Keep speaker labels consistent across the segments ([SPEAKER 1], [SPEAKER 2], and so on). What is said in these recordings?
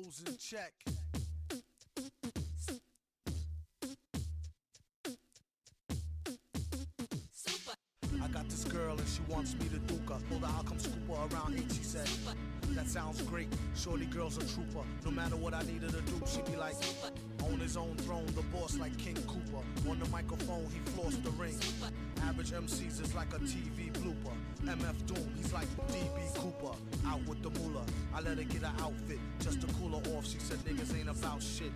[SPEAKER 1] hoes in check. I got this girl and she wants me to duke her. Told her I'll come scoop her around 8, she said. That sounds great, shorty girl's a trooper. No matter what I needed to do, she be like, on his own throne, the boss like King Cooper. On the microphone, he flossed the ring. Average MCs is like a TV blooper. MF Doom, he's like DB Cooper. Out with the moolah, I let her get her outfit just to cool her off. She said niggas ain't about shit.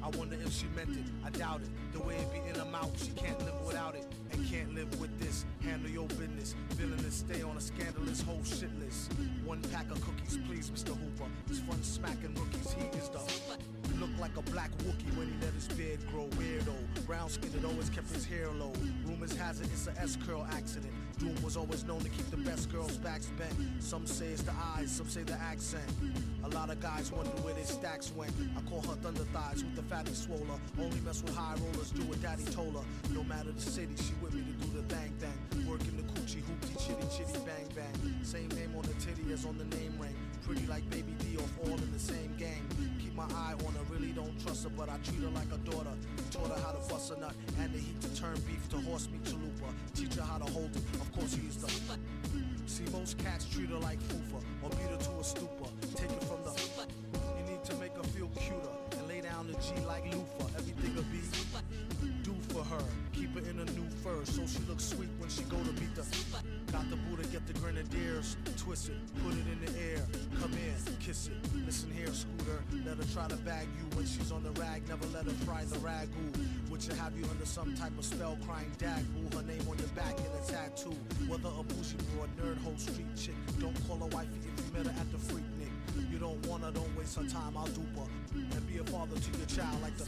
[SPEAKER 1] I wonder if she meant it, I doubt it. The way it be in her mouth, she can't live without it. And can't live with this, handle your business. Villainous, stay on a scandalous whole shit list. One pack of cookies, please, Mr. Hooper. It's fun smacking rookies, he is the look like a black Wookie when he let his beard grow. Weirdo, brown skinned, it always kept his hair low. Rumors has it it's a S-curl accident. Doom was always known to keep the best girls' backs bent. Some say it's the eyes, some say the accent. A lot of guys wonder where their stacks went. I call her thunder thighs with the fatty swoller. Only mess with high rollers, do what daddy told her. No matter the city, she with me to do the thang thang. Working the coochie hoopty chitty chitty bang bang. Same name on the titty as on the name ring. Pretty like Baby D off all in the same gang. Keep my eye on her, really don't trust her, but I treat her like a daughter. Taught her how to bust a nut and the heat to turn beef to horse meat chalupa. Teach her how to hold it, of course he's the see most cats treat her like fufa or beat her to a stupor. Take it from the you need to make her feel cuter and lay down the G like loofah. Everything a be do for her. Keep her in a new fur so she looks sweet when she go to beat the got the Buddha, get the grenadiers, twist it, put it in the air, come in, kiss it. Listen here, Scooter, let her try to bag you when she's on the rag. Never let her fry the ragu, which will have you under some type of spell, crying dag boo. Her name on your back in a tattoo. Whether a bougie broad, nerd, hoe, street chick, don't call her wifey if you met her at the Freak Nick. You don't want her, don't waste her time, I'll dupe her and be a father to your child like the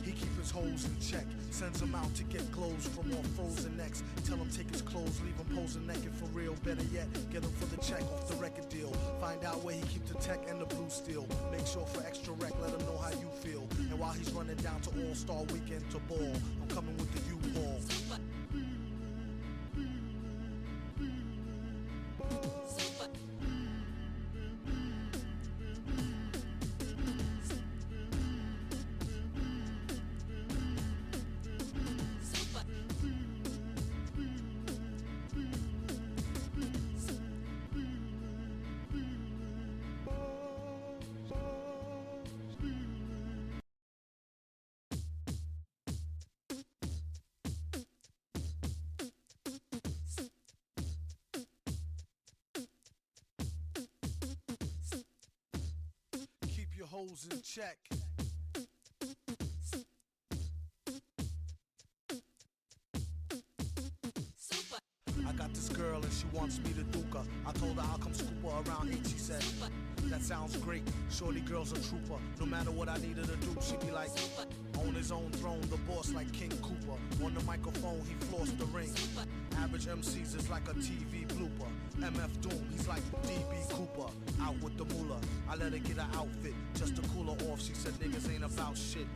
[SPEAKER 1] he keep his hoes in check. Sends him out to get clothes from all frozen necks. Tell him take his clothes, leave him posing naked for real. Better yet, get him for the check off the record deal. Find out where he keep the tech and the blue steel. Make sure for extra rec, let him know how you feel. And while he's running down to All-Star Weekend to ball, I'm coming with the U-Haul. Your hoes in check. I got this girl and she wants me to duke her. I told her I'll come scoop her around 8, she said. That sounds great, shorty girl's a trooper. No matter what I needed to do, she be like, on his own throne, the boss like King Cooper. On the microphone, he flossed the ring. Average MCs is like a TV blooper. MF Doom, he's like DB Cooper. Out with the moolah, I let her get her outfit just to cool her off. She said niggas ain't about shit.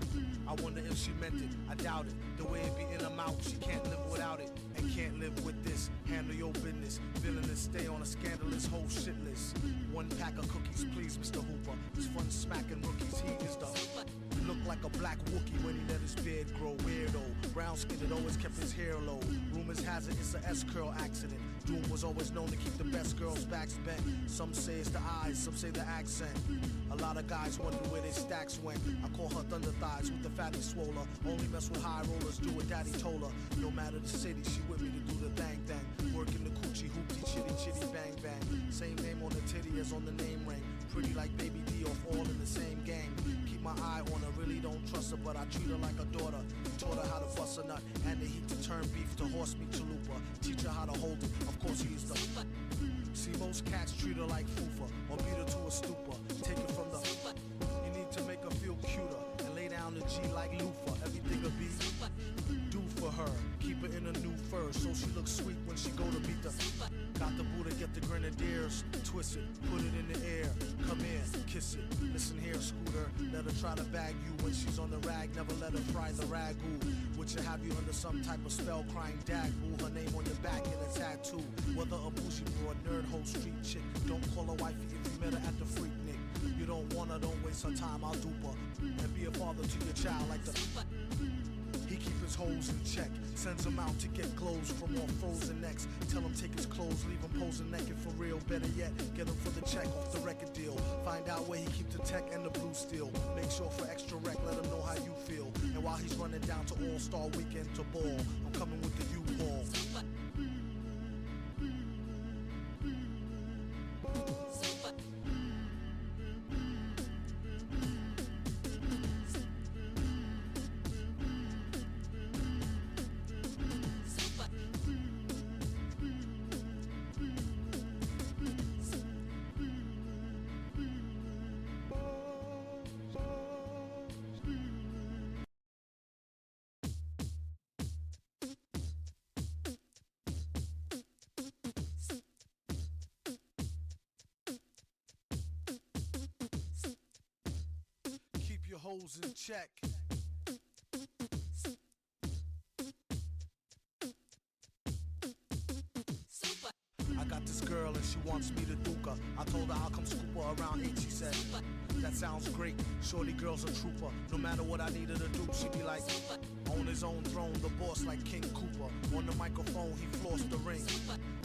[SPEAKER 1] I wonder if she meant it, I doubt it. The way it be in her mouth, she can't live without it. And can't live with this, handle your business. Villainous, stay on a scandalous whole shit list. One pack of cookies, please, Mr. Hooper. It's fun smacking rookies, he is the look like a black Wookie when he let his beard grow. Weirdo, brown skinned, it always kept his hair low. Rumors has it it's a S-curl accident. Doom was always known to keep the best girls' backs bent. Some say it's the eyes, some say the accent. A lot of guys wonder where their stacks went. I call her thunder thighs with the fatty swoller. Only mess with high rollers, do what daddy told her. No matter the city, she with me to do the thang thang. Working the coochie hoopty chitty chitty bang bang. Same name on the titty as on the name ring. Pretty like Baby D off all in the same gang. Keep my eye on her, really don't trust her, but I treat her like a daughter. Taught her how to bust a nut and the heat to turn beef to horse meat chalupa. Teach her how to hold it, of course he's the see most cats treat her like fufa or beat her to a stupor. Take it from the you need to make her feel cuter and lay down the G like loofah. Everything a be do for her. Keep her in a new fur so she looks sweet when she go to beat the got the Buddha, get the grenadiers, twist it, put it in the air, come in, kiss it. Listen here, Scooter, let her try to bag you when she's on the rag. Never let her fry the ragu, which will have you under some type of spell, crying dag boo. Her name on your back in a tattoo. Whether a bougie broad, nerd, hoe, street chick, don't call her wifey if you met her at the Freak Nick. You don't wanna, don't waste her time, I'll dupe her. And be a father to your child like the. He keep his hoes in check, sends him out to get clothes from all frozen necks. Tell him take his clothes, leave him posing naked for real. Better yet, get him for the check off the record deal. Find out where he keep the tech and the blue steel. Make sure for extra rec, let him know how you feel. And while he's running down to All-Star Weekend to ball, I'm coming with the U-Ball. Keep your hoes in check. I got this girl and she wants me to duke her. I told her I'll come scoop her around 8. She said, that sounds great. Shorty girl's a trooper. No matter what I need her to do, she be like, on his own throne, the boss like King Cooper. On the microphone, he flossed the ring.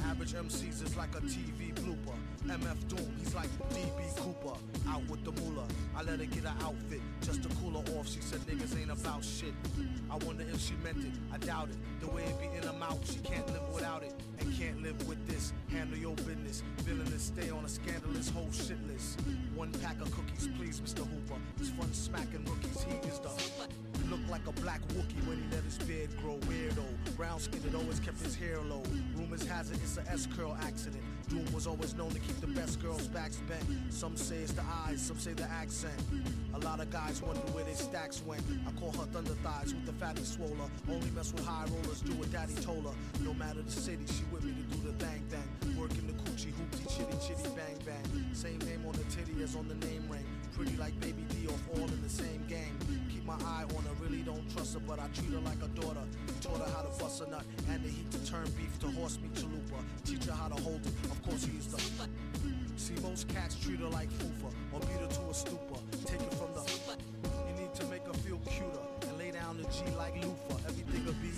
[SPEAKER 1] Average MCs is like a TV blooper. MF Doom, he's like DB Cooper. Out with the moolah. I let her get her outfit just to cool her off. She said niggas ain't about shit. I wonder if she meant it. I doubt it. The way it be in her mouth, she can't live without it. And can't live with this. Handle your business. Villainous, stay on a scandalous whole shit list. One pack of cookies, please, Mr. Hooper. It's fun smacking rookies. He is the. Looked like a black Wookie when he let his beard grow. Weirdo, brown skinned, always kept his hair low. Rumors has it it's a S-curl accident. Doom was always known to keep the best girls' backs bent. Some say it's the eyes, some say the accent. A lot of guys wonder where their stacks went. I call her thunder thighs with the fatty swoller. Only mess with high rollers, do what daddy told her. No matter the city, she with me to do the thang thang. Working the coochie hoopty chitty chitty bang bang. Same name on the titty as on the name ring. Pretty like Baby D off all in the same gang. Keep my eye on her, really don't trust her, but I treat her like a daughter. Taught her how to bust a nut and the heat to turn beef to horse meat chalupa. Teach her how to hold it, of course he's the. See, most cats treat her like fufa or beat her to a stupor. Take it from the. You need to make her feel cuter and lay down the G like loofah. Everything will be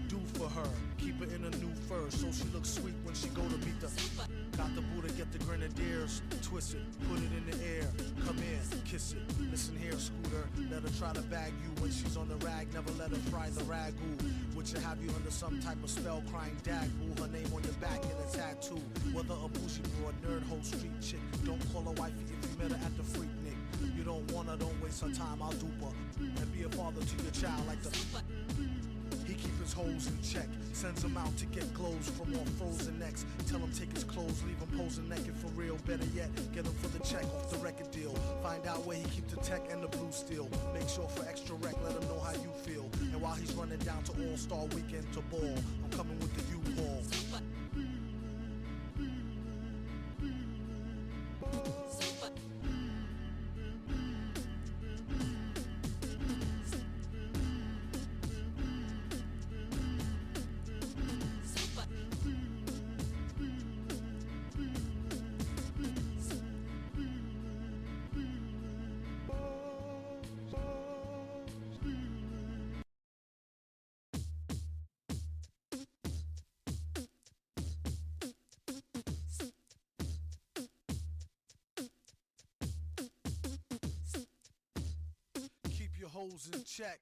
[SPEAKER 1] do for her. Keep her in a new fur so she looks sweet when she go to beat the. Got the Buddha, get the grenadiers, twist it, put it in the air, come in, kiss it. Listen here, Scooter, let her try to bag you when she's on the rag. Never let her fry the ragu, which will have you under some type of spell, crying dag boo. Her name on your back in a tattoo. Whether a bougie broad, nerd, hoe, street chick, don't call her wifey if you met her at the freak nick. You don't want her, don't waste her time, I'll dupe her. And be a father to your child like the. He keep his hoes in check, sends him out to get clothes from all frozen necks. Tell him take his clothes, leave him posing naked for real. Better yet, get him for the check off the record deal. Find out where he keep the tech and the blue steel. Make sure for extra rec, let him know how you feel. And while he's running down to All-Star Weekend to ball, I'm coming with the U-Ball. Keep your hoes in check.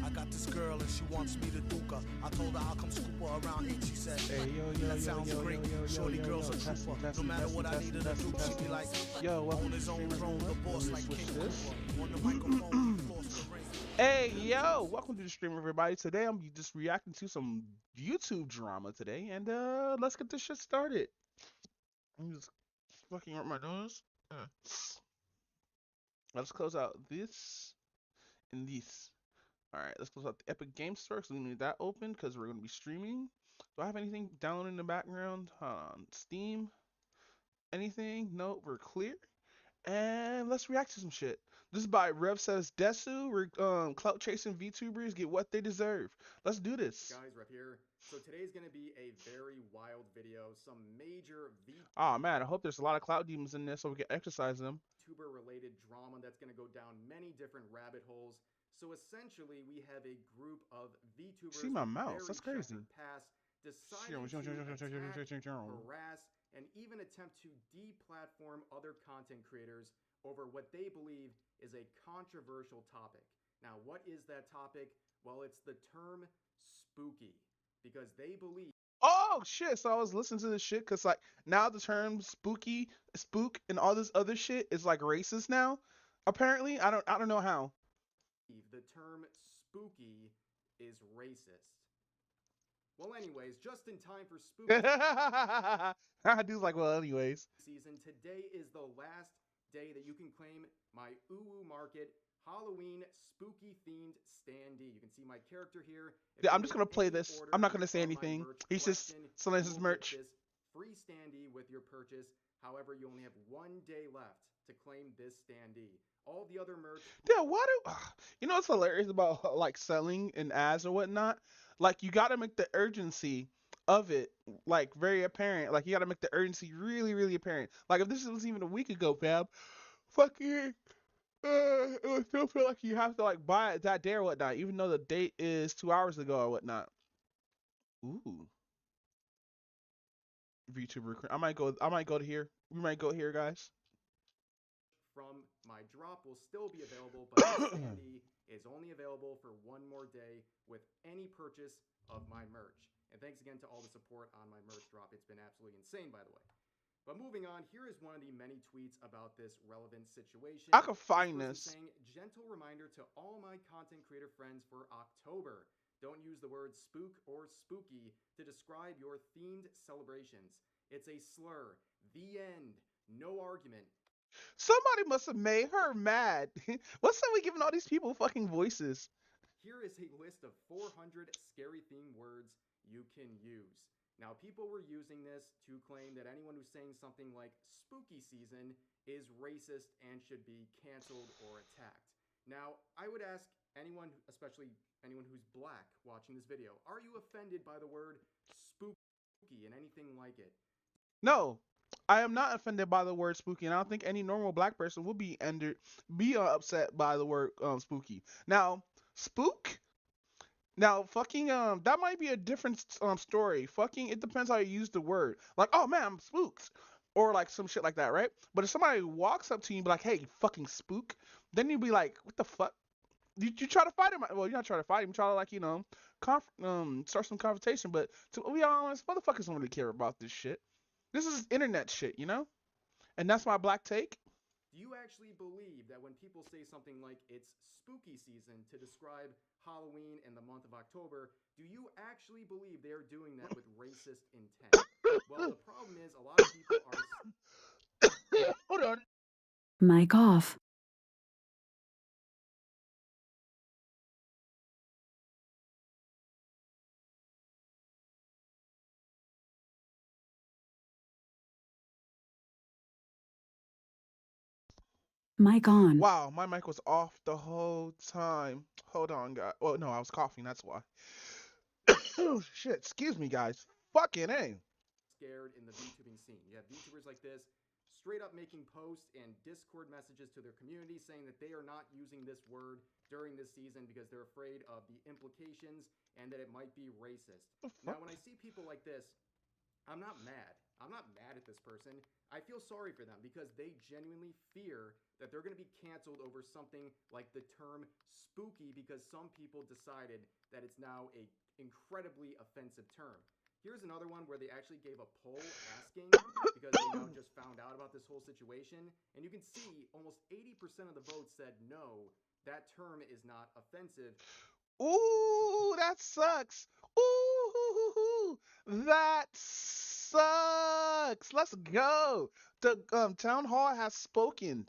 [SPEAKER 1] I got this girl and she wants me to duke her. I told her I'll come scoop her around 8. She said,
[SPEAKER 2] Hey,
[SPEAKER 1] that sounds great. Shorty girl's a trooper. No matter what I need her to do, she be like, on his own throne, the boss like King Cooper. On the microphone, he flossed the ring.
[SPEAKER 2] Hey, yo, welcome to the stream, everybody. Today I'm just reacting to some YouTube drama today, and let's get this shit started. I'm just fucking up my nose. Let's close out this and this. All right, let's close out the Epic Game Store because we need that open because we're gonna be streaming. Do I have anything downloaded in the background? Steam? Anything? No, we're clear. And let's react to some shit. This is by Rev says Desu. We're clout chasing VTubers get what they deserve. Let's do this.
[SPEAKER 3] Guys, Rev here. So today's going to be a very wild video. Some major
[SPEAKER 2] Oh man, I hope there's a lot of clout demons in there so we can exercise them.
[SPEAKER 3] VTuber related drama that's going to go down many different rabbit holes. So essentially, we have a group of VTubers
[SPEAKER 2] See my
[SPEAKER 3] with
[SPEAKER 2] mouse, that's
[SPEAKER 3] very
[SPEAKER 2] crazy.
[SPEAKER 3] checkered past deciding to attack, harass, and even attempt to deplatform other content creators over what they believe is a controversial topic. Now, what is that topic? Well, it's the term spooky, because they believe
[SPEAKER 2] Oh shit! So I was listening to this shit because like now the term spooky, spook, and all this other shit is like racist now. Apparently, I don't know how.
[SPEAKER 3] the term spooky is racist. Well, anyways, just in time for spooky
[SPEAKER 2] Dude's like, well, anyways.
[SPEAKER 3] season, today is the last day that you can claim my Uwu Market Halloween spooky themed standee. You can see my character here.
[SPEAKER 2] Yeah, I'm just gonna play this. I'm not gonna say anything. He's just selling his merch.
[SPEAKER 3] This free standee with your purchase. However, you only have 1 day left to claim this standee. All the other merch.
[SPEAKER 2] Yeah, why do you know what's hilarious about like selling an ads or whatnot? Like you gotta make the urgency of it like very apparent. Like you gotta make the urgency really, really apparent. Like if this was even a week ago, fam, fucking it would still feel like you have to like buy it that day or whatnot, even though the date is 2 hours ago or whatnot. Ooh, VTuber. I might go. I might go to here. We might go here, guys.
[SPEAKER 3] From my drop will still be available, but the standee is only available for 1 more day with any purchase of my merch. And thanks again to all the support on my merch drop. It's been absolutely insane, by the way. But moving on, here is one of the many tweets about this relevant situation.
[SPEAKER 2] I could find this.
[SPEAKER 3] Saying, gentle reminder to all my content creator friends for October. Don't use the word spook or spooky to describe your themed celebrations. It's a slur. The end. No argument.
[SPEAKER 2] Somebody must have made her mad. What's up with giving all these people fucking voices?
[SPEAKER 3] Here is a list of 400 scary themed words you can use. Now, people were using this to claim that anyone who's saying something like spooky season is racist and should be canceled or attacked. Now, I would ask anyone, especially anyone who's black watching this video, are you offended by the word spooky and anything like it?
[SPEAKER 2] No, I am not offended by the word spooky, and I don't think any normal black person would be upset by the word spooky. Now, spook. Now, fucking that might be a different story. Fucking, it depends how you use the word. Like, oh man, I'm spooked, or like some shit like that, right? But if somebody walks up to you and be like, hey, you fucking spook, then you'd be like, what the fuck? You try to fight him. Well, you're not trying to fight him. You try to like start some confrontation. But to be honest, motherfuckers don't really care about this shit. This is internet shit, you know? And that's my black take.
[SPEAKER 3] Do you actually believe that when people say something like it's spooky season to describe Halloween in the month of October, do you actually believe they're doing that with racist intent? Well, the problem is a lot of people are...
[SPEAKER 2] Hold on.
[SPEAKER 4] Mic off. Mic on.
[SPEAKER 2] Wow, my mic was off the whole time. Hold on, guys. Well, no, I was coughing. That's why. Oh, shit. Excuse me, guys. Fucking A.
[SPEAKER 3] Scared in the VTubing scene. You have VTubers like this straight up making posts and Discord messages to their community saying that they are not using this word during this season because they're afraid of the implications and that it might be racist. Now, when I see people like this, I'm not mad. I'm not mad at this person. I feel sorry for them because they genuinely fear that they're going to be canceled over something like the term spooky because some people decided that it's now a incredibly offensive term. Here's another one where they actually gave a poll asking because they now just found out about this whole situation. And you can see almost 80% of the votes said no, that term is not offensive.
[SPEAKER 2] Ooh, that sucks. Ooh, that sucks. Let's go. The town hall has spoken.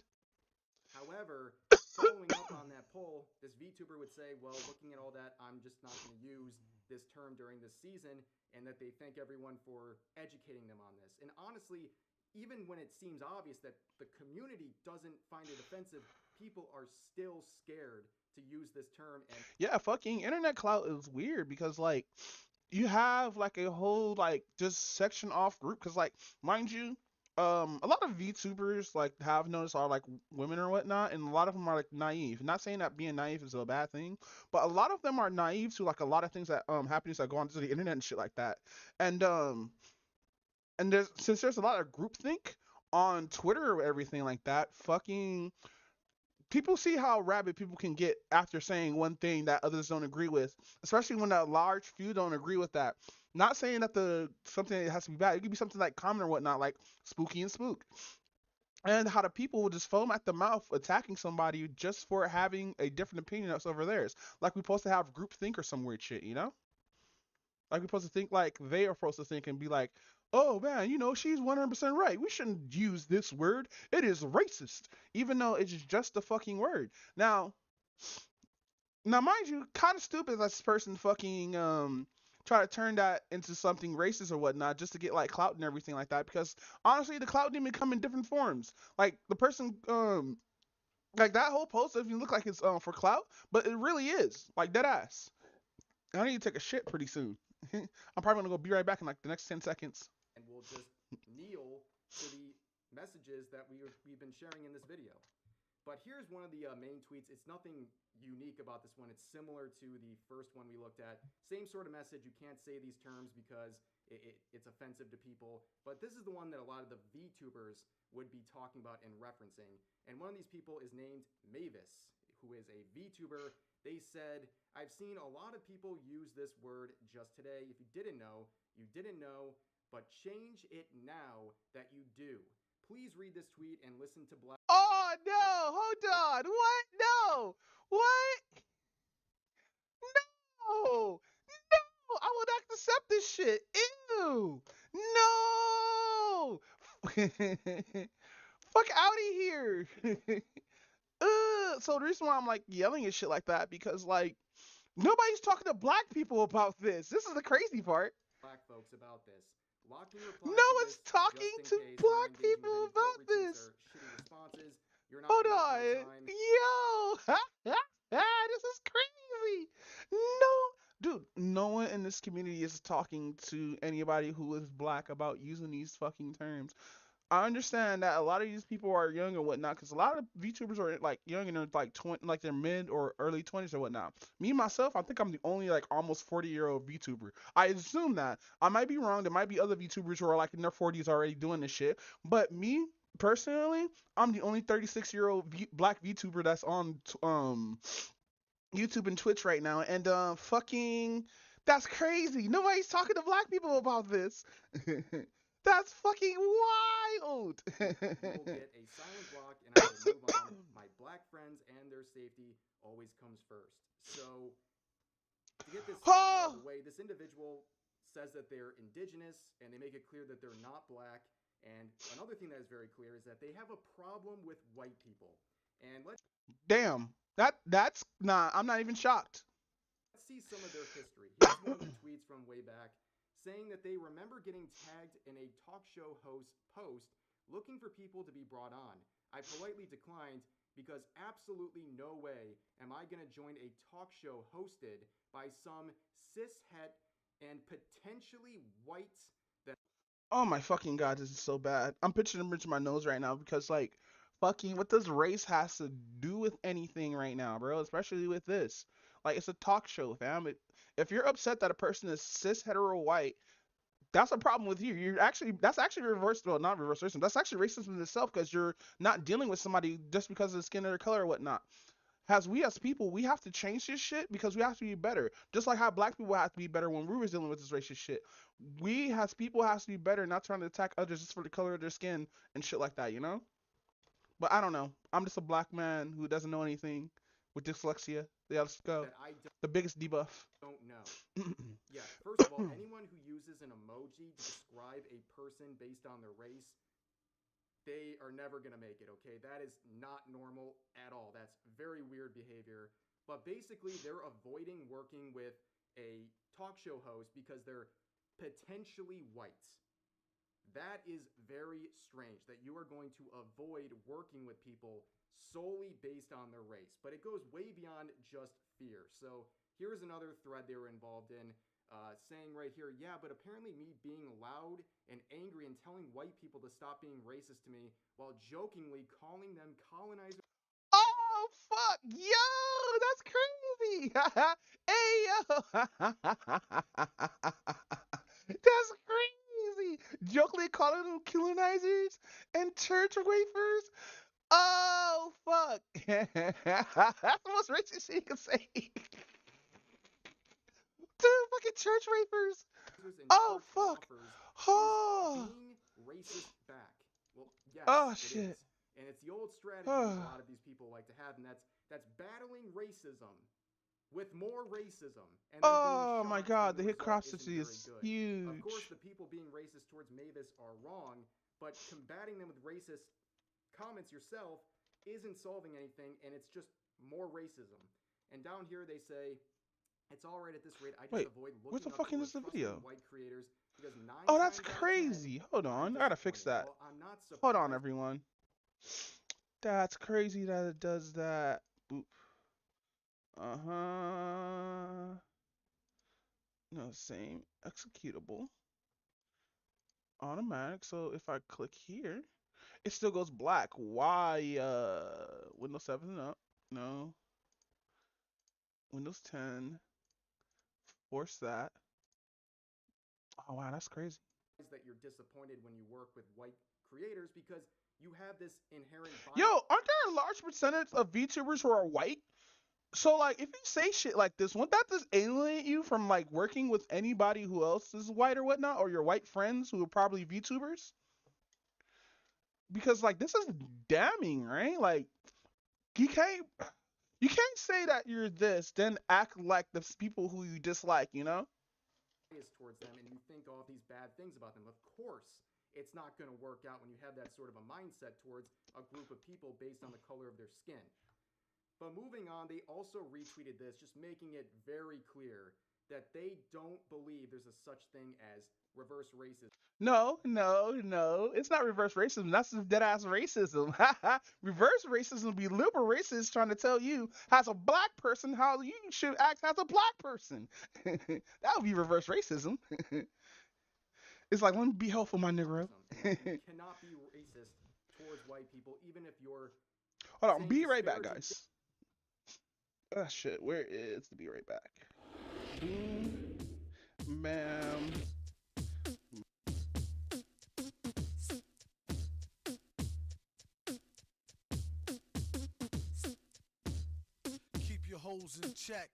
[SPEAKER 3] However, following up on that poll, this VTuber would say, well, looking at all that, I'm just not going to use this term during this season, and that they thank everyone for educating them on this. And honestly, even when it seems obvious that the community doesn't find it offensive, people are still scared to use this term. And
[SPEAKER 2] Yeah, fucking internet clout is weird because like you have like a whole like just section off group because like mind you, a lot of VTubers like have noticed are like women or whatnot, and a lot of them are like naive. Not saying that being naive is a bad thing, but a lot of them are naive to like a lot of things that happens that go onto the internet and shit like that. And there's since there's a lot of groupthink on Twitter or everything like that, fucking people see how rabid people can get after saying one thing that others don't agree with, especially when a large few don't agree with that. Not saying that the something has to be bad. It could be something like common or whatnot, like spooky and spook. And how the people will just foam at the mouth attacking somebody just for having a different opinion that's over theirs. Like we're supposed to have groupthink or some weird shit, you know? Like we're supposed to think like they are supposed to think and be like, oh man, she's 100% right. We shouldn't use this word. It is racist, even though it's just a fucking word. Now, mind you, kind of stupid that this person fucking try to turn that into something racist or whatnot just to get like clout and everything like that. Because honestly, the clout didn't come in different forms. Like the person like that whole post doesn't even look like it's for clout, but it really is like dead ass. I need to take a shit pretty soon. I'm probably gonna go be right back in like the next 10 seconds.
[SPEAKER 3] and we'll just kneel to the messages that we've been sharing in this video. But here's one of the main tweets. It's nothing unique about this one. It's similar to the first one we looked at. Same sort of message. You can't say these terms because it's offensive to people. But this is the one that a lot of the VTubers would be talking about and referencing. And one of these people is named Mavis, who is a VTuber. They said, I've seen a lot of people use this word just today. If you didn't know, you didn't know, but change it now that you do. Please read this tweet and listen to Black.
[SPEAKER 2] Oh no! Hold on! What? No! What? No! No! I will not accept this shit! Ew! No! Fuck out of here! So the reason why I'm like yelling and shit like that because like nobody's talking to black people about this. This is the crazy part.
[SPEAKER 3] Black folks about this. Lock in
[SPEAKER 2] No
[SPEAKER 3] replies to
[SPEAKER 2] one's
[SPEAKER 3] this
[SPEAKER 2] talking
[SPEAKER 3] just in
[SPEAKER 2] to
[SPEAKER 3] case
[SPEAKER 2] black
[SPEAKER 3] not engaging
[SPEAKER 2] people
[SPEAKER 3] with any
[SPEAKER 2] about
[SPEAKER 3] quote retweets
[SPEAKER 2] this.
[SPEAKER 3] or shitty responses. You're not
[SPEAKER 2] Hold
[SPEAKER 3] worth
[SPEAKER 2] on.
[SPEAKER 3] my time.
[SPEAKER 2] Yo! This is crazy. No. Dude, no one in this community is talking to anybody who is black about using these fucking terms. I understand that a lot of these people are young or whatnot, because a lot of VTubers are like young and they're like 20, like they're mid or early 20s or whatnot. Me myself, I think I'm the only like almost 40-year-old VTuber. I assume that. I might be wrong. There might be other VTubers who are like in their 40s already doing this shit. But me personally, I'm the only 36-year-old black VTuber that's on YouTube and Twitch right now, and fucking that's crazy. Nobody's talking to black people about this. That's fucking wild.
[SPEAKER 3] You will get a silent block and I will move on. My black friends and their safety always comes first. So to get this out of the way, this individual says that they're indigenous and they make it clear that they're not black. And another thing that is very clear is that they have a problem with white people. And let's
[SPEAKER 2] Damn. That's nah. I'm not even shocked.
[SPEAKER 3] see some of their history. Here's one of the tweets from way back saying that they remember getting tagged in a talk show host post looking for people to be brought on. I politely declined because absolutely no way am I going to join a talk show hosted by some cishet and potentially white that.
[SPEAKER 2] Oh my fucking god, this is so bad. I'm picturing him into my nose right now because like fucking what does race has to do with anything right now, bro? Especially with this. Like it's a talk show, fam. If you're upset that a person is cis hetero white, that's a problem with you. That's actually reverse, well, not reverse racism. That's actually racism in itself because you're not dealing with somebody just because of the skin or their color or whatnot. As people, we have to change this shit because we have to be better. Just like how black people have to be better when we were dealing with this racist shit. We as people have to be better, not trying to attack others just for the color of their skin and shit like that, you know? But I don't know. I'm just a black man who doesn't know anything with dyslexia. Yeah, let's go.
[SPEAKER 3] That I
[SPEAKER 2] The biggest debuff.
[SPEAKER 3] don't know. Yeah, first of all, anyone who uses an emoji to describe a person based on their race, they are never going to make it, okay? That is not normal at all. That's very weird behavior. But basically, they're avoiding working with a talk show host because they're potentially white. That is very strange that you are going to avoid working with people solely based on their race. But it goes way beyond just fear. So here's another thread they were involved in, saying right here, yeah, but apparently me being loud and angry and telling white people to stop being racist to me while jokingly calling them colonizers.
[SPEAKER 2] Oh fuck, yo, that's crazy. Hey yo, that's crazy. Jokingly calling them colonizers and church wafers. Oh fuck, that's the most racist thing you can say. Dude, fucking church wafers.
[SPEAKER 3] And
[SPEAKER 2] Oh
[SPEAKER 3] church
[SPEAKER 2] fuck.
[SPEAKER 3] offers
[SPEAKER 2] Oh.
[SPEAKER 3] is being racist back. Well, yes,
[SPEAKER 2] Oh
[SPEAKER 3] it
[SPEAKER 2] shit.
[SPEAKER 3] is. And it's the old strategy a lot of these people like to have, and that's battling racism with more racism. And then
[SPEAKER 2] Oh
[SPEAKER 3] being
[SPEAKER 2] my
[SPEAKER 3] shocked
[SPEAKER 2] god,
[SPEAKER 3] when
[SPEAKER 2] the
[SPEAKER 3] the
[SPEAKER 2] hit
[SPEAKER 3] result
[SPEAKER 2] cross
[SPEAKER 3] isn't
[SPEAKER 2] city
[SPEAKER 3] very
[SPEAKER 2] is
[SPEAKER 3] good.
[SPEAKER 2] huge.
[SPEAKER 3] Of course, the people being racist towards Mavis are wrong, but combating them with racist comments yourself isn't solving anything, and it's just more racism. And down here they say, it's all right at this rate. I just
[SPEAKER 2] Wait,
[SPEAKER 3] avoid
[SPEAKER 2] what
[SPEAKER 3] looking
[SPEAKER 2] the
[SPEAKER 3] up
[SPEAKER 2] fuck
[SPEAKER 3] to
[SPEAKER 2] is the
[SPEAKER 3] trusting
[SPEAKER 2] video?
[SPEAKER 3] white creators because 9
[SPEAKER 2] Oh, that's
[SPEAKER 3] times out of 10,
[SPEAKER 2] crazy. Hold
[SPEAKER 3] I'm
[SPEAKER 2] on, I gotta fix
[SPEAKER 3] disappointed.
[SPEAKER 2] that.
[SPEAKER 3] Well, I'm not
[SPEAKER 2] Hold on,
[SPEAKER 3] surprised.
[SPEAKER 2] everyone. That's crazy that it does that. Boop. Uh-huh. No, same. Executable. Automatic. So if I click here, it still goes black. Why? Windows 7 up. No. Windows 10. Force that. Oh, wow, that's crazy.
[SPEAKER 3] That you're disappointed when you work with white creators because you have this inherent bias.
[SPEAKER 2] Yo, aren't there a large percentage of VTubers who are white? So, like, if you say shit like this, won't that just alienate you from, like, working with anybody who else is white or whatnot, or your white friends who are probably VTubers? Because, like, this is damning, right? Like, you can't say that you're this, then act like the people who you dislike, you know?
[SPEAKER 3] Towards them, and you think all these bad things about them. Of course, it's not going to work out when you have that sort of a mindset towards a group of people based on the color of their skin. But moving on, they also retweeted this, just making it very clear that they don't believe there's a such thing as reverse racism.
[SPEAKER 2] No. It's not reverse racism. That's just dead ass racism. Reverse racism be liberal racists trying to tell you, as a black person, how you should act as a black person. That would be reverse racism. It's like, let me be helpful, my Negro.
[SPEAKER 3] You cannot be racist towards white people, even if you're.
[SPEAKER 2] Hold on, be right back, guys. Ah, shit, where is the be right back? Boom, bam.
[SPEAKER 1] Keep your hoes in check.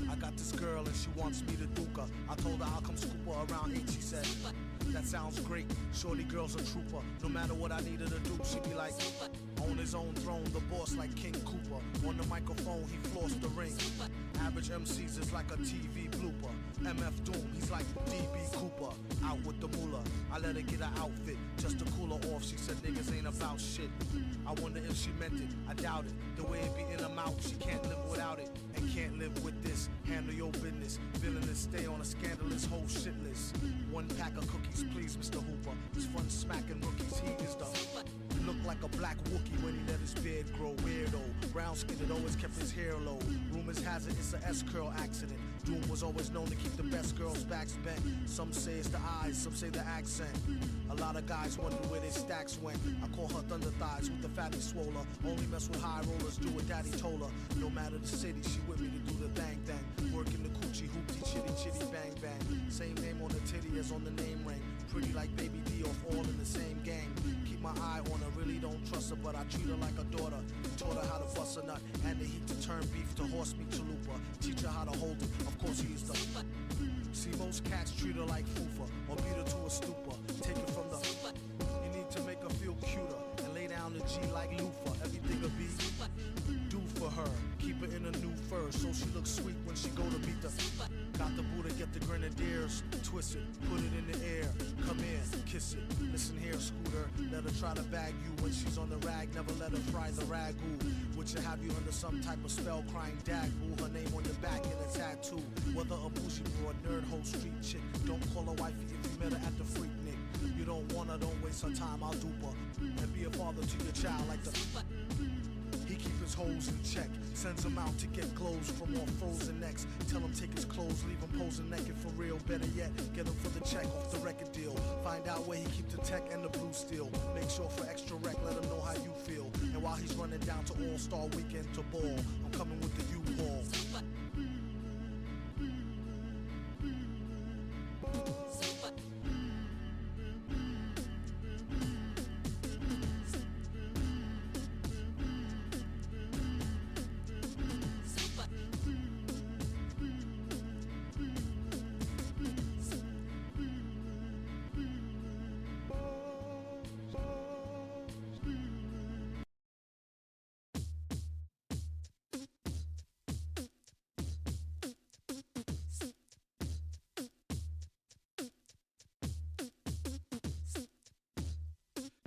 [SPEAKER 1] I got this girl and she wants me to duke her. I told her I'll come scoop her around 8. She said, that sounds great. Shorty girl's a trooper. No matter what I need her to do, she be like, on his own throne, the boss like King Cooper. On the microphone, he flossed the ring. Average MCs is like a TV blooper. MF Doom, he's like DB Cooper. Out with the moolah, I let her get her outfit just to cool her off. She said niggas ain't about shit. I wonder if she meant it, I doubt it. The way it be in her mouth, she can't live without it. And can't live with this, handle your business. Villainous, stay on a scandalous whole shit list. 1 pack of cookies, please, Mr. Hooper. It's fun smacking rookies, he is the look like a black Wookie when he let his beard grow. Weirdo, brown skinned, it always kept his hair low. Rumors has it it's a S-curl accident. Doom was always known to keep the best girls' backs bent. Some say it's the eyes, some say the accent. A lot of guys wonder where their stacks went. I call her thunder thighs with the fatty swoller. Only mess with high rollers, do what daddy told her. No matter the city, she with me to do the thang thang. Working the coochie hoopty chitty chitty bang bang. Same name on the titty as on the name ring. Pretty like Baby D off all in the same gang. Keep my eye on her, really don't trust her, but I treat her like a daughter. Taught her how to bust a nut and the heat to turn beef to horse meat chalupa. Teach her how to hold it, of course he is the. See, most cats treat her like fufa or beat her to a stupor. Take it from the. You need to make her feel cuter and lay down the G like loofah. Everything will be do for her. Keep her in a new fur so she looks sweet when she go to meet the. Got the Buddha, get the grenadiers, twist it, put it in the air. Come in, kiss it. Listen here, here, Scooter. Let her try to bag you when she's on the rag. Never let her fry the ragu. Which will have you under some type of spell, crying dag boo. Her name on your back and a tattoo. Whether a bougie broad, nerd, hoe, street chick. Don't call her wifey if you met her at the Freak Nick. You don't want her, don't waste her time, I'll dupe her. And be a father to your child like the... He keep his hoes in check. Sends him out to get clothes from all frozen necks. Tell him take his clothes, leave him posing naked for real. Better yet, get him for the check off the record deal. Find out where he keep the tech and the blue steel. Make sure for extra rec, let him know how you feel. And while he's running down to All-Star Weekend to ball, I'm coming with the U-Haul.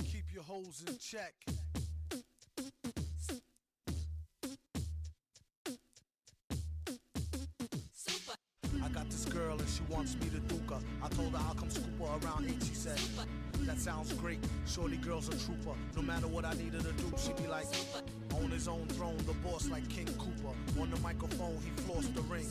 [SPEAKER 1] Keep your hoes in check. I got this girl and she wants me to duke her. I told her I'll come scoop her around 8, she said. That sounds great, shorty girl's a trooper. No matter what I need her to do, she be like, on his own throne, the boss like King Cooper. On the microphone, he flossed the ring.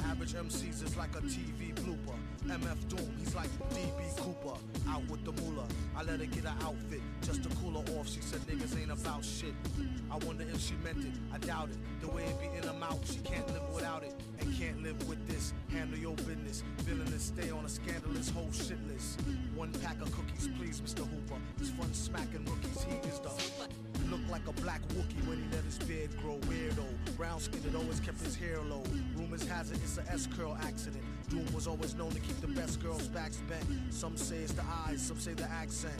[SPEAKER 1] Average MCs is like a TV blooper. MF Doom, he's like DB Cooper. Out with the moolah, I let her get her outfit just to cool her off. She said niggas ain't about shit. I wonder if she meant it, I doubt it. The way it be in her mouth, she can't live without it. And can't live with this, handle your business. Villainous, stay on a scandalous whole shit list. One pack of cookies, please, Mr. Hooper. It's fun smacking rookies, he is the... Look like a black Wookie when he let his beard grow. Weirdo, brown skinned, always kept his hair low. Rumors has it it's a S-curl accident. Doom was always known to keep the best girls' backs bent. Some say it's the eyes, some say the accent.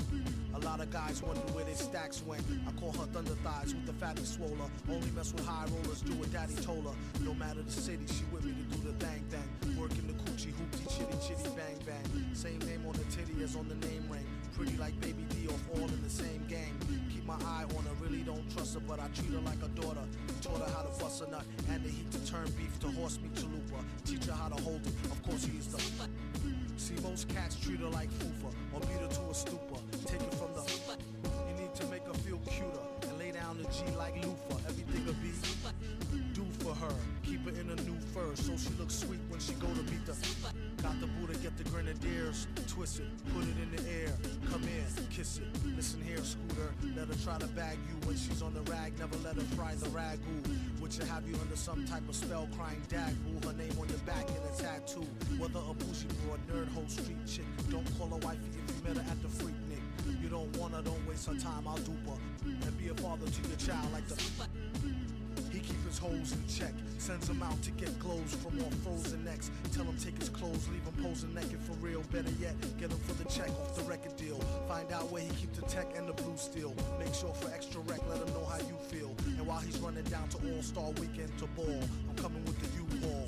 [SPEAKER 1] A lot of guys wonder where their stacks went. I call her thunder thighs with the fatty swoller. Only mess with high rollers, do what daddy told her. No matter the city, she with me to do the thang thang. Working the coochie hoopty chitty chitty bang bang. Same name on the titty as on the name ring. Pretty like Baby D off all in the same gang. Keep my eye on her, really don't trust her, but I treat her like a daughter. Taught her how to bust a nut and the heat to turn beef to horse meat chalupa. Teach her how to hold it, of course he is the... See, most cats treat her like fufa or beat her to a stupor. Take it from the... You need to make her feel cuter and lay down the G like loofah. Everything will be do for her. Keep her in a new fur so she looks sweet when she go to meet the... Got the Buddha, get the grenadiers, twist it, put it in the air, come in, kiss it. Listen here, Scooter, let her try to bag you when she's on the rag. Never let her fry the ragu, which will have you under some type of spell, crying dag boo. Her name on your back and a tattoo. Whether a bougie broad, nerd, hoe, street chick. Don't call her wifey if you met her at the Freak Nick. You don't want her, don't waste her time, I'll dupe her. And be a father to your child like the... He keep his hoes in check. Sends him out to get clothes from all frozen necks. Tell him take his clothes, leave him posing naked for real. Better yet, get him for the check off the record deal. Find out where he keep the tech and the blue steel. Make sure for extra rec, let him know how you feel. And while he's running down to All-Star Weekend to ball, I'm coming with the U-Haul.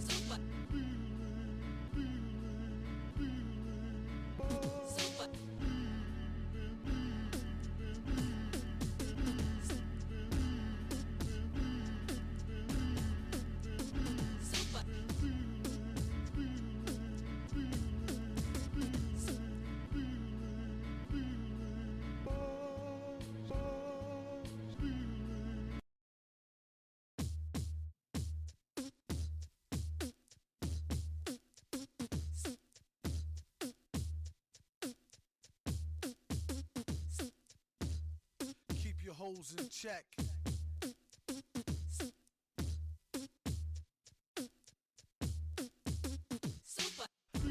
[SPEAKER 1] Keep your hoes in check.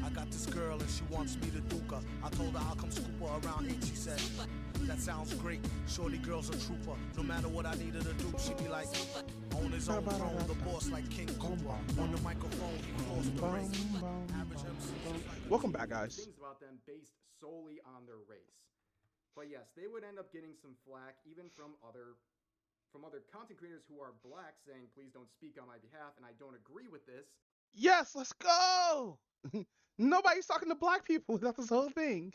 [SPEAKER 1] I got this girl and she wants me to duke her. I told her I'll come scoop her around 8, she said. That sounds great, shorty girl's a trooper. No matter what I need her to do, she be like, on his own throne, the boss like King Cooper. On the microphone, he floors the ring. Average MC.
[SPEAKER 2] Welcome back, guys.
[SPEAKER 3] Things about them based solely on their race. But yes, they would end up getting some flack even from other content creators who are black saying, please don't speak on my behalf, and I don't agree with this.
[SPEAKER 2] Yes, let's go! Nobody's talking to black people. That's this whole thing.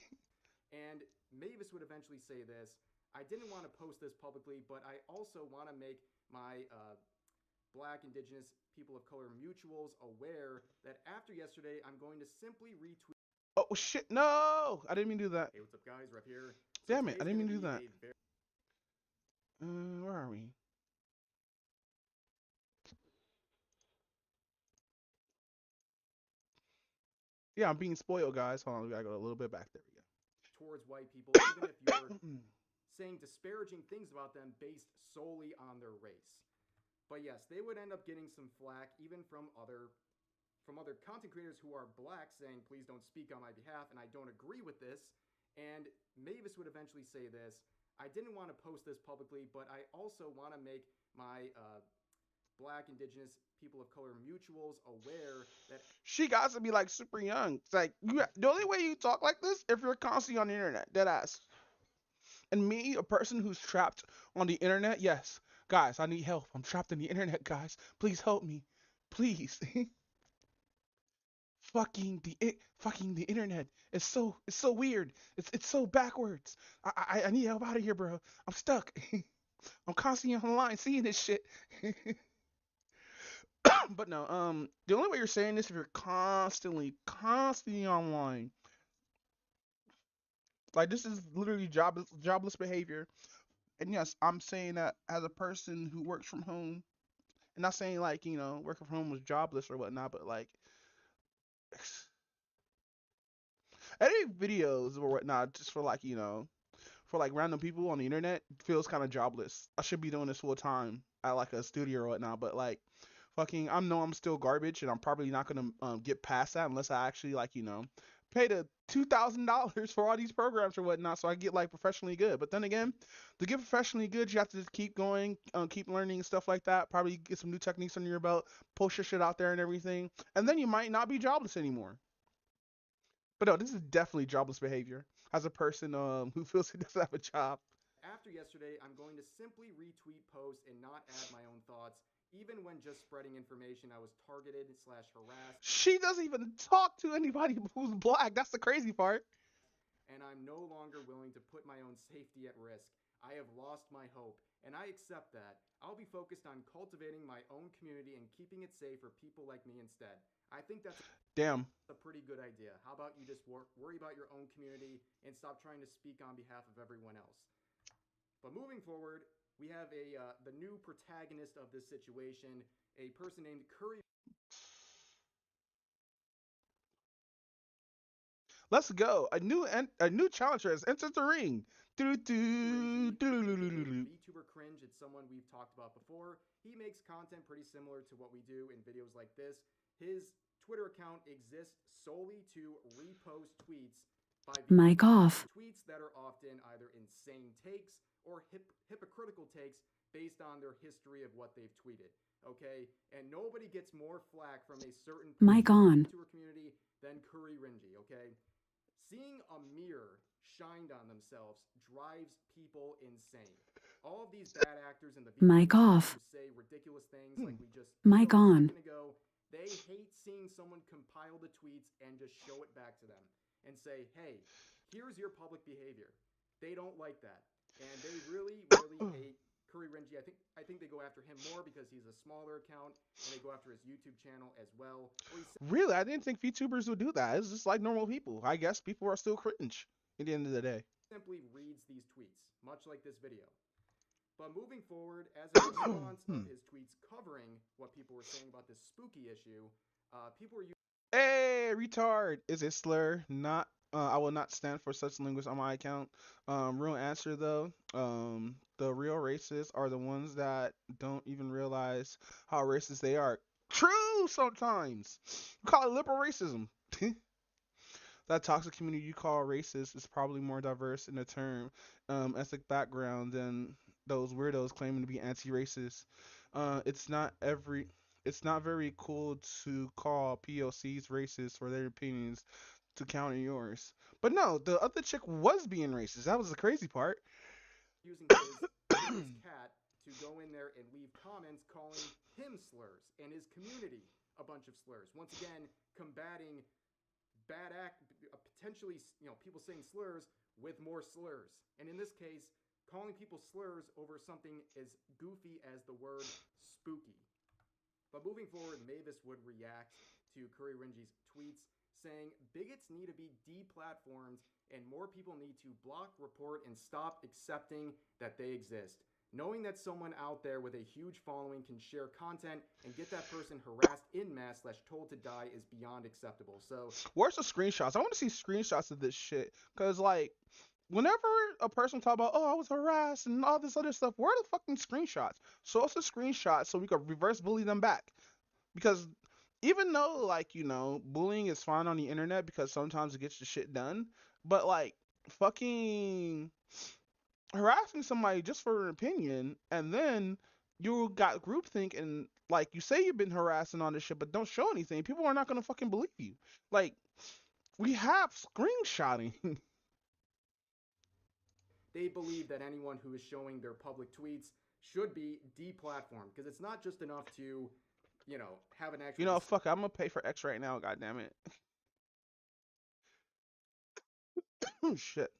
[SPEAKER 3] And Mavis would eventually say this: I didn't want to post this publicly, but I also want to make my Black, Indigenous, people of color mutuals aware that after yesterday, I'm going to simply retweet.
[SPEAKER 2] Oh shit! No, I didn't mean to do that.
[SPEAKER 3] Hey, what's up, guys? Rep here.
[SPEAKER 2] Damn it! I didn't mean to do
[SPEAKER 3] gonna
[SPEAKER 2] that.
[SPEAKER 3] be
[SPEAKER 2] Where are we? Yeah, I'm being spoiled, guys. Hold on, we gotta go a little bit back. There we go.
[SPEAKER 3] Towards white people, even if you're saying disparaging things about them based solely on their race. But yes, they would end up getting some flack even from other content creators who are Black, saying, please don't speak on my behalf, and I don't agree with this. And Mavis would eventually say this: I didn't want to post this publicly, but I also want to make my Black, Indigenous, people of color mutuals aware that
[SPEAKER 2] She got to be like super young. It's like the only way you talk like this if you're constantly on the internet, dead ass. And me, a person who's trapped on the internet, yes, guys, I need help. I'm trapped in the internet, guys. Please help me, please. Fucking the internet. It's so weird. It's so backwards. I need help out of here, bro. I'm stuck. I'm constantly online seeing this shit. But no, the only way you're saying this if you're constantly online. Like this is literally jobless behavior. And yes, I'm saying that as a person who works from home. And not saying like, working from home was jobless or whatnot, but like editing videos or whatnot just for like, for like random people on the internet feels kind of jobless. I should be doing this full time at like a studio or whatnot, but like fucking I know I'm still garbage and I'm probably not gonna get past that unless I actually like pay the $2,000 for all these programs or whatnot so I get like professionally good. But then again, to get professionally good, you have to just keep going, keep learning and stuff like that. Probably get some new techniques under your belt, post your shit out there and everything, and then you might not be jobless anymore. But no, this is definitely jobless behavior as a person who feels he doesn't have a job.
[SPEAKER 3] after yesterday, I'm going to simply retweet posts and not add my own thoughts. Even when just spreading information, I was targeted / harassed.
[SPEAKER 2] She doesn't even talk to anybody who's Black. That's the crazy part.
[SPEAKER 3] And I'm no longer willing to put my own safety at risk. I have lost my hope, and I accept that. I'll be focused on cultivating my own community and keeping it safe for people like me instead. I think that's
[SPEAKER 2] Damn.
[SPEAKER 3] a pretty good idea. How about you just worry about your own community and stop trying to speak on behalf of everyone else? But moving forward, we have the new protagonist of this situation, a person named Curry.
[SPEAKER 2] Let's go. A new challenger has entered the ring.
[SPEAKER 3] VTuber Cringe, it's someone we've talked about before. He makes content pretty similar to what we do in videos like this. His Twitter account exists solely to repost tweets by
[SPEAKER 4] Mic off.
[SPEAKER 3] tweets that are often either insane takes or hypocritical takes based on their history of what they've tweeted. Okay, and nobody gets more flack from a certain
[SPEAKER 4] Mic on.
[SPEAKER 3] VTuber community than Curry Ringy. Okay, seeing a mirror shined on themselves drives people insane. All of these bad actors in the
[SPEAKER 4] Mic off.
[SPEAKER 3] who say ridiculous things like we just
[SPEAKER 4] Mic
[SPEAKER 3] showed a
[SPEAKER 4] on.
[SPEAKER 3] second ago, they hate seeing someone compile the tweets and just show it back to them and say, hey, here's your public behavior. They don't like that. And they really hate Curry Ringy. I think they go after him more because he's a smaller account, and they go after his YouTube channel as well.
[SPEAKER 2] Really, I didn't think VTubers would do that. It's just like normal people. I guess people are still cringe at the end of the day.
[SPEAKER 3] Simply reads these tweets, much like this video. But moving forward, as a response of his tweets covering what people were saying about this spooky issue, people were using.
[SPEAKER 2] Hey, retard! Is a slur. Not. I will not stand for such language on my account. Real answer though. The real racists are the ones that don't even realize how racist they are. True. Sometimes you call it liberal racism. That toxic community you call racist is probably more diverse in the term ethnic background than those weirdos claiming to be anti-racist. It's not very cool to call POCs racist for their opinions to counter yours. But no, the other chick was being racist. That was the crazy part.
[SPEAKER 3] Using his cat to go in there and leave comments calling him slurs and his community a bunch of slurs. Once again, combating bad act, potentially, people saying slurs with more slurs. And in this case, calling people slurs over something as goofy as the word spooky. But moving forward, Mavis would react to Curry Rinji's tweets saying bigots need to be deplatformed and more people need to block, report, and stop accepting that they exist. Knowing that someone out there with a huge following can share content and get that person harassed in mass / told to die is beyond acceptable. So
[SPEAKER 2] where's the screenshots? I want to see screenshots of this shit. Cause like, whenever a person talk about, oh, I was harassed and all this other stuff, where are the fucking screenshots? Show us the screenshots so we can reverse bully them back. Because even though, like, bullying is fine on the internet because sometimes it gets the shit done, but like, fucking harassing somebody just for an opinion, and then you got groupthink and like you say you've been harassing on this shit, but don't show anything. People are not gonna fucking believe you. Like, we have screenshotting.
[SPEAKER 3] they believe that anyone who is showing their public tweets should be deplatformed because it's not just enough to, have an actual.
[SPEAKER 2] Fuck, I'm gonna pay for X right now. God damn it. Oh shit.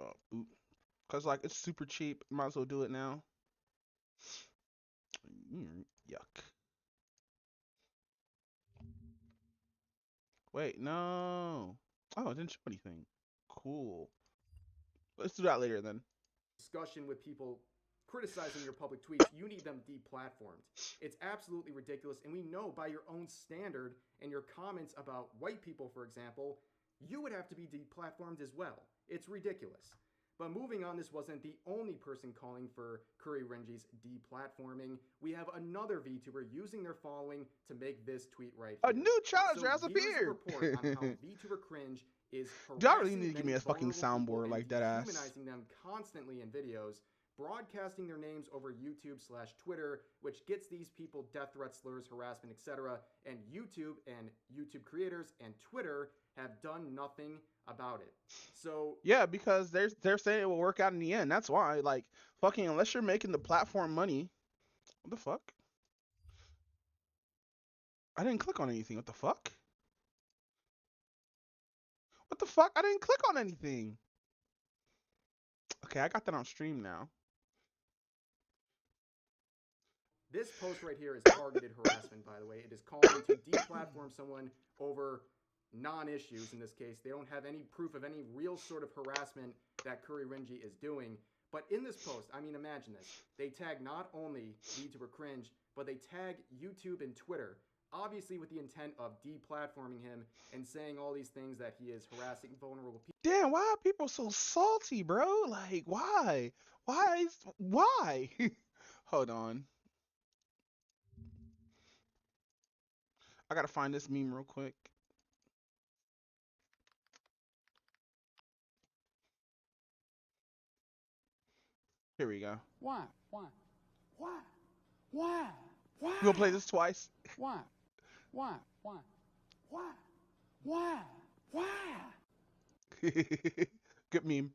[SPEAKER 2] Oh, boop. Cause like it's super cheap. Might as well do it now. Yuck. Wait, no. Oh, it didn't show anything. Cool. Let's do that later then.
[SPEAKER 3] Discussion with people criticizing your public tweets, you need them deplatformed. It's absolutely ridiculous, and we know by your own standard and your comments about white people, for example, you would have to be deplatformed as well. It's ridiculous. But moving on, this wasn't the only person calling for Curry Rinji's deplatforming. We have another VTuber using their following to make this tweet right here.
[SPEAKER 2] A new challenger has
[SPEAKER 3] Here's
[SPEAKER 2] appeared.
[SPEAKER 3] a report on how VTuber Cringe is
[SPEAKER 2] Do y'all really
[SPEAKER 3] harassing
[SPEAKER 2] need to give me
[SPEAKER 3] many
[SPEAKER 2] a fucking
[SPEAKER 3] vulnerable people
[SPEAKER 2] soundboard
[SPEAKER 3] and
[SPEAKER 2] like that ass?
[SPEAKER 3] dehumanizing them constantly in videos, broadcasting their names over YouTube / Twitter, which gets these people death threats, slurs, harassment, etc. And YouTube creators and Twitter have done nothing about it. So
[SPEAKER 2] yeah, because they're saying it will work out in the end. That's why, like, fucking unless you're making the platform money. What the fuck? I didn't click on anything. What the fuck? What the fuck? I didn't click on anything. Okay, I got that on stream now.
[SPEAKER 3] this post right here is targeted harassment, by the way. It is calling to deplatform someone over non-issues in this case. They don't have any proof of any real sort of harassment that Curry Rinji is doing. But in this post, I mean, imagine this. They tag not only VTuber Cringe, but they tag YouTube and Twitter, obviously with the intent of deplatforming him and saying all these things that he is harassing vulnerable people.
[SPEAKER 2] Damn, why are people so salty, bro? Like, why? Why? Hold on. I gotta find this meme real quick. Here we go.
[SPEAKER 5] Why?
[SPEAKER 2] You gonna play this twice?
[SPEAKER 5] Why?
[SPEAKER 2] Good meme.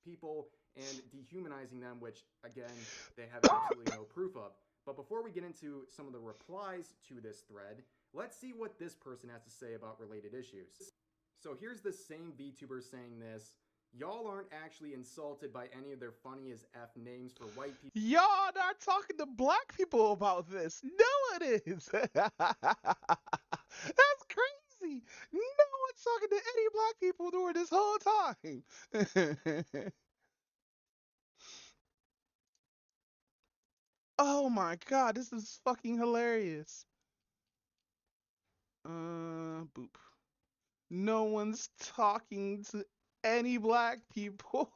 [SPEAKER 3] People and dehumanizing them, which, again, they have absolutely no proof of. But before we get into some of the replies to this thread, let's see what this person has to say about related issues. So here's the same VTuber saying this. Y'all aren't actually insulted by any of their funny as F names for white people.
[SPEAKER 2] Y'all not talking to black people about this. No, it is. That's crazy. No one's talking to any black people during this whole time. Oh my god, this is fucking hilarious. Boop. No one's talking to any black people.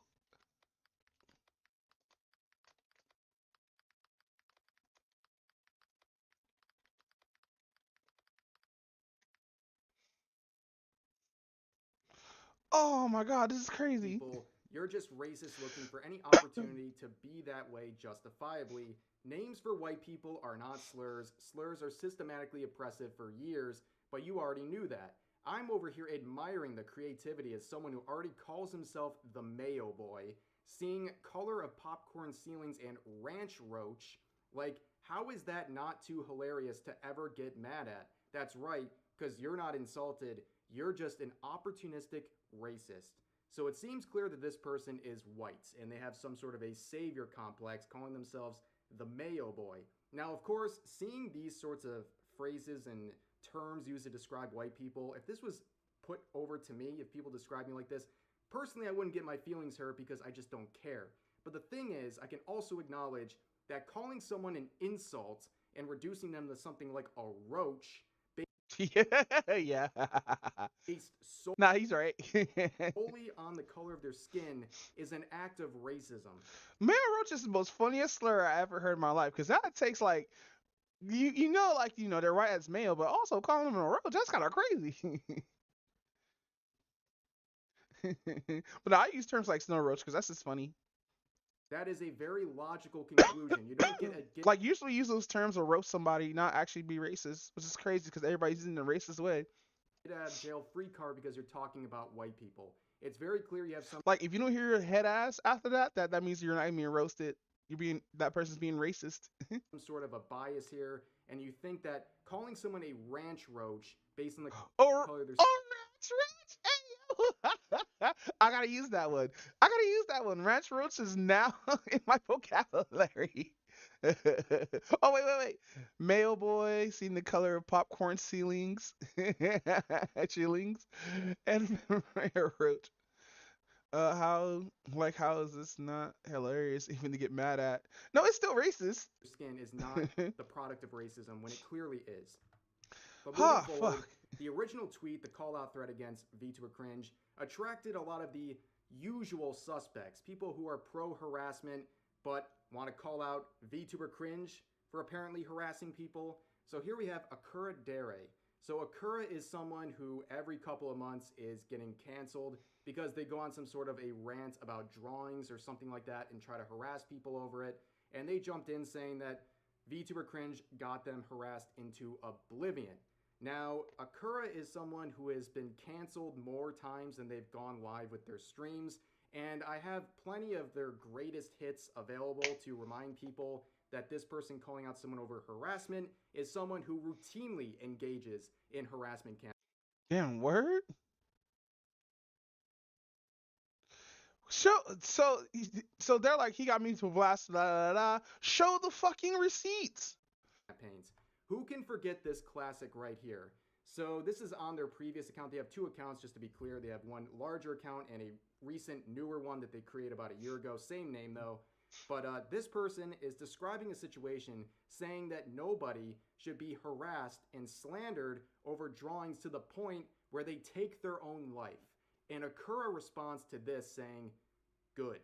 [SPEAKER 2] Oh my god, this is crazy.
[SPEAKER 3] People, you're just racist looking for any opportunity to be that way justifiably. Names for white people are not slurs. Slurs are systematically oppressive for years, but you already knew that. I'm over here admiring the creativity as someone who already calls himself the Mayo Boy, seeing color of popcorn ceilings and ranch roach. Like, how is that not too hilarious to ever get mad at? That's right, because you're not insulted. You're just an opportunistic racist. So it seems clear that this person is white, and they have some sort of a savior complex, calling themselves the Mayo Boy. Now, of course, seeing these sorts of phrases and terms used to describe white people, if this was put over to me, if people describe me like this, personally, I wouldn't get my feelings hurt because I just don't care. But the thing is, I can also acknowledge that calling someone an insult and reducing them to something like a roach
[SPEAKER 2] Yeah.
[SPEAKER 3] based
[SPEAKER 2] Nah, he's right.
[SPEAKER 3] solely on the color of their skin is an act of racism.
[SPEAKER 2] Man, roach is the most funniest slur I ever heard in my life, because that takes like they're right as male, but also calling them a roach, that's kind of crazy. But I use terms like snow roach because that's just funny.
[SPEAKER 3] That is a very logical conclusion. You don't get
[SPEAKER 2] Like usually use those terms to roast somebody, not actually be racist, which is crazy because everybody's using it in a racist way.
[SPEAKER 3] a jail free card because you're talking about white people. It's very clear you have some
[SPEAKER 2] Like if you don't hear your head ass after that means you're not even being roasted. That person's being racist.
[SPEAKER 3] sort of a bias here, and you think that calling someone a ranch roach based on the
[SPEAKER 2] Or
[SPEAKER 3] color of their
[SPEAKER 2] ranch roach. Hey, yo. I gotta use that one. Ranch roach is now in my vocabulary. Oh wait. Mail boy, seeing the color of popcorn ceilings, chillings, and roach. How is this not hilarious even to get mad at? No, it's still racist.
[SPEAKER 3] skin is not the product of racism when it clearly is. But
[SPEAKER 2] Ah,
[SPEAKER 3] moving forward,
[SPEAKER 2] fuck.
[SPEAKER 3] the original tweet, the call-out thread against VTuber Cringe, attracted a lot of the usual suspects, people who are pro-harassment but want to call out VTuber Cringe for apparently harassing people. So here we have Akura Dere. So Akura is someone who every couple of months is getting canceled because they go on some sort of a rant about drawings or something like that and try to harass people over it. And they jumped in saying that VTuber Cringe got them harassed into oblivion. Now, Akura is someone who has been canceled more times than they've gone live with their streams, and I have plenty of their greatest hits available to remind people that this person calling out someone over harassment is someone who routinely engages in harassment campaigns.
[SPEAKER 2] Damn word. So they're like, he got me to blast. Da, da, da. Show the fucking receipts.
[SPEAKER 3] Who can forget this classic right here? So this is on their previous account. They have two accounts, just to be clear. They have one larger account and a recent newer one that they created about a year ago. Same name though. But this person is describing a situation saying that nobody should be harassed and slandered over drawings to the point where they take their own life. And Akura responds to this saying, good.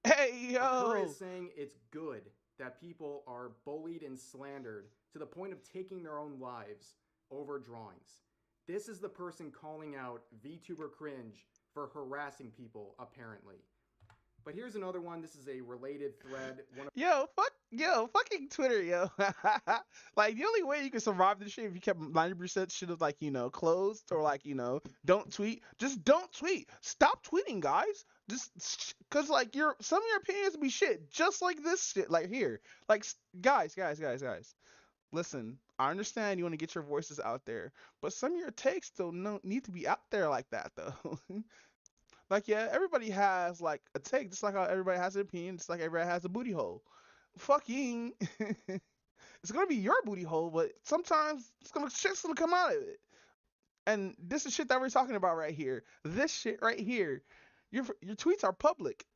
[SPEAKER 2] Hey, yo.
[SPEAKER 3] Akura is saying it's good that people are bullied and slandered to the point of taking their own lives over drawings. This is the person calling out VTuber Cringe for harassing people, apparently. But here's another one. This is a related thread.
[SPEAKER 2] Fucking Twitter, yo. Like, the only way you can survive this shit if you kept 90% shit of, like, closed or, like, don't tweet. Just don't tweet. Stop tweeting, guys. Just, cause, like, some of your opinions be shit. Just like this shit, like, here. Like, guys. Listen, I understand you want to get your voices out there, but some of your takes don't need to be out there like that, though. Like, yeah, everybody has, like, a take, just like how everybody has an opinion, just like everybody has a booty hole. Fucking, it's gonna be your booty hole, but sometimes shit's gonna come out of it. And this is shit that we're talking about right here. This shit right here. Your tweets are public.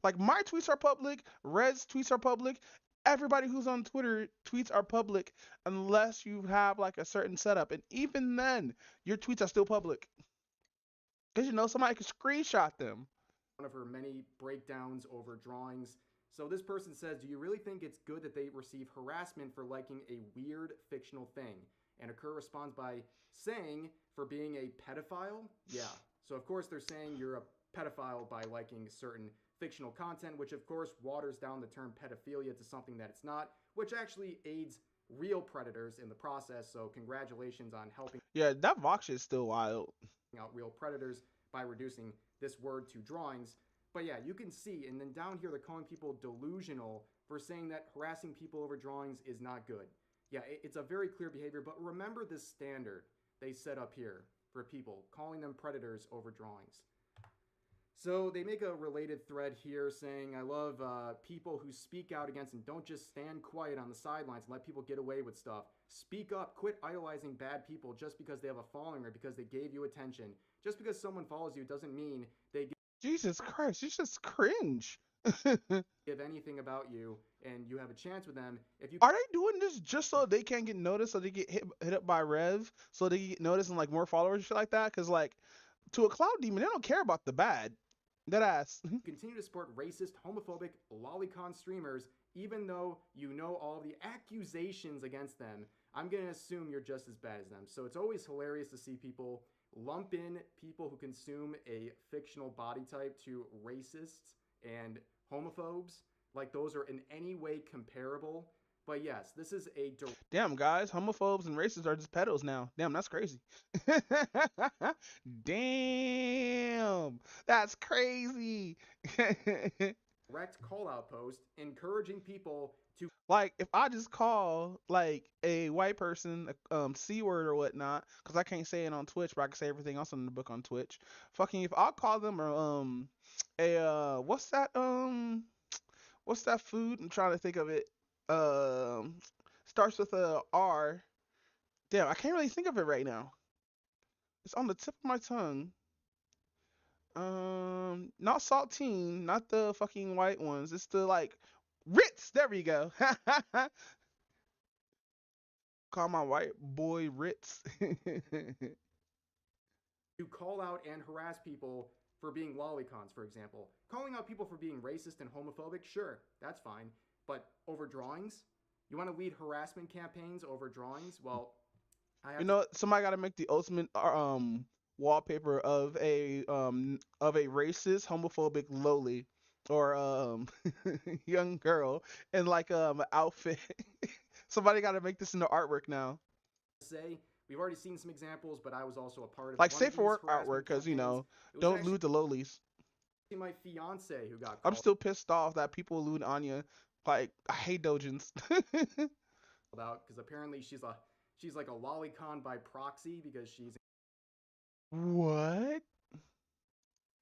[SPEAKER 2] Like, my tweets are public, Red's tweets are public, everybody who's on Twitter tweets are public unless you have, like, a certain setup. And even then, your tweets are still public. Because, somebody can screenshot them.
[SPEAKER 3] One of her many breakdowns over drawings. So this person says, do you really think it's good that they receive harassment for liking a weird fictional thing? And Akura responds by saying, for being a pedophile? Yeah. So of course they're saying you're a pedophile by liking certain fictional content, which of course waters down the term pedophilia to something that it's not, which actually aids real predators in the process. So congratulations on helping.
[SPEAKER 2] Yeah, that Vox shit is still wild.
[SPEAKER 3] Out real predators by reducing this word to drawings. But yeah, you can see, and then down here they're calling people delusional for saying that harassing people over drawings is not good. Yeah, it's a very clear behavior, but remember this standard. they set up here for people, calling them predators over drawings. So they make a related thread here saying, I love people who speak out against and don't just stand quiet on the sidelines and let people get away with stuff. Speak up, quit idolizing bad people just because they have a following or because they gave you attention. Just because someone follows you doesn't mean they
[SPEAKER 2] Jesus Christ, you just cringe.
[SPEAKER 3] give anything about you and you have a chance with them. If you
[SPEAKER 2] Are they doing this just so they can't get noticed, so they get hit up by Rev, so they get noticed and like more followers and shit like that? Because like to a cloud demon, they don't care about the bad. That ass.
[SPEAKER 3] continue to support racist, homophobic, lolicon streamers, even though you know all the accusations against them, I'm going to assume you're just as bad as them. So it's always hilarious to see people lump in people who consume a fictional body type to racists and homophobes, like those are in any way comparable. But yes, this is a
[SPEAKER 2] Damn, guys, homophobes and racists are just pedos now. Damn, that's crazy. Damn, that's crazy.
[SPEAKER 3] direct call-out post encouraging people to
[SPEAKER 2] Like, if I just call like a white person c word or whatnot, because I can't say it on Twitch, but I can say everything else in the book on Twitch. Fucking, if I call them what's that food? I'm trying to think of it. Um, Starts with a R. Damn, I can't really think of it right now. It's on the tip of my tongue. Not saltine, not the fucking white ones. It's the like Ritz. There we go. Call my white boy Ritz.
[SPEAKER 3] call out and harass people for being lolicons, for example. Calling out people for being racist and homophobic, sure, that's fine. But over drawings? You want to lead harassment campaigns over drawings? Well,
[SPEAKER 2] You know, somebody got to make the ultimate wallpaper of a racist, homophobic lowly or young girl in like an outfit. Somebody got to make this into artwork now.
[SPEAKER 3] say we've already seen some examples, but I was also a part of
[SPEAKER 2] Like
[SPEAKER 3] one
[SPEAKER 2] safe
[SPEAKER 3] of
[SPEAKER 2] for
[SPEAKER 3] these
[SPEAKER 2] work
[SPEAKER 3] harassment
[SPEAKER 2] artwork, because you
[SPEAKER 3] campaigns.
[SPEAKER 2] know,
[SPEAKER 3] It was
[SPEAKER 2] don't
[SPEAKER 3] actually
[SPEAKER 2] lewd the lowlies.
[SPEAKER 3] my fiance who got
[SPEAKER 2] I'm
[SPEAKER 3] called
[SPEAKER 2] still pissed off that people lewd Anya. Like, I hate dojins.
[SPEAKER 3] out because apparently she's like a lolicon by proxy because she's
[SPEAKER 2] What?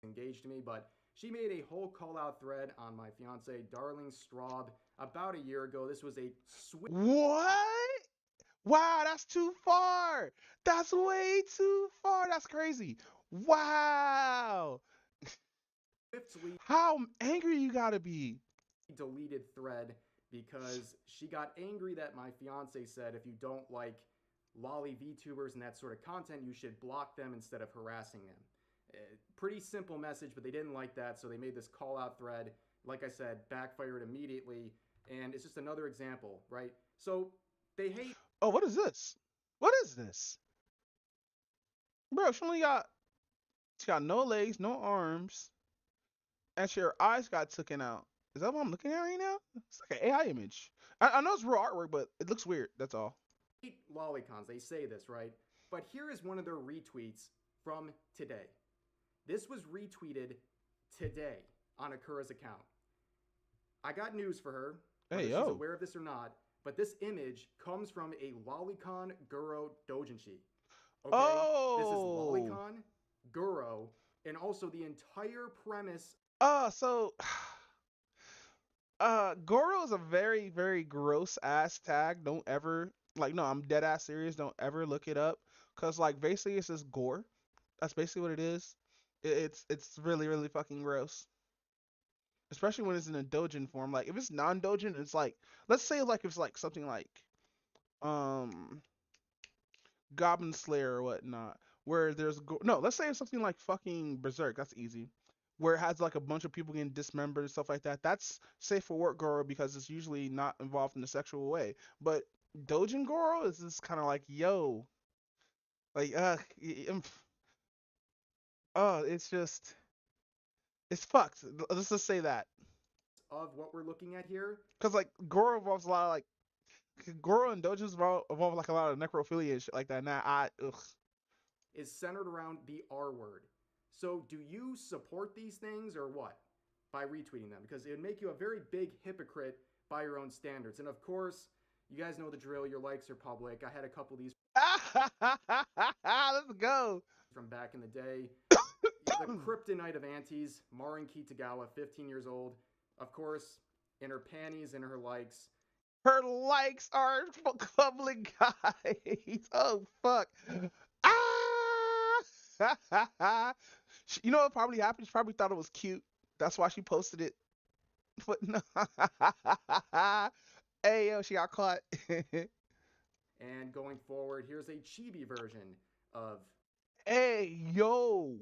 [SPEAKER 3] engaged to me. But she made a whole call out thread on my fiance, Darling Straub, about a year ago. This was a
[SPEAKER 2] What? Wow, that's too far. That's way too far. That's crazy. Wow.
[SPEAKER 3] swiftly
[SPEAKER 2] How angry you gotta be.
[SPEAKER 3] deleted thread because she got angry that my fiance said if you don't like lolly VTubers and that sort of content, you should block them instead of harassing them. Pretty simple message, but they didn't like that, so they made this call out thread. Like I said, backfired immediately, and it's just another example, right? So they hate.
[SPEAKER 2] Oh, what is this? What is this? Bro, she got no legs, no arms, and her eyes got taken out. Is that what I'm looking at right now? It's like an AI image. I know it's real artwork, but it looks weird. That's all.
[SPEAKER 3] Hate lolicons. They say this, right? But here is one of their retweets from today. This was retweeted today on Akura's account. I got news for her, whether
[SPEAKER 2] Hey,
[SPEAKER 3] she's
[SPEAKER 2] yo.
[SPEAKER 3] aware of this or not, but this image comes from a lolicon Guro doujinshi. Okay? This is
[SPEAKER 2] Oh.
[SPEAKER 3] lolicon, Guro, and also the entire premise
[SPEAKER 2] So Goro is a very, very gross ass tag. Don't ever like no, I'm dead ass serious. Don't ever look it up. Cause like basically it's just gore. That's basically what it is. It's really, really fucking gross. Especially when it's in a dojin form. Like if it's non-dojin, it's like let's say like it's like something like um Goblin Slayer or whatnot, where no, let's say it's something like fucking Berserk. That's easy. Where it has like a bunch of people getting dismembered and stuff like that. That's safe for work Goro because it's usually not involved in a sexual way. But Dojin Goro is just kind of like, yo, like, it's just, it's fucked. Let's just say that.
[SPEAKER 3] of what we're looking at here.
[SPEAKER 2] Because like Goro involves a lot of like, Goro and Dojins involve like a lot of necrophilia and shit like that. Nah, ugh.
[SPEAKER 3] Is centered around the R word. So do you support these things or what? By retweeting them? Because it would make you a very big hypocrite by your own standards. And of course, you guys know the drill. Your likes are public. I had a couple of these
[SPEAKER 2] Let's go.
[SPEAKER 3] from back in the day. The kryptonite of aunties, Marin Kitagawa, 15 years old. Of course, in her panties and her likes.
[SPEAKER 2] Her likes are public guys. Oh fuck. Ah! You know what probably happened? She probably thought it was cute. That's why she posted it. But no. Hey yo, she got caught.
[SPEAKER 3] And going forward, here's a chibi version of
[SPEAKER 2] Hey yo.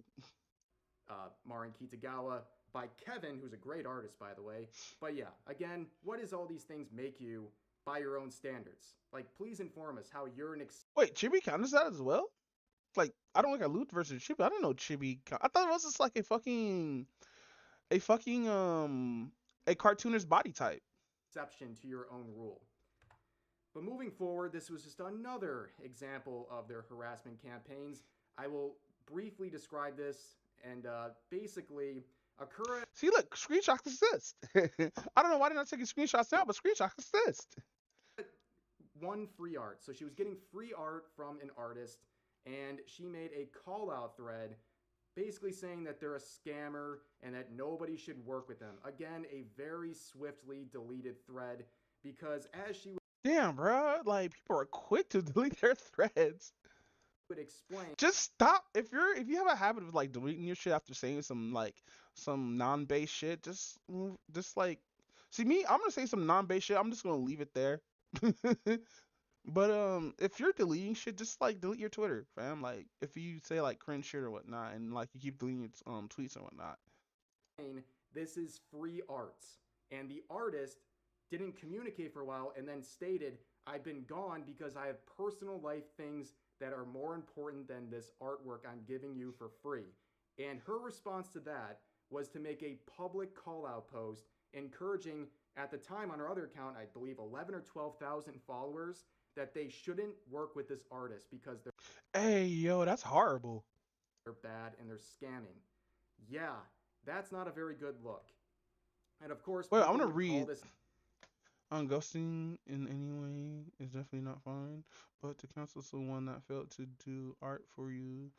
[SPEAKER 3] Marin Kitagawa by Kevin, who's a great artist, by the way. But yeah, again, what does all these things make you by your own standards? Like, please inform us how you're an
[SPEAKER 2] Wait, Chibi counts that as well? Like, I don't like a loot versus Chibi. I don't know Chibi. I thought it was just like a fucking a cartoonist body type.
[SPEAKER 3] exception to your own rule. But moving forward, this was just another example of their harassment campaigns. I will briefly describe this, and basically, Akura.
[SPEAKER 2] See, look, screenshots exist. I don't know why they're not taking screenshots now, but screenshots exist.
[SPEAKER 3] One free art. So she was getting free art from an artist, and she made a call out thread basically saying that they're a scammer and that nobody should work with them. Again, a very swiftly deleted thread because as she
[SPEAKER 2] Damn, bro, like people are quick to delete their threads.
[SPEAKER 3] would explain,
[SPEAKER 2] Just stop. If you have a habit of like deleting your shit after saying some non-base shit, just like see me, I'm gonna say some non-base shit. I'm just gonna leave it there. But if you're deleting shit, just like delete your Twitter, fam. Like if you say like cringe shit or whatnot, and like you keep deleting your tweets and whatnot.
[SPEAKER 3] this is free arts. And the artist didn't communicate for a while and then stated, I've been gone because I have personal life things that are more important than this artwork I'm giving you for free. And her response to that was to make a public call out post encouraging, at the time on her other account, I believe 11 or 12,000 followers, that they shouldn't work with this artist because
[SPEAKER 2] Hey, yo, that's horrible.
[SPEAKER 3] they're bad and they're scamming. Yeah, that's not a very good look. And of course,
[SPEAKER 2] Wait, I'm
[SPEAKER 3] people
[SPEAKER 2] gonna
[SPEAKER 3] would call
[SPEAKER 2] read.
[SPEAKER 3] this
[SPEAKER 2] Ghosting in any way is definitely not fine, but to cancel someone that failed to do art for you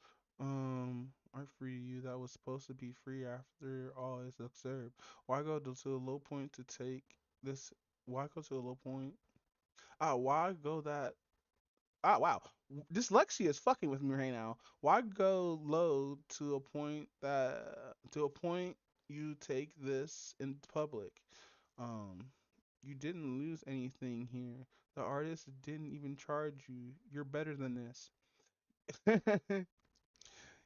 [SPEAKER 2] that was supposed to be free after all is observed. Why go to a low point to take this? Why go to a low point? Why go that? Wow. Dyslexia is fucking with me right now. Why go low to a point you take this in public? Um, you didn't lose anything here. The artist didn't even charge you. You're better than this.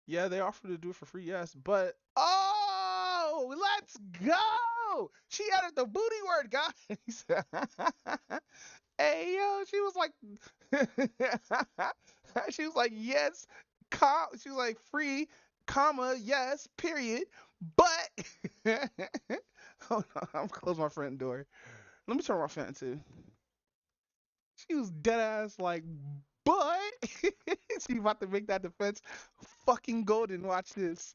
[SPEAKER 2] Yeah, they offered to do it for free, yes, but oh, let's go! She added the booty word, guys. Hey yo, she was like, she was like, yes, she was like free, comma, yes, period, but hold on, I'm gonna close my front door. Let me turn my fan too. She was dead ass like, but she about to make that defense fucking golden. Watch this.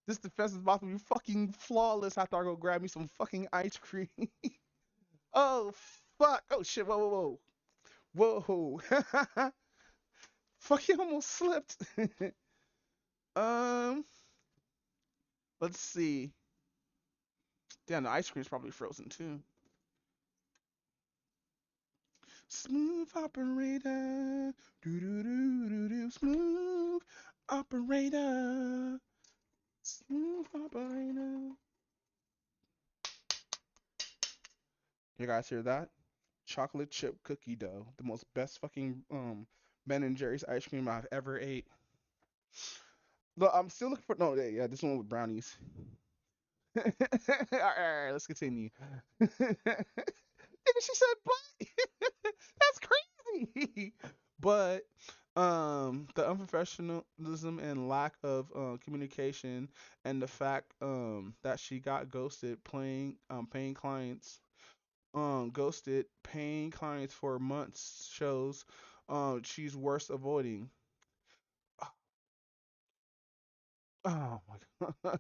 [SPEAKER 2] This defense is about to be fucking flawless after I go grab me some fucking ice cream. Oh fuck! Oh shit! Whoa! Whoa! Whoa! Fucking almost slipped. um, let's see. Damn, the ice cream's probably frozen too. Smooth operator, do do do do do. Smooth operator, smooth operator. You guys hear that? Chocolate chip cookie dough, the most best fucking Ben and Jerry's ice cream I've ever ate. Look, I'm still looking for yeah, this one with brownies. All right, let's continue. Nigga, she said, but that's crazy. But the unprofessionalism and lack of communication, and the fact that she got ghosted paying clients, ghosted paying clients for months shows she's worth avoiding. Oh my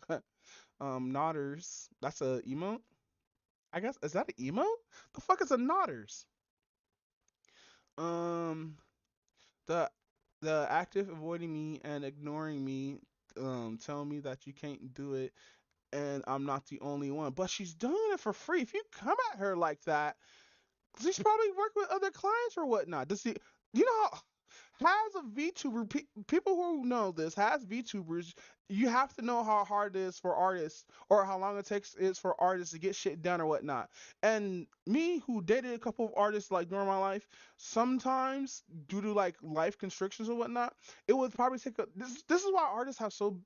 [SPEAKER 2] god. Nodders. That's a emote? I guess is that an emote? The fuck is a nodders? Um, the the active avoiding me and ignoring me, telling me that you can't do it, and I'm not the only one. But she's doing it for free. If you come at her like that, she's probably working with other clients or whatnot. Does she? You know, has a VTuber, people who know this, has VTubers, you have to know how hard it is for artists or how long it takes is for artists to get shit done or whatnot. And me, who dated a couple of artists like during my life, sometimes due to like life constrictions or whatnot, it would probably take a. This is why artists have so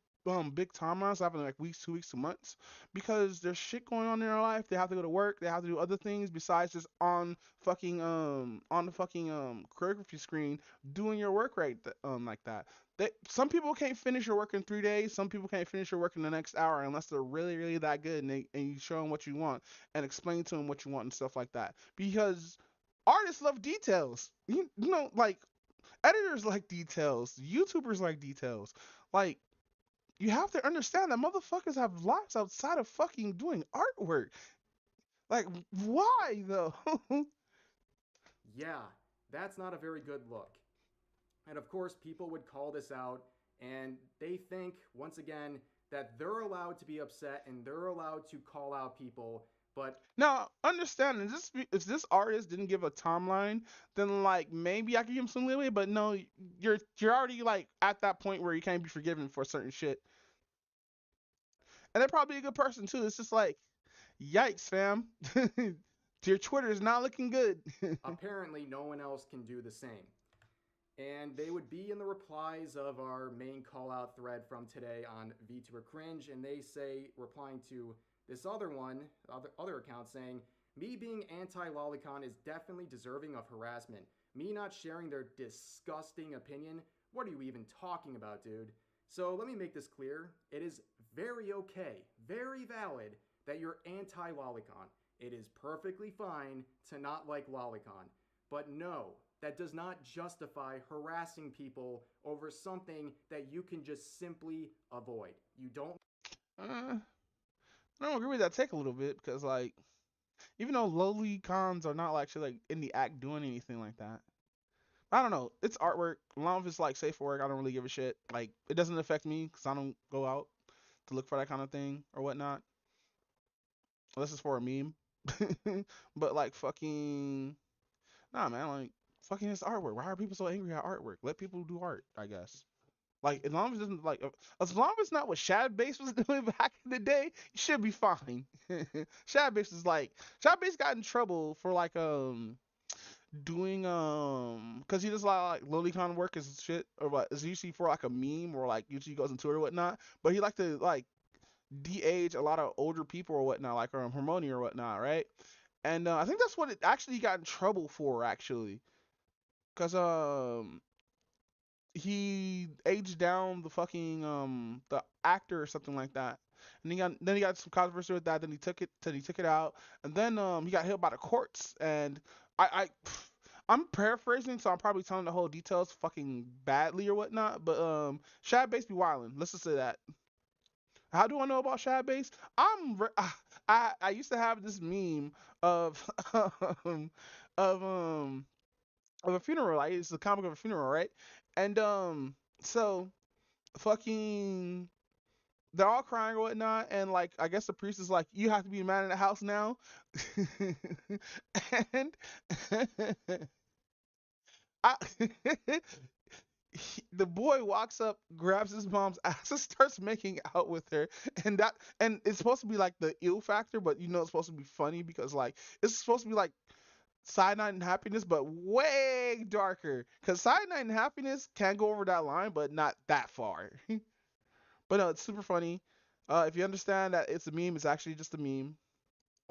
[SPEAKER 2] big timelines, having like weeks, 2 weeks to months, because there's shit going on in their life. They have to go to work. They have to do other things besides just on the fucking choreography screen doing your work right like that. Some people can't finish your work in 3 days. Some people can't finish your work in the next hour unless they're really really that good and you show them what you want and explain to them what you want and stuff like that. Because artists love details. You know, like editors like details. YouTubers like details. Like you have to understand that motherfuckers have lives outside of fucking doing artwork. Like why though?
[SPEAKER 3] Yeah, that's not a very good look. And of course, people would call this out, and they think, once again, that they're allowed to be upset and they're allowed to call out people. But
[SPEAKER 2] Now, understand if this artist didn't give a timeline, then like maybe I could give him some leeway. But no, you're already like at that point where you can't be forgiven for certain shit. And they're probably a good person too. It's just like, yikes, fam. Your Twitter is not looking good.
[SPEAKER 3] apparently, no one else can do the same. And they would be in the replies of our main call out thread from today on VTuber Cringe, and they say, replying to this other one, other account, saying, me being anti Lolicon is definitely deserving of harassment. Me not sharing their disgusting opinion? What are you even talking about, dude? So let me make this clear. It is very okay, very valid that you're anti Lolicon. It is perfectly fine to not like Lolicon. But no, that does not justify harassing people over something that you can just simply avoid. You don't.
[SPEAKER 2] uh, I don't agree with that take a little bit because like even though lowly cons are not actually like in the act doing anything like that. I don't know. It's artwork. As long as it's like safe for work, I don't really give a shit. Like it doesn't affect me because I don't go out to look for that kind of thing or whatnot, unless it's for a meme. But like fucking nah, man. Like fucking it's artwork. Why are people so angry at artwork? Let people do art, I guess. Like as long as it doesn't like as long as it's not what Shad Base was doing back in the day, you should be fine. Shad Base is like Shad Base got in trouble for like doing because he does a lot of like lolicon work and shit or what is usually for like a meme or like usually goes into it or whatnot. But he like to like de-age a lot of older people or whatnot, like Harmony or whatnot, right? And I think that's what it actually got in trouble for actually, because he aged down the fucking the actor or something like that. And he got some controversy with that. Then he took it out, and then he got hit by the courts. And I I'm paraphrasing, so I'm probably telling the whole details fucking badly or whatnot. But Shad Base be wildin'. Let's just say that. How do I know about Shad Base? I used to have this meme of um, of um of a funeral. Like it's a comic of a funeral, right? And so fucking they're all crying or whatnot, and like I guess the priest is like, "You have to be a man in the house now," and I, the boy walks up, grabs his mom's ass, and starts making out with her, and it's supposed to be like the ill factor, but you know it's supposed to be funny because like it's supposed to be like cyanide and happiness, but way darker. Because cyanide and happiness can go over that line, but not that far. But no, it's super funny. If you understand that it's a meme, it's actually just a meme.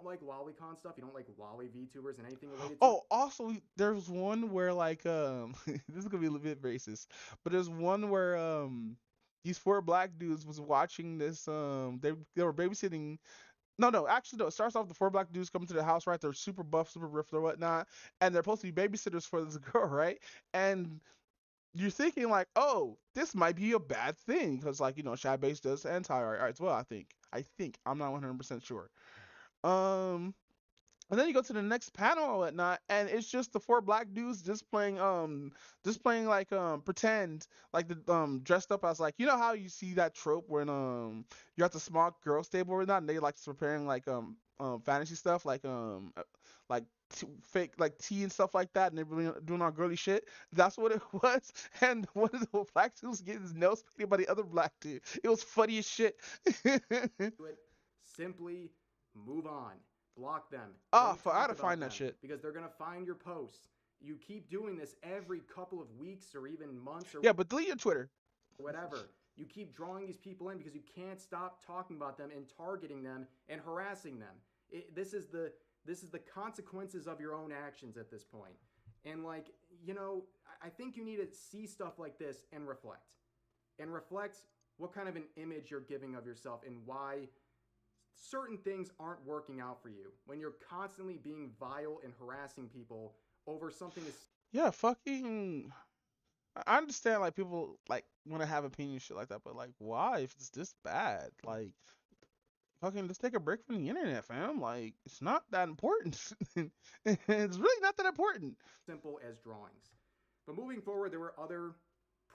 [SPEAKER 3] Like lolicon stuff, you don't like lolly VTubers and anything related to it.
[SPEAKER 2] Oh, also, there's one where like this is gonna be a little bit racist, but there's one where these four black dudes was watching this they were babysitting. No, actually, no. It starts off the four black dudes coming to the house, right? They're super buff, super ripped, or whatnot, and they're supposed to be babysitters for this girl, right? And you're thinking like, oh, this might be a bad thing because, like, you know, Shad Base does anti art as well. I think. I'm not 100% sure. Um, And then you go to the next panel or whatnot, and it's just the four black dudes just playing like pretend like the dressed up as like you know how you see that trope when you're at the small girls table or not, and they like preparing like fantasy stuff like fake like tea and stuff like that, and they're really doing all girly shit. That's what it was. And one of the black dudes getting his nails painted by the other black dude. It was funny as shit.
[SPEAKER 3] Do it. Simply move on. Block them.
[SPEAKER 2] Ah,
[SPEAKER 3] Don't
[SPEAKER 2] I
[SPEAKER 3] talk
[SPEAKER 2] gotta
[SPEAKER 3] about
[SPEAKER 2] find that
[SPEAKER 3] them
[SPEAKER 2] shit.
[SPEAKER 3] because they're gonna find your posts. You keep doing this every couple of weeks or even months or
[SPEAKER 2] Yeah, but delete your Twitter.
[SPEAKER 3] whatever. You keep drawing these people in because you can't stop talking about them and targeting them and harassing them. This is the consequences of your own actions at this point. And like, I think you need to see stuff like this and reflect. And reflect what kind of an image you're giving of yourself and why certain things aren't working out for you. When you're constantly being vile and harassing people over something as
[SPEAKER 2] Yeah, fucking. I understand like people like want to have opinions shit like that, but like why if it's this bad? Like fucking let's take a break from the internet, fam. Like it's not that important. It's really not that important.
[SPEAKER 3] simple as drawings. But moving forward, there were other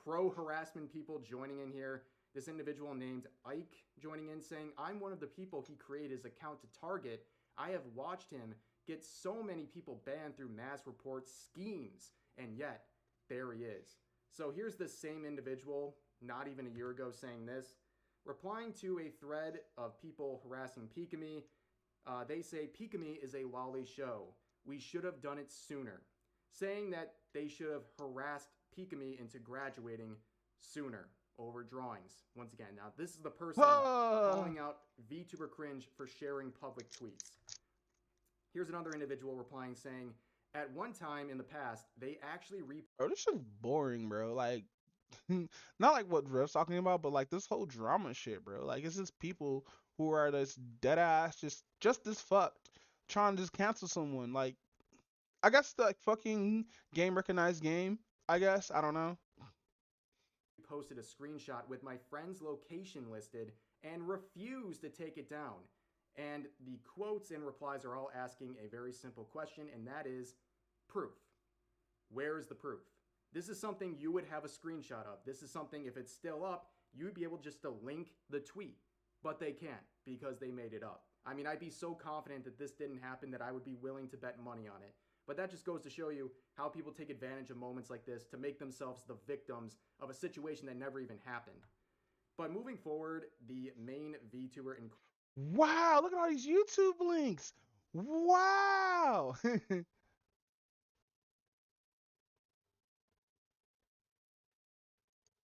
[SPEAKER 3] pro harassment people joining in here. This individual named Ike joining in saying, I'm one of the people he created his account to target. I have watched him get so many people banned through mass report schemes, and yet there he is. So here's this same individual, not even a year ago, saying this, replying to a thread of people harassing Pikami. They say, Pikami is a lolly show. We should have done it sooner. Saying that they should have harassed Pikami into graduating sooner over drawings. Once again, now this is the person calling out VTuber Cringe for sharing public tweets. Here's another individual replying saying, at one time in the past, they actually
[SPEAKER 2] Bro, this shit's boring, bro. Like, not like what Rev's talking about, but like this whole drama shit, bro. Like, it's just people who are this dead ass, just this fucked, trying to just cancel someone. Like, I guess the like, fucking game recognized game. I guess I don't know.
[SPEAKER 3] posted a screenshot with my friend's location listed and refused to take it down. And the quotes and replies are all asking a very simple question, and that is proof. Where is the proof? This is something you would have a screenshot of. This is something, if it's still up, you'd be able just to link the tweet. But they can't because they made it up. I mean, I'd be so confident that this didn't happen that I would be willing to bet money on it. But that just goes to show you how people take advantage of moments like this to make themselves the victims of a situation that never even happened. But moving forward, the main VTuber in
[SPEAKER 2] Wow, look at all these YouTube links. Wow.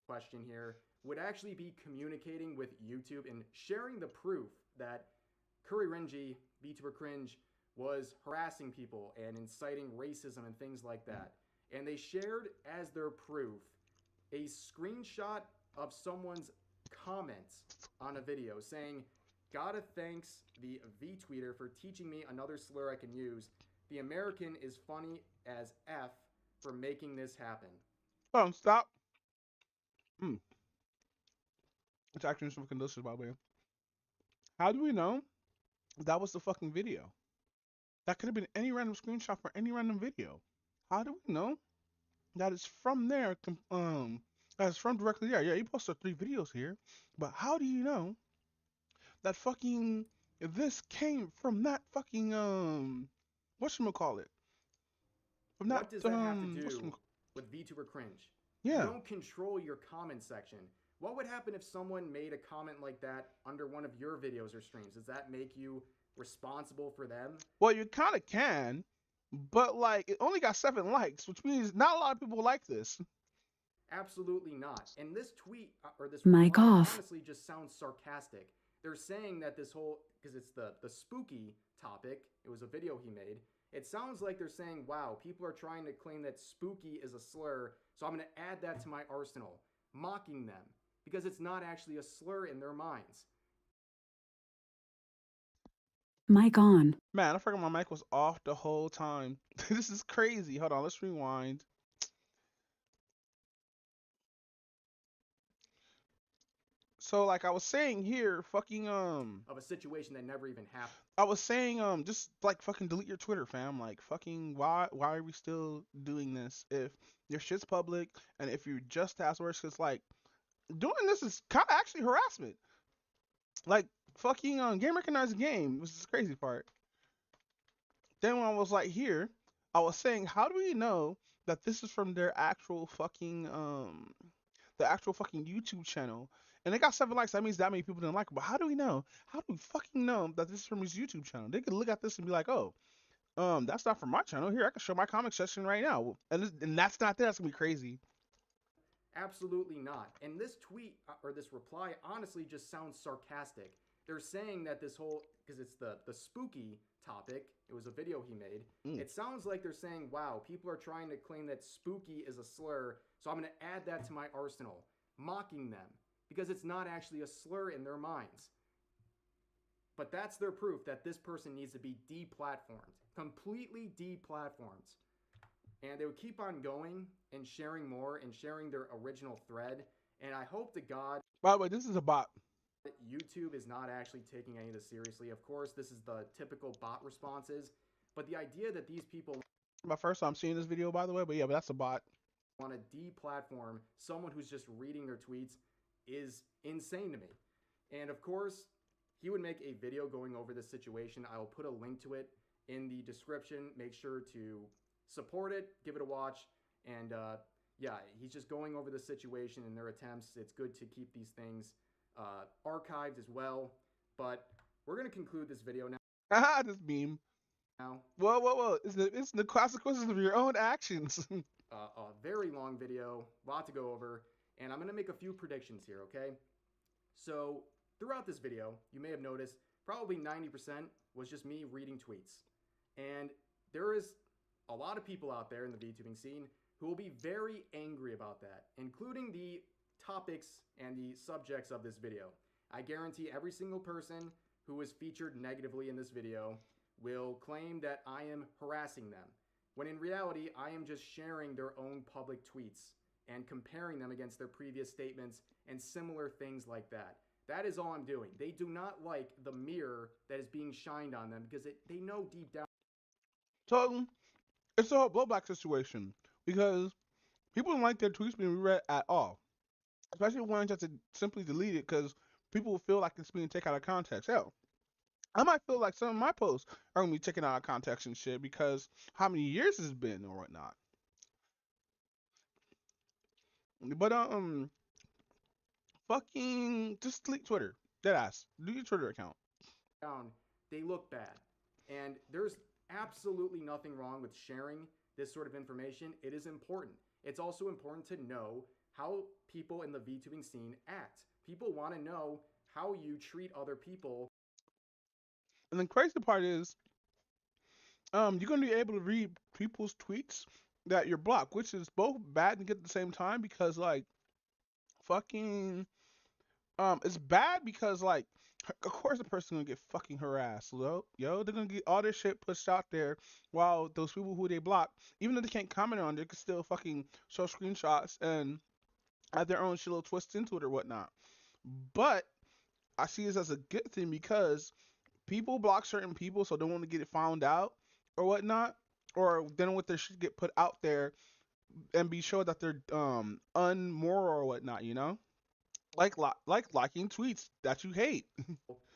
[SPEAKER 3] question here would actually be communicating with YouTube and sharing the proof that Curry Renji, VTuber Cringe, was harassing people and inciting racism and things like that. And they shared as their proof a screenshot of someone's comments on a video saying, gotta thanks the VTweeter for teaching me another slur I can use. The American is funny as F for making this happen.
[SPEAKER 2] Stop. It's actually some delicious, by the way. How do we know that was the fucking video? That could have been any random screenshot for any random video. How do we know that it's from there? That it's from directly there. Yeah, you posted 3 videos here, but how do you know that fucking this came from that fucking whatchamacallit? From that
[SPEAKER 3] What does that have to do
[SPEAKER 2] whatchamacallit?
[SPEAKER 3] with VTuber Cringe?
[SPEAKER 2] Yeah.
[SPEAKER 3] You don't control your comment section. What would happen if someone made a comment like that under one of your videos or streams? Does that make you responsible for them?
[SPEAKER 2] Well, you kind of can, but like it only got 7 likes, which means not a lot of people like this.
[SPEAKER 3] Absolutely not. And this tweet or this
[SPEAKER 4] Mic
[SPEAKER 3] reply
[SPEAKER 4] off.
[SPEAKER 3] honestly just sounds sarcastic. They're saying that this whole, because it's the spooky topic, it was a video he made. It sounds like they're saying, wow, people are trying to claim that spooky is a slur, so I'm going to add that to my arsenal, mocking them, because it's not actually a slur in their minds.
[SPEAKER 4] Mic on.
[SPEAKER 2] Man, I forgot my mic was off the whole time. This is crazy. Hold on, let's rewind. So like I was saying here, fucking
[SPEAKER 3] of a situation that never even happened.
[SPEAKER 2] I was saying just like fucking delete your Twitter, fam. Like fucking why are we still doing this if your shit's public and if you're just ass worse? Cause like doing this is kind of actually harassment. Like fucking game recognized game, which is the crazy part. Then when I was like here, I was saying, how do we know that this is from their actual fucking the actual fucking YouTube channel? And they got 7 likes. That means that many people didn't like it. But how do we know? How do we fucking know that this is from his YouTube channel? They could look at this and be like, oh, that's not from my channel. Here, I can show my comment section right now. And that's not there. That's gonna be crazy.
[SPEAKER 3] Absolutely not. And this tweet or this reply honestly just sounds sarcastic. They're saying that this whole, because it's the spooky topic, it was a video he made. It sounds like they're saying, wow, people are trying to claim that spooky is a slur, so I'm going to add that to my arsenal, mocking them, because it's not actually a slur in their minds. But that's their proof that this person needs to be deplatformed, completely deplatformed. And they would keep on going and sharing more and sharing their original thread. And I hope to God,
[SPEAKER 2] By the way, this is a bot.
[SPEAKER 3] YouTube is not actually taking any of this seriously. Of course, this is the typical bot responses. But the idea that these people
[SPEAKER 2] My first time seeing this video, by the way, but yeah, but that's a bot.
[SPEAKER 3] want to deplatform someone who's just reading their tweets is insane to me. And of course, he would make a video going over this situation. I will put a link to it in the description. Make sure to support it, give it a watch, and yeah, he's just going over the situation and their attempts. It's good to keep these things archived as well. But we're gonna conclude this video now.
[SPEAKER 2] Haha, this meme. Whoa. It's the consequences of your own actions.
[SPEAKER 3] A very long video, lot to go over, and I'm gonna make a few predictions here. Okay, so throughout this video, you may have noticed probably 90% was just me reading tweets, and there is a lot of people out there in the VTubing scene who will be very angry about that, including the topics and the subjects of this video. I guarantee every single person who was featured negatively in this video will claim that I am harassing them, when in reality, I am just sharing their own public tweets and comparing them against their previous statements and similar things like that. That is all I'm doing. They do not like the mirror that is being shined on them because they know deep down.
[SPEAKER 2] So it's a whole blowback situation because people don't like their tweets being reread at all, especially ones that simply delete it because people will feel like it's being taken out of context. Hell, I might feel like some of my posts are gonna be taken out of context and shit because how many years it's been or whatnot. But fucking just delete Twitter. Deadass. Do your Twitter account.
[SPEAKER 3] They look bad. And there's absolutely nothing wrong with sharing this sort of information. It is important. It's also important to know how people in the VTubing scene act. People want to know how you treat other people.
[SPEAKER 2] And the crazy part is, you're gonna be able to read people's tweets that you're blocked, which is both bad and good at the same time because like fucking it's bad because like of course the person gonna get fucking harassed. They're gonna get all this shit pushed out there while those people who they block, even though they can't comment on it, they can still fucking show screenshots and add their own shit little twists into it or whatnot. But I see this as a good thing because people block certain people so they don't want to get it found out or whatnot, or they don't want their shit get put out there and be sure that they're unmoral or whatnot, you know? Like liking tweets that you hate.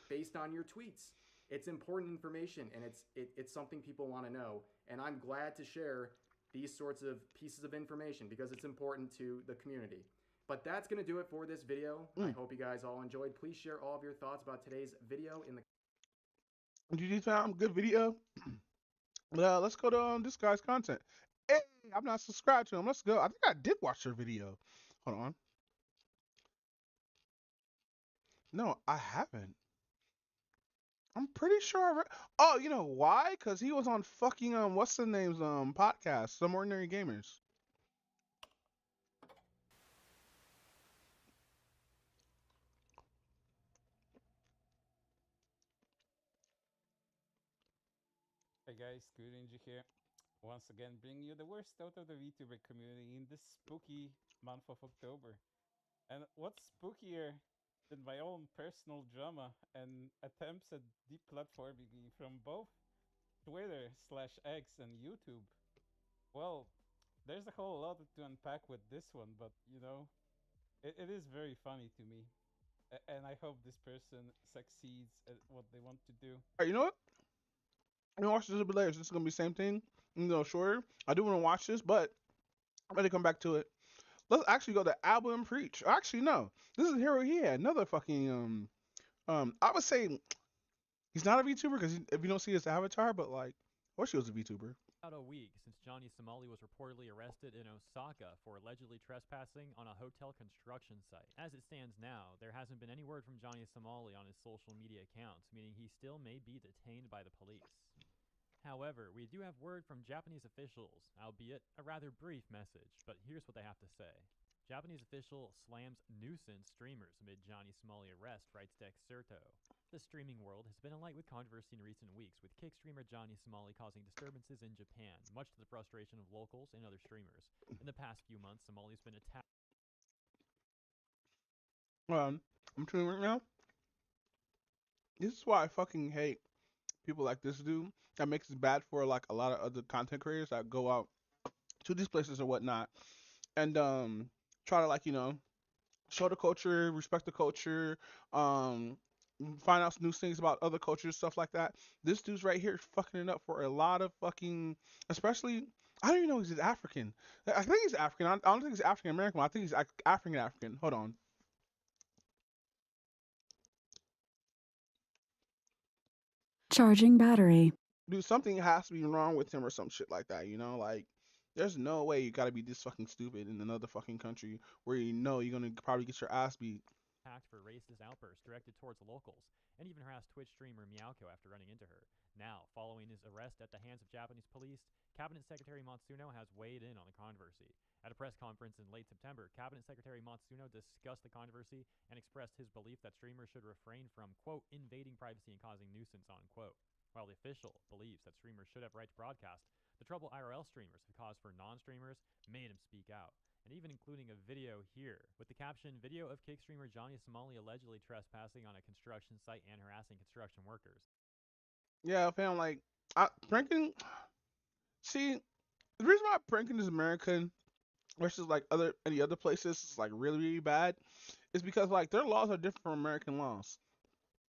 [SPEAKER 3] Based on your tweets. It's important information and it's something people want to know. And I'm glad to share these sorts of pieces of information because it's important to the community. But that's going to do it for this video. I hope you guys all enjoyed. Please share all of your thoughts about today's video in the.
[SPEAKER 2] Did you found good video? Well, let's go to this guy's content. Hey, I'm not subscribed to him. Let's go. I think I did watch your video. Hold on. No, I haven't. I'm pretty sure I read. Oh, you know why? Because he was on fucking what's the name's podcast, Some Ordinary Gamers.
[SPEAKER 5] Hey guys, Kurinji here. Once again, bringing you the worst out of the VTuber community in this spooky month of October. And what's spookier than my own personal drama and attempts at deplatforming me from both Twitter/X and YouTube. Well, there's a whole lot to unpack with this one, but it is very funny to me. And I hope this person succeeds at what they want to do.
[SPEAKER 2] Alright, you know what? I'm gonna watch this a bit later. This is gonna be the same thing, shorter. I do want to watch this, but I'm gonna come back to it. Let's actually go to Album and Preach. Actually, no. This is Hero here. Another fucking I would say he's not a VTuber because if you don't see his avatar, but like, I wish he was a VTuber.
[SPEAKER 6] About a week since Johnny Somali was reportedly arrested in Osaka for allegedly trespassing on a hotel construction site. As it stands now, there hasn't been any word from Johnny Somali on his social media accounts, meaning he still may be detained by the police. However, we do have word from Japanese officials, albeit a rather brief message, but here's what they have to say. Japanese official slams nuisance streamers amid Johnny Somali arrest, writes Dexerto. The streaming world has been alight with controversy in recent weeks, with kick streamer Johnny Somali causing disturbances in Japan, much to the frustration of locals and other streamers. In the past few months, Somali's been attacked.
[SPEAKER 2] I'm tuning right now. This is why I fucking hate people like this dude. That makes it bad for like a lot of other content creators that go out to these places or whatnot and try to like show the culture, respect the culture, um find out new things about other cultures, stuff like that. This dude's right here fucking it up for a lot of fucking, especially. I don't even know if he's African. I think he's African. I don't think he's African American. I think he's African African. Hold on.
[SPEAKER 4] Charging battery.
[SPEAKER 2] Dude, something has to be wrong with him or some shit like that, Like, there's no way you gotta be this fucking stupid in another fucking country where you're gonna probably get your ass beat.
[SPEAKER 6] For racist outbursts directed towards locals, and even harassed Twitch streamer Miyako after running into her. Now, following his arrest at the hands of Japanese police, Cabinet Secretary Matsuno has weighed in on the controversy. At a press conference in late September, Cabinet Secretary Matsuno discussed the controversy and expressed his belief that streamers should refrain from, quote, invading privacy and causing nuisance, unquote. While the official believes that streamers should have right to broadcast, the trouble IRL streamers have caused for non-streamers made him speak out, and even including a video here with the caption, "Video of kick streamer Johnny Somali allegedly trespassing on a construction site and harassing construction workers."
[SPEAKER 2] Yeah, fam, like, pranking. See, the reason why pranking is American versus like any other places is like really really bad is because like their laws are different from American laws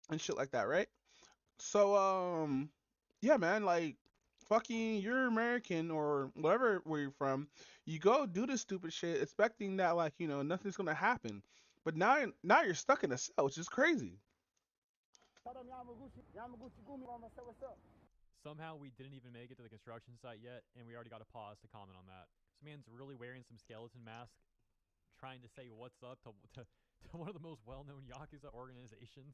[SPEAKER 2] and shit like that, right? So yeah, man, like fucking you're American or whatever where you're from, you go do this stupid shit expecting that like nothing's gonna happen, but now you're stuck in a cell, which is crazy.
[SPEAKER 6] Somehow we didn't even make it to the construction site yet, and we already got a pause to comment on that. This man's really wearing some skeleton mask, trying to say what's up to one of the most well-known Yakuza organizations.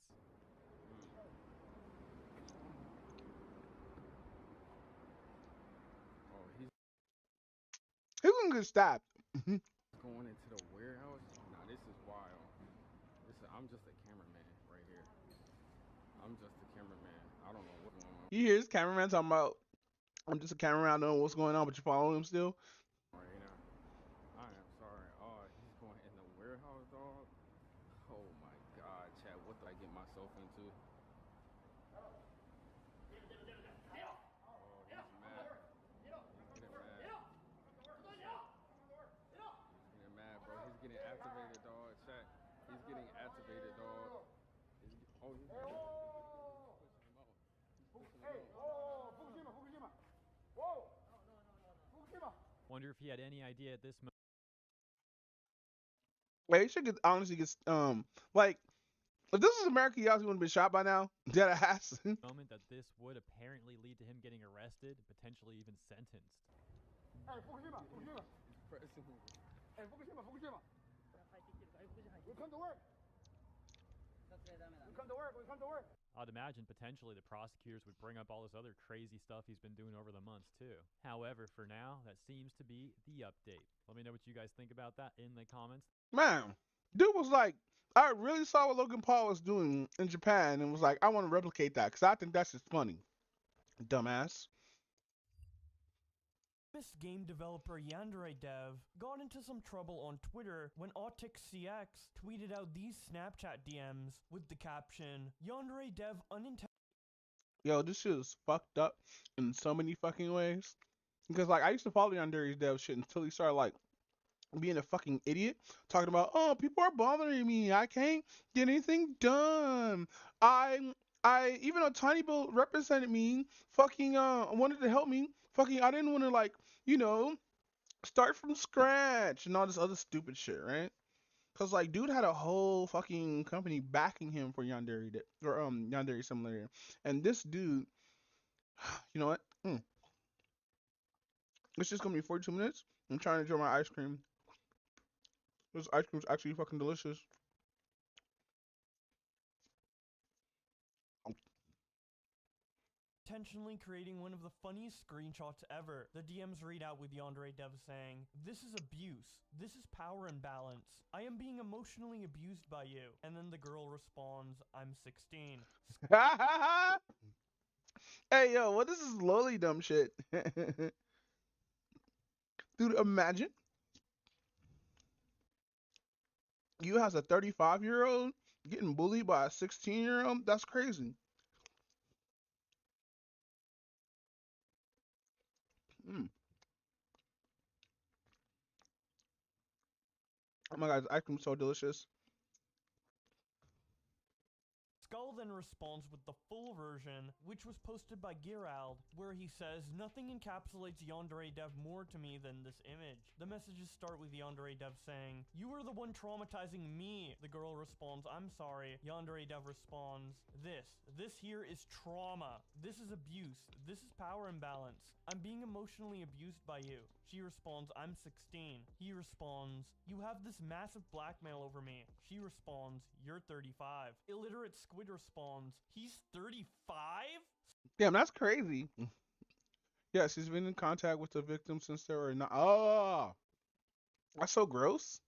[SPEAKER 7] Oh, he's
[SPEAKER 2] Who's gonna get stabbed?
[SPEAKER 7] going into the warehouse? Nah, this is wild. I'm just a cameraman right here. I'm just a cameraman. I don't know what's going on
[SPEAKER 2] You hear this cameraman talking about, I'm just a cameraman, I don't know what's going on, but you following him still?
[SPEAKER 7] right now. I am sorry. Oh, he's going in the warehouse, dog. Oh my God, Chad, what did I get myself into? Oh, he's mad. He's getting mad, bro. He's getting activated, dog. Chat. He's getting activated, dog. He's pushing him out.
[SPEAKER 6] Wonder if he had any idea at this moment.
[SPEAKER 2] Wait, he should get honestly gets like if this is America, he obviously wouldn't have been shot by now. Dead ass.
[SPEAKER 6] Moment that this would apparently lead to him getting arrested, potentially even sentenced. I'd imagine potentially the prosecutors would bring up all this other crazy stuff he's been doing over the months too. However, for now, that seems to be the update. Let me know what you guys think about that in the comments.
[SPEAKER 2] Man, dude was like, I really saw what Logan Paul was doing in Japan and was like, I want to replicate that because I think that's just funny. Dumbass.
[SPEAKER 8] This game developer Yandere Dev got into some trouble on Twitter when Hotsticks tweeted out these Snapchat DMs with the caption, Yandere Dev unintentionally.
[SPEAKER 2] Yo, this shit is fucked up in so many fucking ways. Because like I used to follow Yandere's dev shit until he started like being a fucking idiot, talking about, oh, people are bothering me, I can't get anything done. I even though Tiny Bill represented me, fucking wanted to help me, fucking I didn't want to like, you know, start from scratch and all this other stupid shit, right? Cause like dude had a whole fucking company backing him for Yandere or Yandere Simulator, and this dude, you know what? It's just gonna be 42 minutes. I'm trying to enjoy my ice cream. This ice cream's actually fucking delicious.
[SPEAKER 8] Intentionally creating one of the funniest screenshots ever. The DMs read out with Yandere Dev saying, this is abuse. This is power imbalance. I am being emotionally abused by you. And then the girl responds, I'm 16.
[SPEAKER 2] Hey yo, what is this lolly dumb shit? Dude, imagine you as a 35-year-old getting bullied by a 16-year-old. That's crazy. Mm. Oh my god, this ice cream's so delicious.
[SPEAKER 8] Skull then responds with the full version, which was posted by Gerald, where he says, nothing encapsulates Yandere Dev more to me than this image. The messages start with Yandere Dev saying, you were the one traumatizing me. The girl responds, I'm sorry. Yandere Dev responds, this here is trauma. This is abuse. This is power imbalance. I'm being emotionally abused by you. She responds, I'm 16. He responds, you have this massive blackmail over me. She responds, you're 35. Illiterate Squid responds, he's 35?
[SPEAKER 2] Damn, that's crazy. Yes, he's been in contact with the victim since they were not. Oh, that's so gross.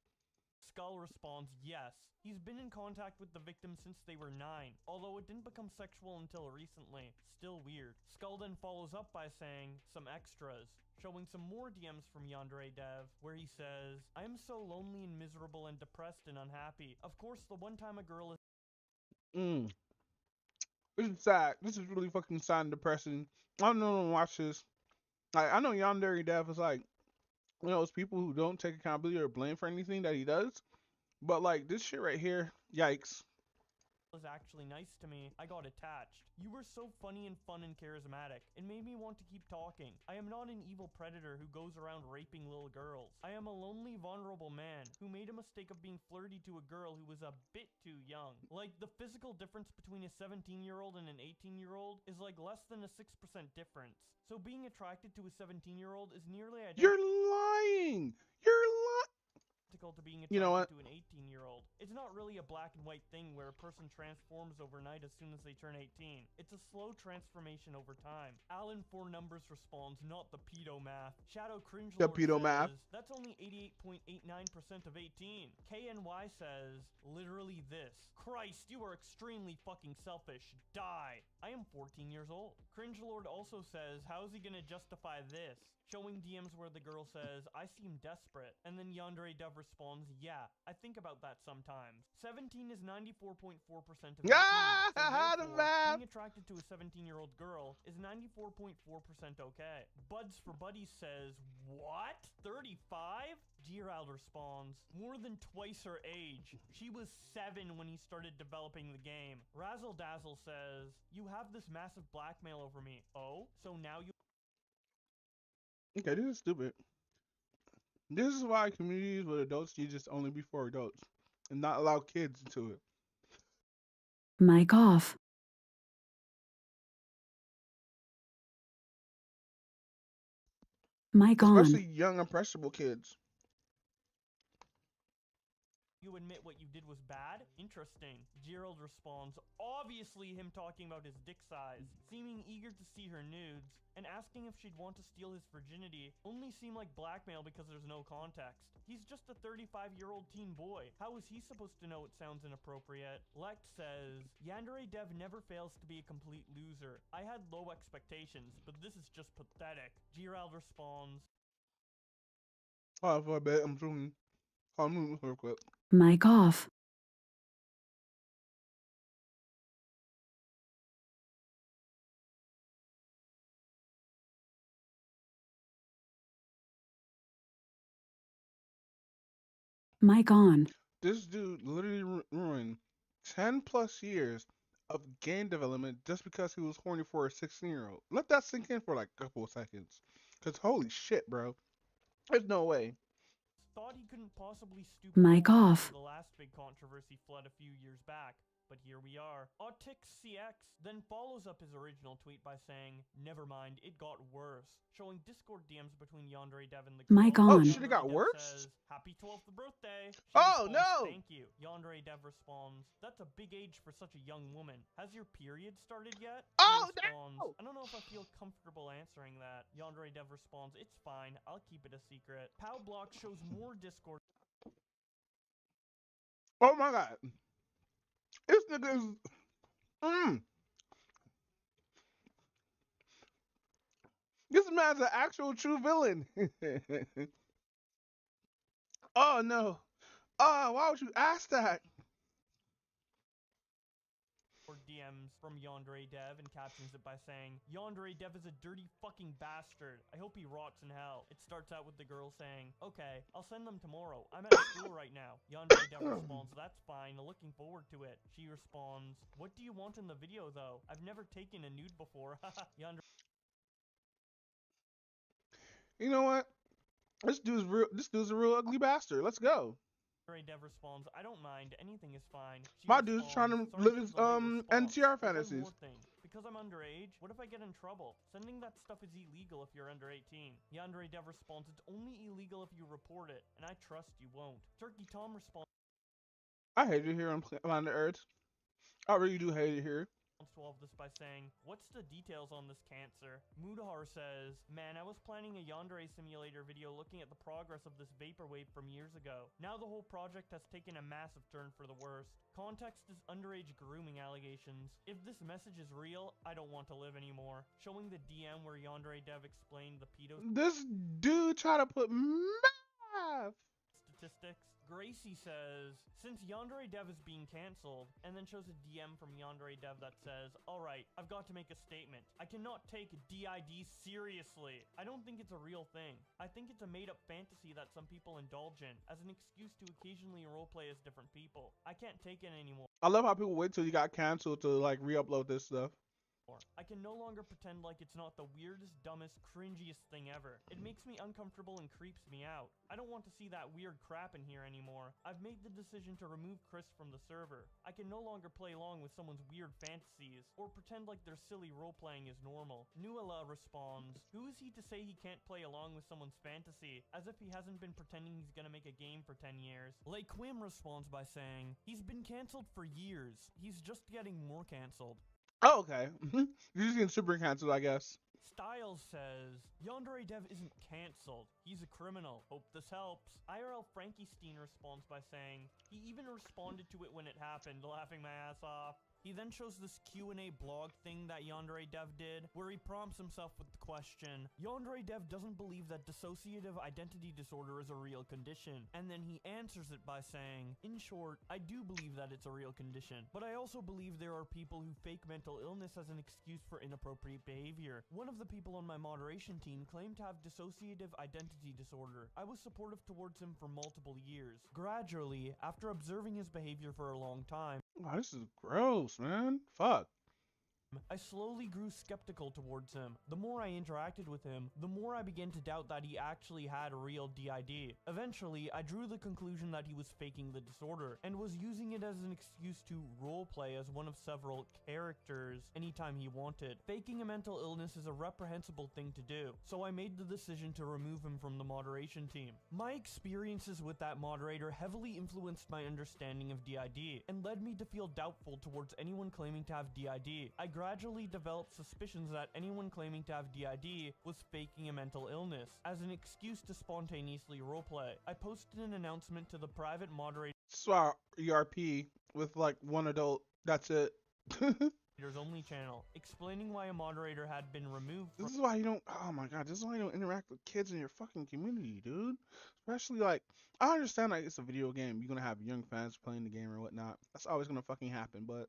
[SPEAKER 8] Skull responds, yes. He's been in contact with the victim since they were 9, although it didn't become sexual until recently. Still weird. Skull then follows up by saying, some extras, showing some more DMs from Yandere Dev, where he says, I am so lonely and miserable and depressed and unhappy. Of course, the one time a girl is
[SPEAKER 2] This is sad. This is really fucking sad and depressing. I don't know to watch this. Like, I know Yandere Dev is like, you know, those people who don't take accountability or blame for anything that he does. But like this shit right here, yikes.
[SPEAKER 8] was actually nice to me, I got attached. You were so funny and fun and charismatic. It made me want to keep talking. I am not an evil predator who goes around raping little girls. I am a lonely, vulnerable man who made a mistake of being flirty to a girl who was a bit too young. Like, the physical difference between a 17-year-old and an 18-year-old is like less than a 6% difference. So being attracted to a 17-year-old is nearly identical.
[SPEAKER 2] You're lying. You're lying.
[SPEAKER 8] To being
[SPEAKER 2] You know what?
[SPEAKER 8] attracted to an 18-year-old. It's not really a black and white thing where a person transforms overnight as soon as they turn 18. It's a slow transformation over time. Alan Four Numbers responds, not the pedo math. Shadow Cringe
[SPEAKER 2] The
[SPEAKER 8] Lord
[SPEAKER 2] pedo
[SPEAKER 8] says,
[SPEAKER 2] math.
[SPEAKER 8] that's only 88.89% of 18. KNY says, literally this. Christ, you are extremely fucking selfish. Die. I am 14 years old. Cringe Lord also says, how is he gonna justify this? Showing DMs where the girl says, I seem desperate. And then Yandere Dev responds, yeah, I think about that sometimes. 17 is 94.4% of 18.
[SPEAKER 2] Ah,
[SPEAKER 8] So
[SPEAKER 2] the
[SPEAKER 8] therefore,
[SPEAKER 2] math.
[SPEAKER 8] being attracted to a 17-year-old girl is 94.4% okay. Buds for Buddies says, what? 35? Gerald responds, more than twice her age. She was 7 when he started developing the game. Razzle Dazzle says, you have this massive blackmail over me. Oh? So now you...
[SPEAKER 2] Okay, this is stupid. This is why communities with adults need just only be for adults and not allow kids into it.
[SPEAKER 4] Mic off. Mic
[SPEAKER 2] Especially
[SPEAKER 4] on.
[SPEAKER 2] young, impressionable kids.
[SPEAKER 8] You admit what you did was bad? Interesting. Gerald responds, obviously him talking about his dick size, seeming eager to see her nudes, and asking if she'd want to steal his virginity only seem like blackmail because there's no context. He's just a 35-year-old teen boy. How is he supposed to know it sounds inappropriate? Lex says, Yandere Dev never fails to be a complete loser. I had low expectations, but this is just pathetic. Gerald responds,
[SPEAKER 2] Oh, for a bit, I'm zooming. I'm moving real quick.
[SPEAKER 4] Mic off. Mic on.
[SPEAKER 2] This dude literally ruined 10 plus years of game development just because he was horny for a 16-year-old. Let that sink in for like a couple of seconds. Because holy shit, bro. There's no way.
[SPEAKER 8] thought he couldn't possibly stoop
[SPEAKER 4] Mic
[SPEAKER 8] lower
[SPEAKER 4] off.
[SPEAKER 8] after the last big controversy flood a few years back. But here we are. Hotsticks then follows up his original tweet by saying, never mind, it got worse, showing Discord DMs between Yandere Dev and the girl.
[SPEAKER 4] Mic on.
[SPEAKER 2] Oh shit, it got
[SPEAKER 8] Yandere Dev
[SPEAKER 2] worse?
[SPEAKER 8] says, happy 12th birthday. She
[SPEAKER 2] Oh,
[SPEAKER 8] responds,
[SPEAKER 2] no!
[SPEAKER 8] Thank you. Yandere Dev responds, that's a big age for such a young woman. Has your period started yet? She
[SPEAKER 2] Oh,
[SPEAKER 8] responds,
[SPEAKER 2] no!
[SPEAKER 8] I don't know if I feel comfortable answering that. Yandere Dev responds, it's fine, I'll keep it a secret. Powblock shows more Discord.
[SPEAKER 2] Oh my god. This nigga is. This man's an actual true villain. Oh no. Oh, why would you ask that?
[SPEAKER 8] DMs from Yandere Dev and captions it by saying, Yandere Dev is a dirty fucking bastard. I hope he rots in hell. It starts out with the girl saying, okay, I'll send them tomorrow. I'm at school right now. Yandere Dev responds, that's fine. Looking forward to it. She responds, what do you want in the video though? I've never taken a nude before. Yandere
[SPEAKER 2] You know what? This dude's a real ugly bastard. Let's go.
[SPEAKER 8] Dev responds, I don't mind. Anything is fine. She
[SPEAKER 2] My dude's trying to
[SPEAKER 8] responds,
[SPEAKER 2] live
[SPEAKER 8] "Sorry
[SPEAKER 2] his
[SPEAKER 8] for the late response,
[SPEAKER 2] NTR
[SPEAKER 8] but one
[SPEAKER 2] fantasies.
[SPEAKER 8] more thing. Because I'm underage, what if I get in trouble? Sending that stuff is illegal if you're under 18. Yandere Dev responds, it's only illegal if you report it, and I trust you won't. Turkey Tom responds
[SPEAKER 2] I hate it here on Planet Earth. I really do hate it here.
[SPEAKER 8] to all of this by saying, what's the details on this cancer? Mudahar says, man, I was planning a Yandere simulator video looking at the progress of this vaporwave from years ago. Now the whole project has taken a massive turn for the worse. Context is underage grooming allegations. If this message is real, I don't want to live anymore. Showing the DM where Yandere Dev explained the pedo
[SPEAKER 2] This dude tried to put math.
[SPEAKER 8] statistics. Gracie says, since Yandere Dev is being cancelled, and then shows a DM from Yandere Dev that says, alright, I've got to make a statement. I cannot take DID seriously. I don't think it's a real thing. I think it's a made-up fantasy that some people indulge in, as an excuse to occasionally roleplay as different people. I can't take it anymore.
[SPEAKER 2] I love how people wait till you got canceled to like re-upload this stuff.
[SPEAKER 8] I can no longer pretend like it's not the weirdest, dumbest, cringiest thing ever. It makes me uncomfortable and creeps me out. I don't want to see that weird crap in here anymore. I've made the decision to remove Chris from the server. I can no longer play along with someone's weird fantasies, or pretend like their silly role-playing is normal. Nuala responds, who is he to say he can't play along with someone's fantasy, as if he hasn't been pretending he's gonna make a game for 10 years. Lei Quim responds by saying, he's been cancelled for years. He's just getting more cancelled.
[SPEAKER 2] Oh, okay. You're just getting super canceled, I guess.
[SPEAKER 8] Styles says, Yandere Dev isn't cancelled. He's a criminal. Hope this helps. IRL Frankie Steen responds by saying, he even responded to it when it happened, laughing my ass off. He then shows this Q&A blog thing that Yandere Dev did, where he prompts himself with the question, Yandere Dev doesn't believe that dissociative identity disorder is a real condition, and then he answers it by saying, in short, I do believe that it's a real condition, but I also believe there are people who fake mental illness as an excuse for inappropriate behavior. One of the people on my moderation team claimed to have dissociative identity disorder. I was supportive towards him for multiple years. Gradually, after observing his behavior for a long time,
[SPEAKER 2] Wow, this is gross, man. Fuck.
[SPEAKER 8] I slowly grew skeptical towards him. The more I interacted with him, the more I began to doubt that he actually had a real DID. Eventually, I drew the conclusion that he was faking the disorder, and was using it as an excuse to roleplay as one of several characters anytime he wanted. Faking a mental illness is a reprehensible thing to do, so I made the decision to remove him from the moderation team. My experiences with that moderator heavily influenced my understanding of DID, and led me to feel doubtful towards anyone claiming to have DID. I gradually developed suspicions that anyone claiming to have DID was faking a mental illness, as an excuse to spontaneously roleplay. I posted an announcement to the private moderator's
[SPEAKER 2] So ERP with like one adult. That's it.
[SPEAKER 8] only channel, explaining why a moderator had been removed from
[SPEAKER 2] This is why you don't. Oh my god, this is why you don't interact with kids in your fucking community, dude. Especially like, I understand like it's a video game. You're gonna have young fans playing the game or whatnot. That's always gonna fucking happen. But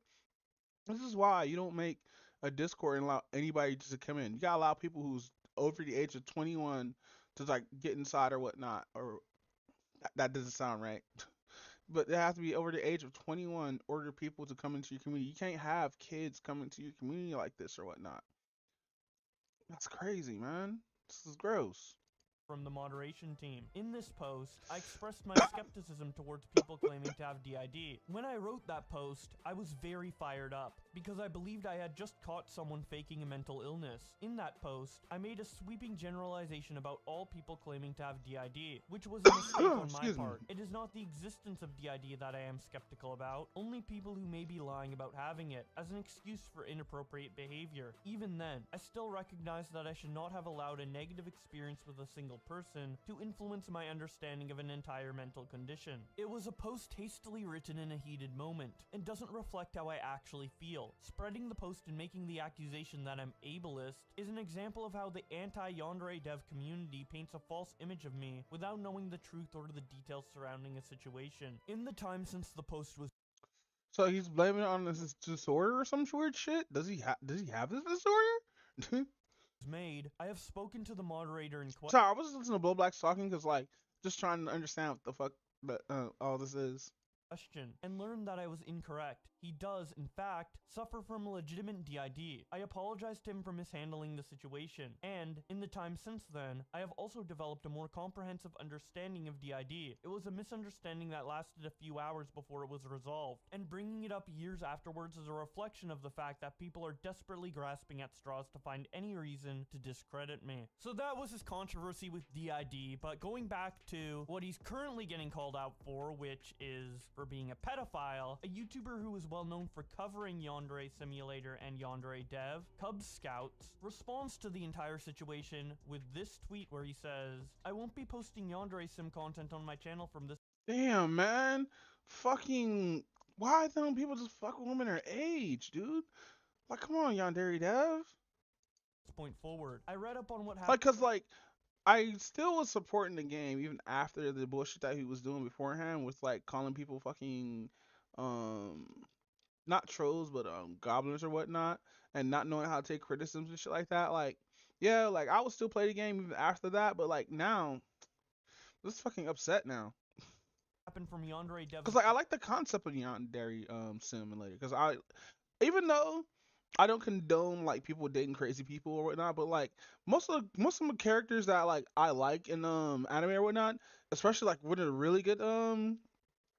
[SPEAKER 2] this is why you don't make a Discord and allow anybody just to come in. You gotta allow people who's over the age of 21 to like get inside or whatnot. Or that doesn't sound right. But they have to be over the age of 21 in order people to come into your community. You can't have kids come into your community like this or whatnot. That's crazy, man. This is gross.
[SPEAKER 8] from the moderation team. In this post, I expressed my skepticism towards people claiming to have DID. When I wrote that post, I was very fired up, because I believed I had just caught someone faking a mental illness. In that post, I made a sweeping generalization about all people claiming to have DID, which was a mistake on my part. It is not the existence of DID that I am skeptical about, only people who may be lying about having it, as an excuse for inappropriate behavior. Even then, I still recognize that I should not have allowed a negative experience with a single person to influence my understanding of an entire mental condition. It was a post hastily written in a heated moment, and doesn't reflect how I actually feel. Spreading the post and making the accusation that I'm ableist is an example of how the anti-yandere dev community paints a false image of me without knowing the truth or the details surrounding a situation. In the time since the post was
[SPEAKER 2] So he's blaming it on this disorder or some weird shit? Does he have this disorder?
[SPEAKER 8] made, I have spoken to the moderator in question.
[SPEAKER 2] Sorry, I was listening to Blow Black talking because like just trying to understand what the fuck all this is.
[SPEAKER 8] And learned that I was incorrect. He does, in fact, suffer from a legitimate DID. I apologized to him for mishandling the situation, and, in the time since then, I have also developed a more comprehensive understanding of DID. It was a misunderstanding that lasted a few hours before it was resolved, and bringing it up years afterwards is a reflection of the fact that people are desperately grasping at straws to find any reason to discredit me. So that was his controversy with DID, but going back to what he's currently getting called out for, which is for being a pedophile, a YouTuber who is well known for covering Yandere Simulator and Yandere Dev, Cub Scouts, responds to the entire situation with this tweet where he says, "I won't be posting Yandere Sim content on my channel from this."
[SPEAKER 2] Damn, man. Fucking, why don't people just fuck with women their age, dude? Like, come on, Yandere Dev.
[SPEAKER 8] Point forward. I read up on what happened.
[SPEAKER 2] Like, cause like, I still was supporting the game even after the bullshit that he was doing beforehand with like calling people fucking, not trolls, but goblins or whatnot, and not knowing how to take criticisms and shit like that. Like, yeah, like I would still play the game even after that, but like now, I'm just fucking upset now.
[SPEAKER 8] Happened from Yandere Dev.
[SPEAKER 2] Cause like I like the concept of Yandere Simulator. Cause even though I don't condone like people dating crazy people or whatnot, but like most of the characters that like I like in anime or whatnot, especially like one of the really good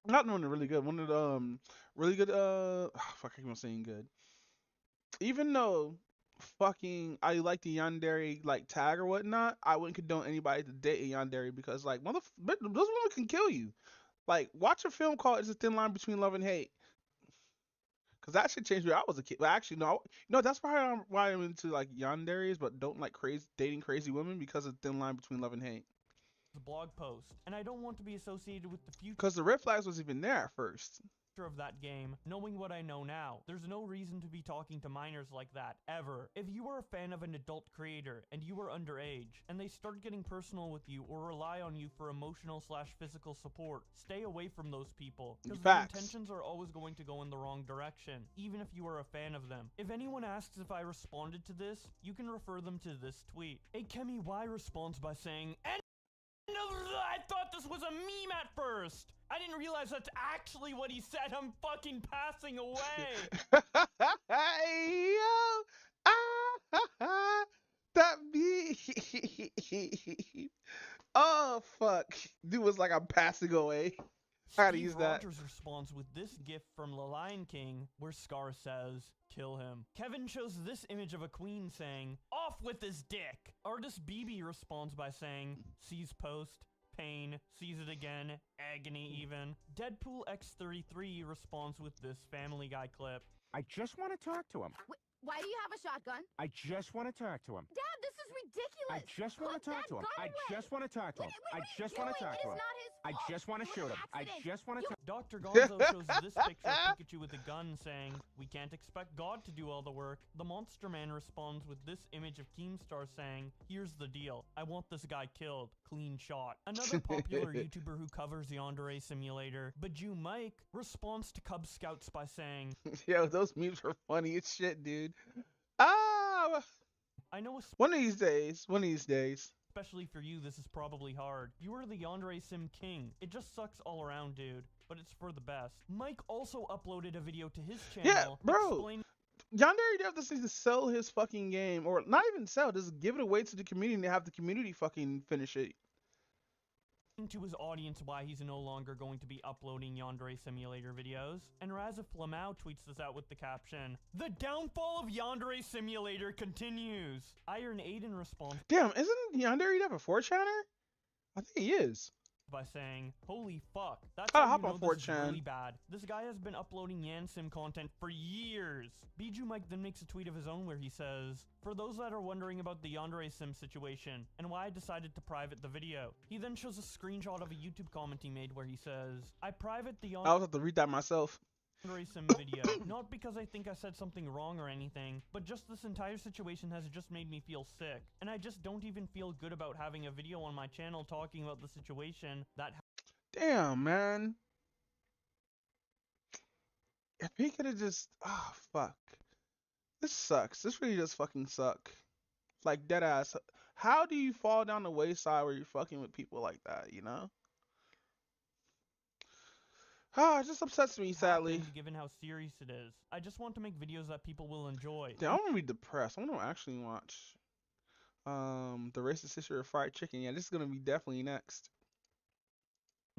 [SPEAKER 2] not one of the really good, one of the really good fuck, I keep on saying good. Even though fucking I like the Yandere like tag or whatnot, I wouldn't condone anybody to date a Yandere because like those women can kill you. Like watch a film called "It's a Thin Line Between Love and Hate." Cause that shit changed when I was a kid. But actually, no, that's why I'm into like yanderes, but don't like dating crazy women because of the thin line between love and hate.
[SPEAKER 8] Blog post, and I don't want to be associated with the future.
[SPEAKER 2] Cause the red flags was even there at first.
[SPEAKER 8] Of that game, knowing what I know now, there's no reason to be talking to minors like that, ever. If you are a fan of an adult creator, and you are underage, and they start getting personal with you or rely on you for emotional/physical support, stay away from those people, because their intentions are always going to go in the wrong direction, even if you are a fan of them. If anyone asks if I responded to this, you can refer them to this tweet. A Kemi Y responds by saying, "I thought this was a meme at first. I didn't realize that's actually what he said. I'm fucking passing away."
[SPEAKER 2] Hey, yo, Dude was like, I'm passing away. I gotta
[SPEAKER 8] Steve
[SPEAKER 2] use that.
[SPEAKER 8] Rogers responds with this gif from The Lion King, where Scar says, "Kill him." Kevin shows this image of a queen saying, "Off with his dick." Artist BB responds by saying, "Sees post, pain, sees it again, agony even." Deadpool X33 responds with this Family Guy clip.
[SPEAKER 9] I just want to talk to him.
[SPEAKER 10] Why do you have a shotgun?
[SPEAKER 9] I just want to talk to him.
[SPEAKER 10] Dad, this is ridiculous.
[SPEAKER 9] I just want to talk to him. I just want to talk to him. I just want to talk to him. I just want to shoot him. I just want to.
[SPEAKER 8] Dr. Gonzo shows this picture of Pikachu with a gun saying, "We can't expect God to do all the work." The Monster Man responds with this image of Keemstar saying, "Here's the deal. I want this guy killed. Clean shot." Another popular YouTuber who covers the Yandere Simulator, Baju Mike, responds to Cub Scouts by saying,
[SPEAKER 2] Yo, those memes are funny as shit, dude. Ah,
[SPEAKER 8] "I know
[SPEAKER 2] one of these days.
[SPEAKER 8] especially for you, this is probably hard. You are the Yandere Sim king. It just sucks all around, dude. But it's for the best." Mike also uploaded a video to his channel.
[SPEAKER 2] Yeah, bro.
[SPEAKER 8] explaining
[SPEAKER 2] Yandere Dev just needs to sell his fucking game, or not even sell, just give it away to the community and have the community fucking finish it.
[SPEAKER 8] to his audience why he's no longer going to be uploading Yandere Simulator videos. And Razif Lamau tweets this out with the caption, "The downfall of Yandere Simulator continues." Iron Aiden responds
[SPEAKER 2] Damn, isn't Yandere Dev a 4chaner? I think he is.
[SPEAKER 8] by saying, "Holy fuck, that's
[SPEAKER 2] I'll
[SPEAKER 8] how
[SPEAKER 2] hop
[SPEAKER 8] you know
[SPEAKER 2] on
[SPEAKER 8] this is
[SPEAKER 2] 4chan.
[SPEAKER 8] really bad. This guy has been uploading Yansim content for years." Biju Mike then makes a tweet of his own where he says, "For those that are wondering about the Yandere Sim situation and why I decided to private the video." He then shows a screenshot of a YouTube comment he made where he says, "I private the
[SPEAKER 2] I also have to read that myself.
[SPEAKER 8] Yandere Sim video, not because I think I said something wrong or anything, but just this entire situation has just made me feel sick, and I just don't even feel good about having a video on my channel talking about the situation that
[SPEAKER 2] Damn, man. If he could have just, fuck. This sucks. This really does fucking suck. Like, dead ass. How do you fall down the wayside where you're fucking with people like that, you know? It just upsets me, sadly.
[SPEAKER 8] happened, given how serious it is. I just want to make videos that people will enjoy.
[SPEAKER 2] Damn, I'm gonna be depressed. I want to actually watch the racist history of fried chicken. Yeah, this is gonna be definitely next.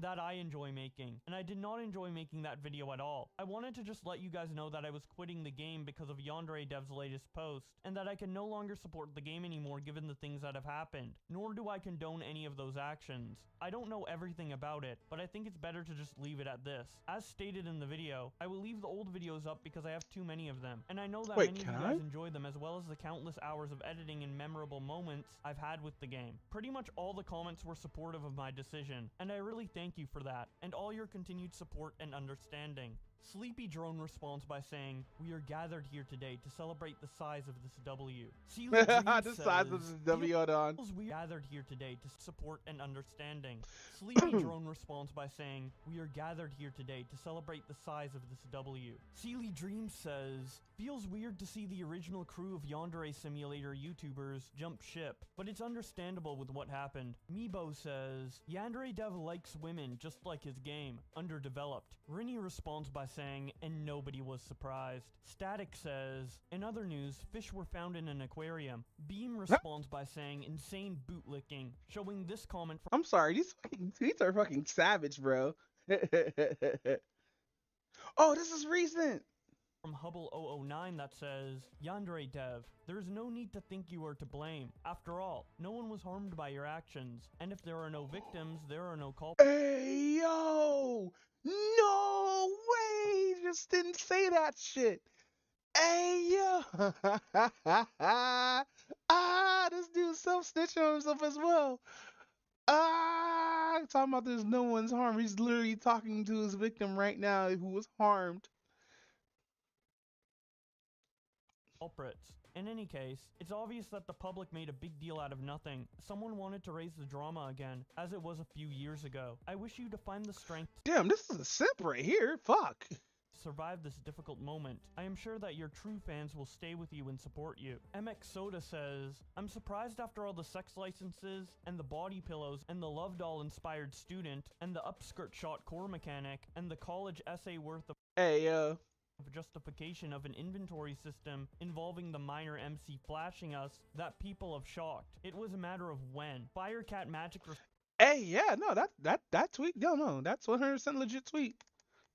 [SPEAKER 8] That I enjoy making, and I did not enjoy making that video at all. I wanted to just let you guys know that I was quitting the game because of Yandere Dev's latest post, and that I can no longer support the game anymore given the things that have happened, nor do I condone any of those actions. I don't know everything about it, but I think it's better to just leave it at this. As stated in the video, I will leave the old videos up because I have too many of them, and I know that
[SPEAKER 2] Wait,
[SPEAKER 8] many of
[SPEAKER 2] can
[SPEAKER 8] you
[SPEAKER 2] I?
[SPEAKER 8] guys enjoy them as well as the countless hours of editing and memorable moments I've had with the game. Pretty much all the comments were supportive of my decision, and I really thank you for that, and all your continued support and understanding. Sleepy Drone responds by saying, "We are gathered here today to celebrate the size of this W." Sealy Dream
[SPEAKER 2] The size of
[SPEAKER 8] says,
[SPEAKER 2] this W, hold on.
[SPEAKER 8] "We are gathered here today to support and understanding." Sleepy Drone responds by saying, "We are gathered here today to celebrate the size of this W." Sealy Dream says, "Feels weird to see the original crew of Yandere Simulator YouTubers jump ship, but it's understandable with what happened." Meebo says, "Yandere Dev likes women just like his game, underdeveloped." Rinny responds by saying, "And nobody was surprised." Static says, "In other news, fish were found in an aquarium." Beam responds by saying, "Insane bootlicking," showing this comment from
[SPEAKER 2] I'm sorry, these fucking tweets are fucking savage, bro. Oh, this is recent.
[SPEAKER 8] Hubble 009 that says, "Yandere Dev, there is no need to think you are to blame. After all, no one was harmed by your actions, and if there are no victims, there are no culprits."
[SPEAKER 2] Hey, yo! No way! Just didn't say that shit. Hey, yo! This dude's self-snitching on himself as well. Talking about there's no one's harmed. He's literally talking to his victim right now who was harmed.
[SPEAKER 8] In any case, it's obvious that the public made a big deal out of nothing. Someone wanted to raise the drama again, as it was a few years ago. I wish you to find the strength
[SPEAKER 2] Damn, this is a simp right here. Fuck.
[SPEAKER 8] to survive this difficult moment. I am sure that your true fans will stay with you and support you. MX Soda says, "I'm surprised after all the sex licenses, and the body pillows, and the love doll inspired student, and the upskirt shot core mechanic, and the college essay worth of
[SPEAKER 2] Hey, yo.
[SPEAKER 8] justification of an inventory system involving the minor MC flashing us that people have shocked. It was a matter of when." Firecat Magic
[SPEAKER 2] Hey, yeah, no, that tweet, no, that's 100% legit tweet.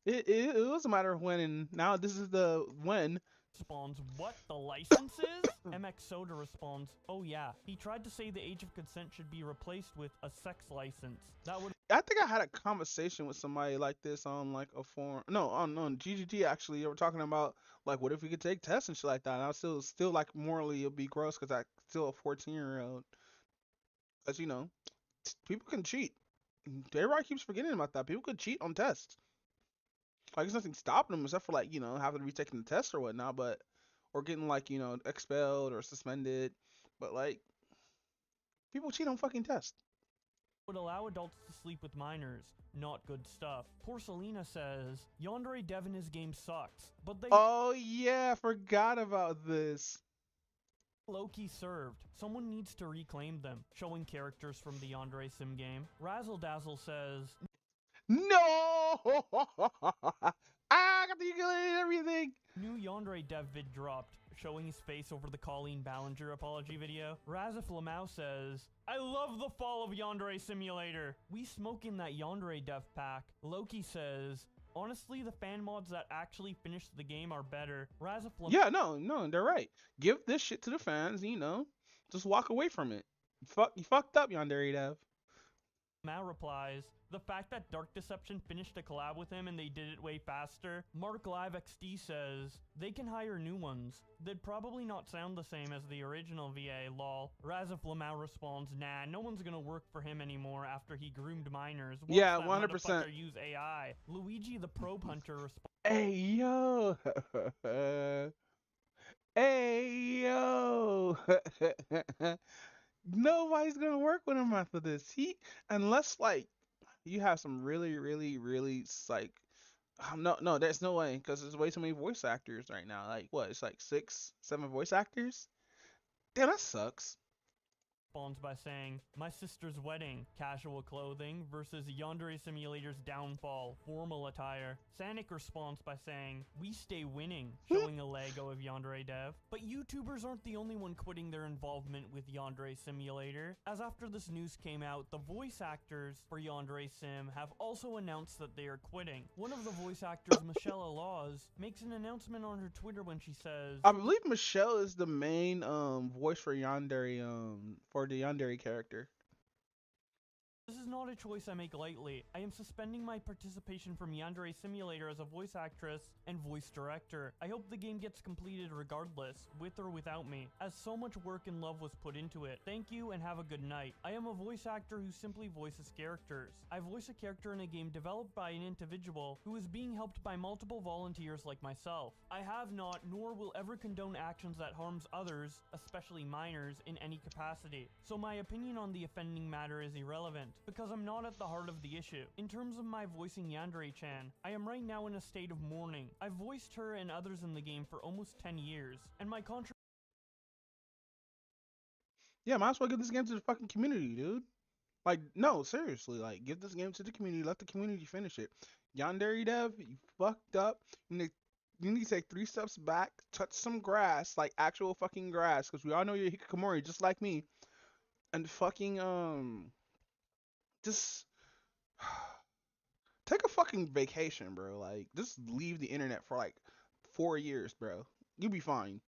[SPEAKER 2] It was a matter of when, and now this is the when.
[SPEAKER 8] Responds, what, the license is? MX Soda responds, oh yeah, he tried to say the age of consent should be replaced with a sex license. That would
[SPEAKER 2] I think I had a conversation with somebody like this on like a forum. No, on GGT actually. They were talking about like what if we could take tests and shit like that. And I was still like morally it'd be gross because I still a 14-year-old. Cause people can cheat. Everybody keeps forgetting about that. People could cheat on tests. Like there's nothing stopping them except for like having to retake the test or whatnot, but or getting like expelled or suspended. But like people cheat on fucking tests.
[SPEAKER 8] would allow adults to sleep with minors. Not good stuff. Porcelina says, Yandere Dev in his game sucks, but they
[SPEAKER 2] Oh yeah, I forgot about this.
[SPEAKER 8] low-key served. Someone needs to reclaim them, showing characters from the Yandere Sim game. Razzle Dazzle says,
[SPEAKER 2] No! I got the ukulele and everything.
[SPEAKER 8] new Yandere Dev vid dropped, showing his face over the Colleen Ballinger apology video. Razif Lamau says, I love the fall of Yandere Simulator. We smoke in that Yandere Dev pack. Loki says, honestly, the fan mods that actually finish the game are better. Razif Lamau
[SPEAKER 2] Yeah, no, they're right. Give this shit to the fans, just walk away from it. You fucked up, Yandere Dev.
[SPEAKER 8] replies, the fact that Dark Deception finished a collab with him and they did it way faster. Mark Live XD says, they can hire new ones. They'd probably not sound the same as the original VA, lol. Razif Lamau responds, nah, no one's gonna work for him anymore after he groomed minors. Watch
[SPEAKER 2] Yeah,
[SPEAKER 8] that
[SPEAKER 2] 100%.
[SPEAKER 8] motherfucker use AI. Luigi the Probe Hunter responds,
[SPEAKER 2] Hey, yo. Hey, yo. Nobody's gonna work with him after this. Unless like you have some really, really, really like, no, there's no way because there's way too many voice actors right now. Like what? It's like 6, 7 voice actors. Damn, that sucks.
[SPEAKER 8] by saying, my sister's wedding, casual clothing, versus Yandere Simulator's downfall, formal attire. Sanic responds by saying, we stay winning, showing a Lego of Yandere Dev. But YouTubers aren't the only one quitting their involvement with Yandere Simulator, as after this news came out, the voice actors for Yandere Sim have also announced that they are quitting. One of the voice actors, Michelle Laws, makes an announcement on her Twitter when she says,
[SPEAKER 2] I believe Michelle is the main voice for Yandere for the Yandere character.
[SPEAKER 8] this is not a choice I make lightly. I am suspending my participation from Yandere Simulator as a voice actress and voice director. I hope the game gets completed regardless, with or without me, as so much work and love was put into it. Thank you and have a good night. I am a voice actor who simply voices characters. I voice a character in a game developed by an individual who is being helped by multiple volunteers like myself. I have not, nor will ever condone actions that harms others, especially minors, in any capacity. So my opinion on the offending matter is irrelevant, because I'm not at the heart of the issue. In terms of my voicing Yandere-chan, I am right now in a state of mourning. I've voiced her and others in the game for almost 10 years, and my
[SPEAKER 2] Yeah, might as well give this game to the fucking community, dude. Like, no, seriously, like, give this game to the community. Let the community finish it. Yandere Dev, you fucked up. You need to take 3 steps back, touch some grass, like actual fucking grass, because we all know you're hikikomori, just like me. And fucking, just take a fucking vacation, bro. Like, just leave the internet for like 4 years, bro. You'll be fine.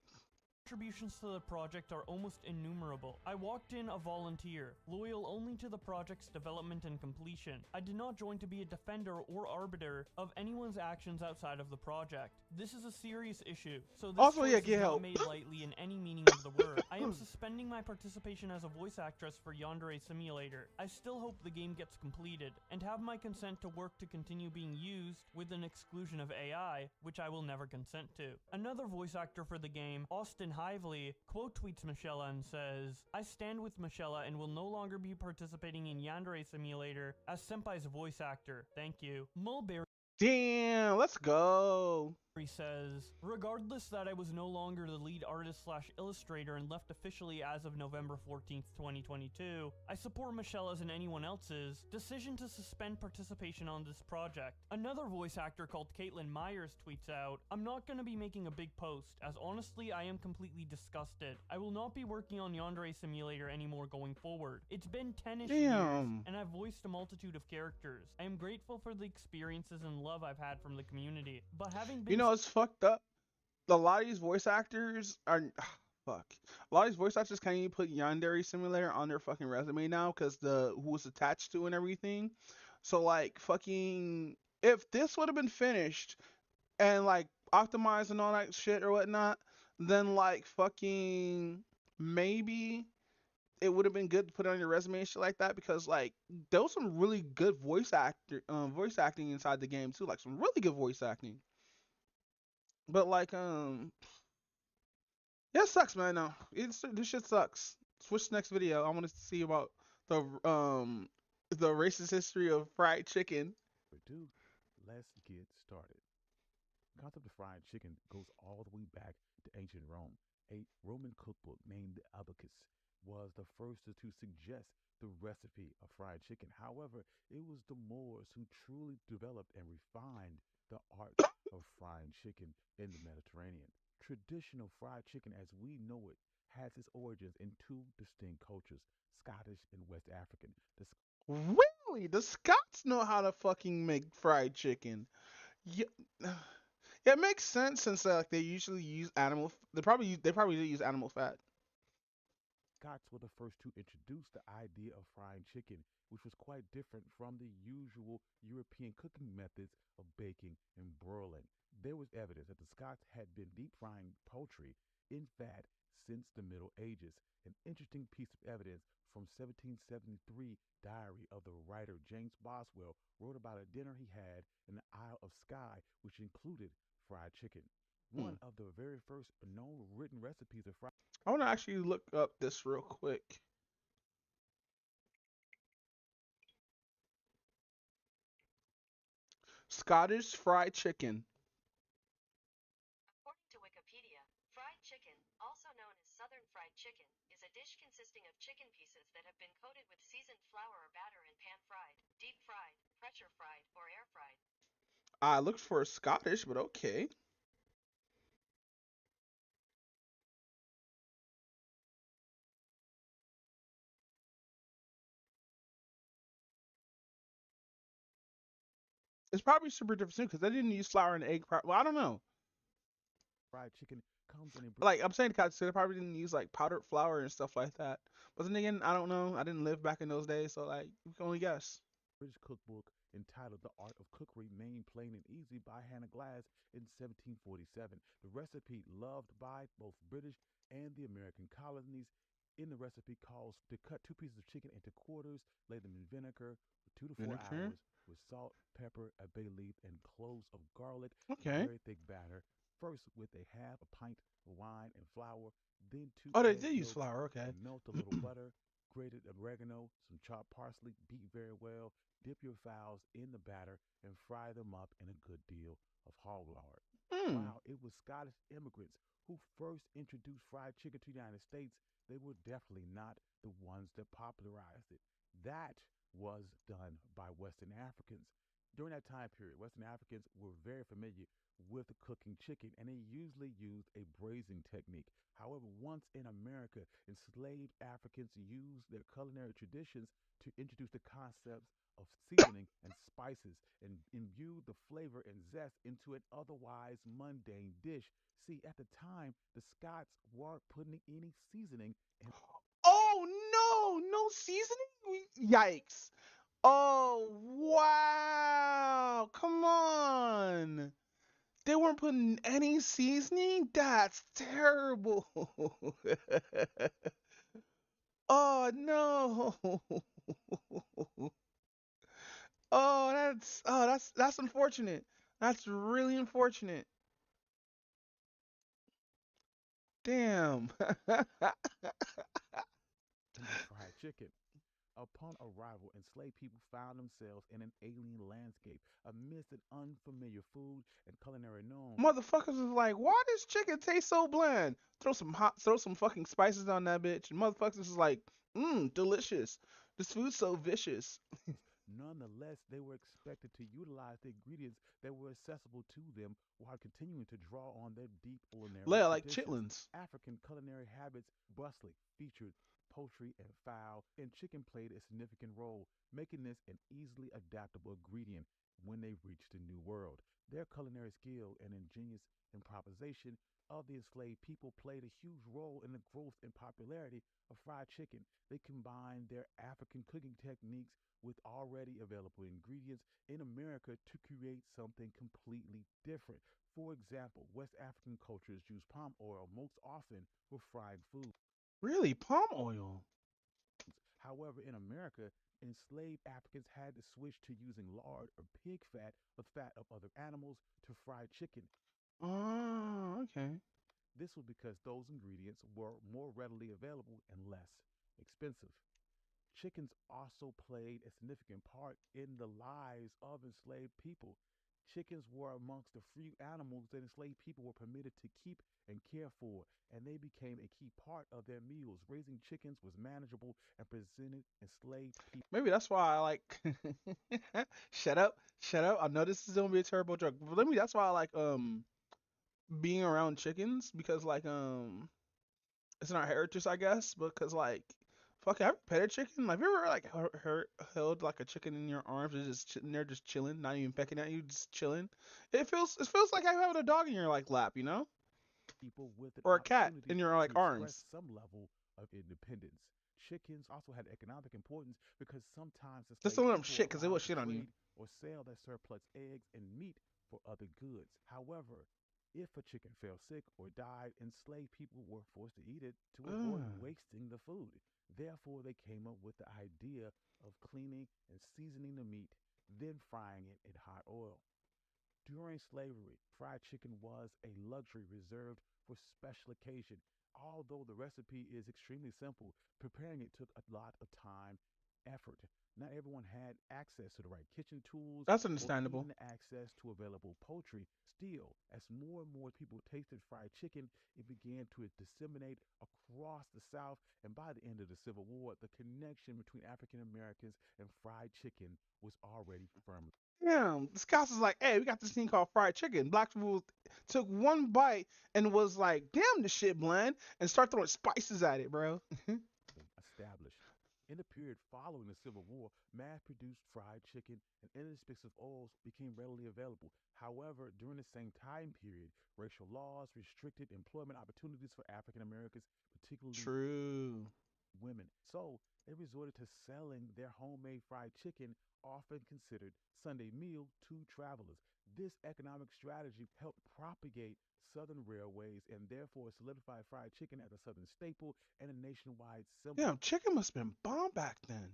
[SPEAKER 8] contributions to the project are almost innumerable. I walked in a volunteer, loyal only to the project's development and completion. I did not join to be a defender or arbiter of anyone's actions outside of the project. This is a serious issue, so this
[SPEAKER 2] Also,
[SPEAKER 8] choice
[SPEAKER 2] yeah,
[SPEAKER 8] is
[SPEAKER 2] get
[SPEAKER 8] not
[SPEAKER 2] help.
[SPEAKER 8] made lightly in any meaning of the word. I am suspending my participation as a voice actress for Yandere Simulator. I still hope the game gets completed, and have my consent to work to continue being used with an exclusion of AI, which I will never consent to. Another voice actor for the game, Austin Hively, quote tweets Michelle and says, I stand with Michelle and will no longer be participating in Yandere Simulator as Senpai's voice actor. Thank you. Mulberry
[SPEAKER 2] Damn, let's go.
[SPEAKER 8] He says, regardless that I was no longer the lead artist slash illustrator and left officially as of November 14th, 2022, I support Michelle's and anyone else's decision to suspend participation on this project. Another voice actor called Caitlin Myers tweets out, I'm not going to be making a big post, as honestly I am completely disgusted. I will not be working on Yandere Simulator anymore going forward. It's been 10-ish years, and I've voiced a multitude of characters. I am grateful for the experiences and love I've had from the community, but having been
[SPEAKER 2] It's fucked up. A lot of these voice actors are fuck. A lot of these voice actors can't even put Yandere Simulator on their fucking resume now because who it's attached to and everything. So like fucking if this would have been finished and like optimized and all that shit or whatnot, then like fucking maybe it would have been good to put on your resume and shit like that because like there was some really good voice acting inside the game too, like some really good voice acting. But like yeah, it sucks, man. No, this shit sucks. Switch to next video. I want to see about the racist history of fried chicken.
[SPEAKER 11] Dude, let's get started. The concept of fried chicken goes all the way back to ancient Rome. A Roman cookbook named the Abacus was the first to suggest the recipe of fried chicken. However, it was the Moors who truly developed and refined the art of frying chicken in the Mediterranean. Traditional fried chicken as we know it has its origins in two distinct cultures, Scottish and West African.
[SPEAKER 2] Really? The Scots know how to fucking make fried chicken. Yeah, yeah, it makes sense since like they usually use animal. They probably use animal fat.
[SPEAKER 11] Scots were the first to introduce the idea of frying chicken, which was quite different from the usual European cooking methods of baking and broiling. There was evidence that the Scots had been deep frying poultry in fat since the Middle Ages. An interesting piece of evidence from 1773 diary of the writer James Boswell wrote about a dinner he had in the Isle of Skye, which included fried chicken. One of the very first known written recipes of fried
[SPEAKER 2] I want to actually look up this real quick. Scottish fried chicken.
[SPEAKER 12] According to Wikipedia, fried chicken, also known as southern fried chicken, is a dish consisting of chicken pieces that have been coated with seasoned flour or batter and pan-fried, deep-fried, pressure-fried, or air-fried.
[SPEAKER 2] I looked for Scottish, but okay. It's probably super different too because they didn't use flour and egg. Well, I don't know.
[SPEAKER 11] fried chicken comes in a
[SPEAKER 2] Like I'm saying, because they probably didn't use like powdered flour and stuff like that. But then again, I don't know. I didn't live back in those days, so like you can only guess.
[SPEAKER 11] British cookbook entitled The Art of Cookery, made plain and easy by Hannah Glass in 1747. The recipe loved by both British and the American colonies. In the recipe calls to cut two pieces of chicken into quarters, lay them in vinegar for 2 to 4 hours with salt, pepper, a bay leaf, and cloves of garlic.
[SPEAKER 2] Okay.
[SPEAKER 11] Very thick batter. First with a half a pint of wine and flour, then 2
[SPEAKER 2] Oh, they
[SPEAKER 11] egg
[SPEAKER 2] did use
[SPEAKER 11] yolks,
[SPEAKER 2] flour. Okay.
[SPEAKER 11] melt a little butter, grated oregano, some chopped parsley, beat very well. Dip your fowls in the batter and fry them up in a good deal of hog lard. While it was Scottish immigrants who first introduced fried chicken to the United States, they were definitely not the ones that popularized it. That was done by Western Africans. During that time period, Western Africans were very familiar with cooking chicken, and they usually used a braising technique. However, once in America, enslaved Africans used their culinary traditions to introduce the concepts of seasoning and spices and imbue the flavor and zest into an otherwise mundane dish. See, at the time, the Scots weren't putting any seasoning in.
[SPEAKER 2] Oh no, no seasoning. Yikes. Oh wow. Come on. They weren't putting any seasoning? That's terrible. Oh no. That's unfortunate. That's really unfortunate. Damn.
[SPEAKER 11] In the fried chicken. Upon arrival, enslaved people found themselves in an alien landscape amidst an unfamiliar food and culinary norms.
[SPEAKER 2] Motherfuckers is like, why does chicken taste so bland? Throw some fucking spices on that bitch. And motherfuckers is like, delicious. This food's so vicious.
[SPEAKER 11] Nonetheless, they were expected to utilize the ingredients that were accessible to them while continuing to draw on their deep culinary
[SPEAKER 2] Leia like
[SPEAKER 11] traditions.
[SPEAKER 2] chitlins.
[SPEAKER 11] African culinary habits brusquely featured poultry and fowl, and chicken played a significant role, making this an easily adaptable ingredient when they reached the New World. Their culinary skill and ingenious improvisation of the enslaved people played a huge role in the growth and popularity of fried chicken. They combined their African cooking techniques with already available ingredients in America to create something completely different. For example, West African cultures use palm oil most often for frying food.
[SPEAKER 2] Really? Palm oil?
[SPEAKER 11] However, in America, enslaved Africans had to switch to using lard or pig fat or fat of other animals to fry chicken.
[SPEAKER 2] Oh, okay.
[SPEAKER 11] This was because those ingredients were more readily available and less expensive. Chickens also played a significant part in the lives of enslaved people. Chickens were amongst the few animals that enslaved people were permitted to keep and care for, and they became a key part of their meals. Raising chickens was manageable and presented enslaved people.
[SPEAKER 2] Maybe that's why I like. Shut up, shut up. I know this is gonna be a terrible joke, but that's why I like being around chickens because like it's in our heritage, I guess. Because like, fuck, have you pet a chicken? Like, have you ever like held like a chicken in your arms and just sitting there just chilling, not even pecking at you, just chilling? It feels like having a dog in your like lap, you know,
[SPEAKER 11] People with an
[SPEAKER 2] or a cat
[SPEAKER 11] opportunity
[SPEAKER 2] in your
[SPEAKER 11] to
[SPEAKER 2] like
[SPEAKER 11] express
[SPEAKER 2] arms.
[SPEAKER 11] some level of independence. Chickens also had economic importance because sometimes
[SPEAKER 2] Just
[SPEAKER 11] enslaved
[SPEAKER 2] don't let them
[SPEAKER 11] people
[SPEAKER 2] shit
[SPEAKER 11] were
[SPEAKER 2] because they will
[SPEAKER 11] allowed to
[SPEAKER 2] shit on you.
[SPEAKER 11] trade or sell their surplus eggs and meat for other goods. However, if a chicken fell sick or died, enslaved people were forced to eat it to avoid
[SPEAKER 2] Ugh.
[SPEAKER 11] wasting the food. Therefore, they came up with the idea of cleaning and seasoning the meat, then frying it in hot oil. During slavery, fried chicken was a luxury reserved for special occasion. Although the recipe is extremely simple, preparing it took a lot of time, effort. Not everyone had access to the right kitchen tools
[SPEAKER 2] That's
[SPEAKER 11] or
[SPEAKER 2] understandable.
[SPEAKER 11] even access to available poultry. Still, as more and more people tasted fried chicken, it began to disseminate across the South, and by the end of the Civil War, the connection between African Americans and fried chicken was already firm.
[SPEAKER 2] Damn, the scouts is like, hey, we got this thing called fried chicken. Black people took one bite and was like, damn, this shit bland, and start throwing spices at it, bro.
[SPEAKER 11] Established. In the period following the Civil War, mass-produced fried chicken and inexpensive oils became readily available. However, during the same time period, racial laws restricted employment opportunities for African Americans, particularly
[SPEAKER 2] True.
[SPEAKER 11] women. So they resorted to selling their homemade fried chicken, often considered Sunday meal, to travelers. This economic strategy helped propagate Southern railways and therefore solidified fried chicken as a Southern staple and a nationwide symbol.
[SPEAKER 2] Damn, chicken must have been bomb back then.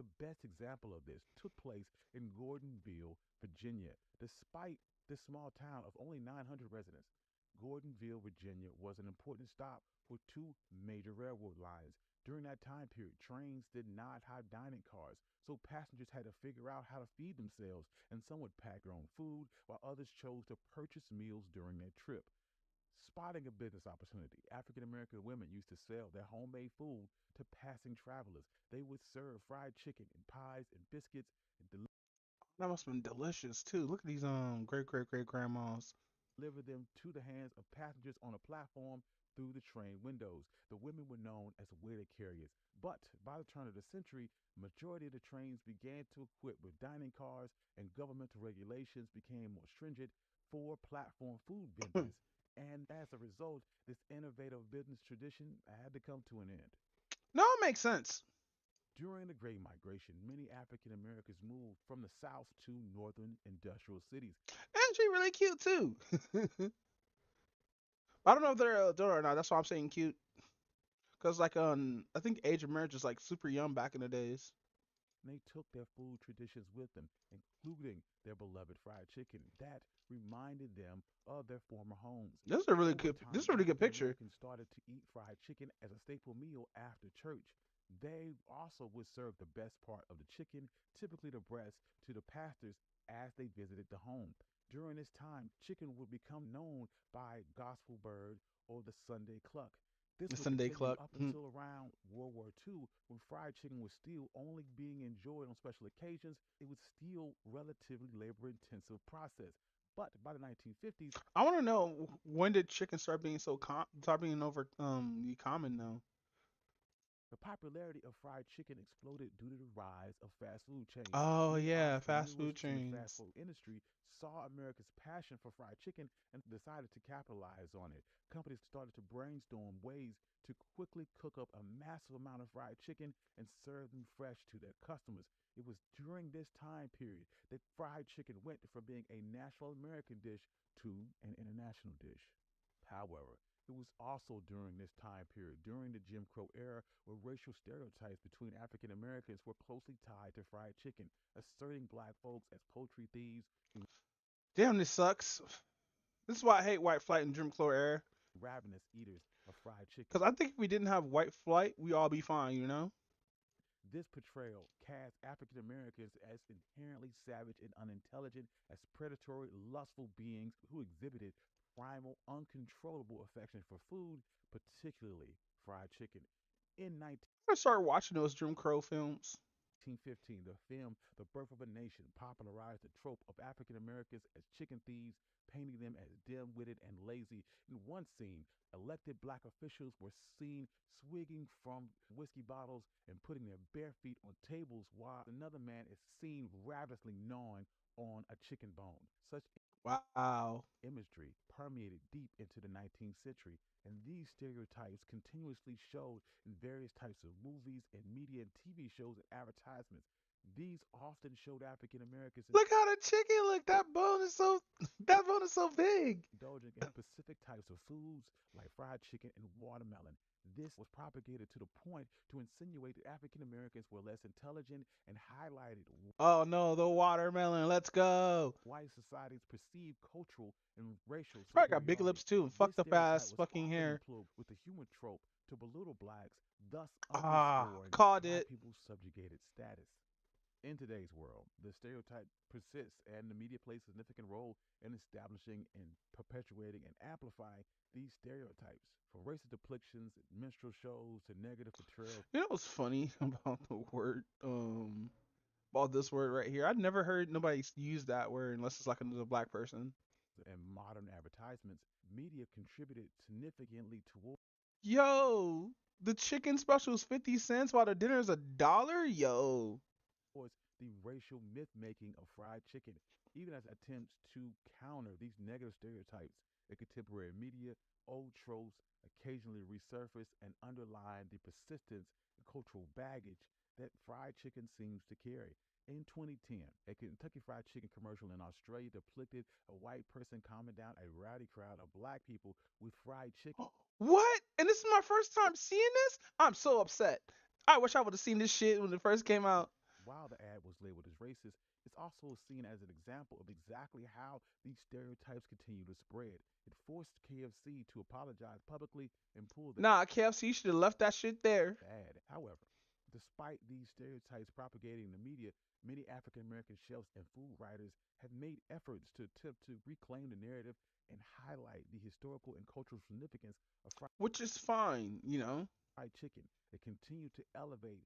[SPEAKER 11] The best example of this took place in Gordonville, Virginia. Despite this small town of only 900 residents, Gordonville, Virginia was an important stop for two major railroad lines. During that time period, trains did not have dining cars, so passengers had to figure out how to feed themselves, and some would pack their own food, while others chose to purchase meals during their trip. Spotting a business opportunity, African American women used to sell their homemade food to passing travelers. They would serve fried chicken and pies and biscuits and
[SPEAKER 2] That must have been delicious too. Look at these great great great grandmas.
[SPEAKER 11] deliver them to the hands of passengers on a platform through the train windows. The women were known as waiter carriers. But by the turn of the century, majority of the trains began to equip with dining cars and governmental regulations became more stringent for platform food vendors. And as a result, this innovative business tradition had to come to an end.
[SPEAKER 2] No, it makes sense.
[SPEAKER 11] During the Great Migration, many African Americans moved from the South to northern industrial cities.
[SPEAKER 2] And she really cute too. I don't know if they're adult or not. That's why I'm saying cute. Cause like I think age of marriage is like super young back in the days.
[SPEAKER 11] And they took their food traditions with them, including their beloved fried chicken that reminded them of their former homes.
[SPEAKER 2] This is a really
[SPEAKER 11] Over
[SPEAKER 2] good. This
[SPEAKER 11] time,
[SPEAKER 2] is a really good
[SPEAKER 11] African
[SPEAKER 2] picture.
[SPEAKER 11] Americans started to eat fried chicken as a staple meal after church. They also would serve the best part of the chicken, typically the breast, to the pastors as they visited the home. During this time, chicken would become known by gospel bird or the Sunday cluck. This
[SPEAKER 2] The
[SPEAKER 11] would
[SPEAKER 2] Sunday
[SPEAKER 11] continue
[SPEAKER 2] Cluck.
[SPEAKER 11] up until around World War II, when fried chicken was still only being enjoyed on special occasions. It was still relatively labor-intensive process. But by the 1950s,
[SPEAKER 2] I want to know, when did chicken start being start being over common now?
[SPEAKER 11] the popularity of fried chicken exploded due to the rise of fast food chains.
[SPEAKER 2] Oh
[SPEAKER 11] Many
[SPEAKER 2] yeah, fast
[SPEAKER 11] entrepreneurs
[SPEAKER 2] food
[SPEAKER 11] in the fast
[SPEAKER 2] chains.
[SPEAKER 11] food industry saw America's passion for fried chicken and decided to capitalize on it. Companies started to brainstorm ways to quickly cook up a massive amount of fried chicken and serve them fresh to their customers. It was during this time period that fried chicken went from being a national American dish to an international dish. However, it was also during this time period, during the Jim Crow era, where racial stereotypes between African Americans were closely tied to fried chicken, asserting black folks as poultry thieves,
[SPEAKER 2] Damn, this sucks. This is why I hate white flight and Jim Crow era.
[SPEAKER 11] ravenous eaters of fried chicken.
[SPEAKER 2] Cause I think if we didn't have white flight, we all be fine, you know.
[SPEAKER 11] This portrayal cast African Americans as inherently savage and unintelligent, as predatory, lustful beings who exhibited primal, uncontrollable affection for food, particularly fried chicken. In
[SPEAKER 2] I started watching those Jim Crow films.
[SPEAKER 11] 1915, the film The Birth of a Nation popularized the trope of African Americans as chicken thieves, painting them as dim-witted and lazy. In one scene, elected black officials were seen swigging from whiskey bottles and putting their bare feet on tables, while another man is seen ravenously gnawing on a chicken bone. Such
[SPEAKER 2] Wow.
[SPEAKER 11] imagery permeated deep into the 19th century, and these stereotypes continuously showed in various types of movies and media and TV shows and advertisements. These often showed African Americans
[SPEAKER 2] Look how the chicken look. That bone is so big.
[SPEAKER 11] indulging in specific types of foods like fried chicken and watermelon. This was propagated to the point to insinuate that African Americans were less intelligent and highlighted
[SPEAKER 2] Oh no, the watermelon. Let's go.
[SPEAKER 11] white society's perceived cultural and racial
[SPEAKER 2] Probably got big
[SPEAKER 11] superiority.
[SPEAKER 2] lips too and
[SPEAKER 11] This
[SPEAKER 2] fucked up
[SPEAKER 11] stereotype
[SPEAKER 2] ass
[SPEAKER 11] was
[SPEAKER 2] fucking
[SPEAKER 11] often
[SPEAKER 2] hair.
[SPEAKER 11] employed with the humor trope to belittle blacks, thus
[SPEAKER 2] Ah,
[SPEAKER 11] underscoring
[SPEAKER 2] called
[SPEAKER 11] black
[SPEAKER 2] it.
[SPEAKER 11] people's subjugated status. In today's world, the stereotype persists, and the media plays a significant role in establishing and perpetuating and amplifying these stereotypes. From racist depictions, minstrel shows, to negative portrayals
[SPEAKER 2] You know what's funny about the word about this word right here? I'd never heard nobody use that word unless it's like another black person.
[SPEAKER 11] and modern advertisements, media contributed significantly toward
[SPEAKER 2] Yo, the chicken special is 50 cents while the dinner is $1? Yo.
[SPEAKER 11] the racial myth making of fried chicken, even as attempts to counter these negative stereotypes. In contemporary media, old tropes occasionally resurface and underline the persistence and cultural baggage that fried chicken seems to carry. In 2010, a Kentucky Fried Chicken commercial in Australia depicted a white person calming down a rowdy crowd of black people with fried chicken.
[SPEAKER 2] What? And this is my first time seeing this? I'm so upset. I wish I would have seen this shit when it first came out.
[SPEAKER 11] While the ad was labeled as racist, it's also seen as an example of exactly how these stereotypes continue to spread. It forced KFC to apologize publicly and pull the
[SPEAKER 2] Nah, KFC should have left that shit there.
[SPEAKER 11] ad. However, despite these stereotypes propagating in the media, many African American chefs and food writers have made efforts to attempt to reclaim the narrative and highlight the historical and cultural significance of
[SPEAKER 2] Which is fine, you know.
[SPEAKER 11] fried chicken. They continue to elevate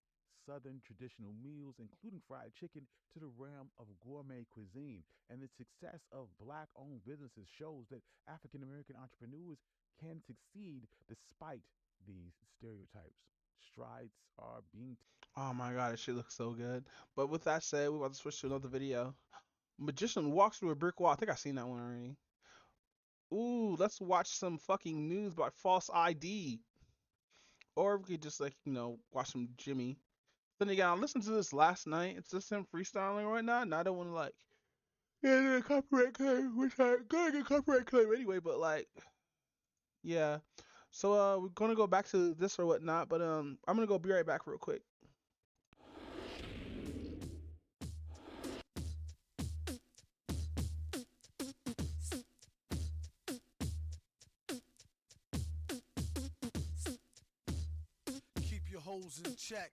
[SPEAKER 11] Southern traditional meals, including fried chicken, to the realm of gourmet cuisine. And the success of black owned businesses shows that African American entrepreneurs can succeed despite these stereotypes. Strides are being
[SPEAKER 2] Oh my god, this shit looks so good. But with that said, we're about to switch to another video. Magician walks through a brick wall. I think I've seen that one already. Ooh, let's watch some fucking news about false ID. Or we could just like, watch some Jimmy. Then again, I listened to this last night. It's just him freestyling right now, and I don't want to like get a copyright claim, which I'm gonna get a copyright claim anyway. But like, yeah. So we're gonna go back to this or whatnot. But I'm gonna go be right back real quick.
[SPEAKER 1] Keep your hoes in check.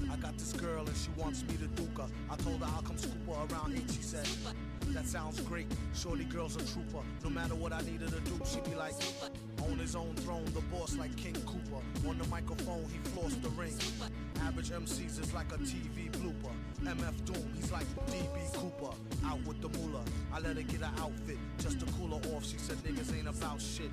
[SPEAKER 1] I got this girl and she wants me to duke her. I told her I'll come scoop her around 8. She said, that sounds great. Shorty girl's a trooper. No matter what I need her to do, she be like, on his own throne, the boss like King Cooper. On the microphone, he flossed the ring. Average MCs is like a TV blooper. MF Doom, he's like DB Cooper. Out with the moolah. I let her get her outfit just to cool her off. She said niggas ain't about shit.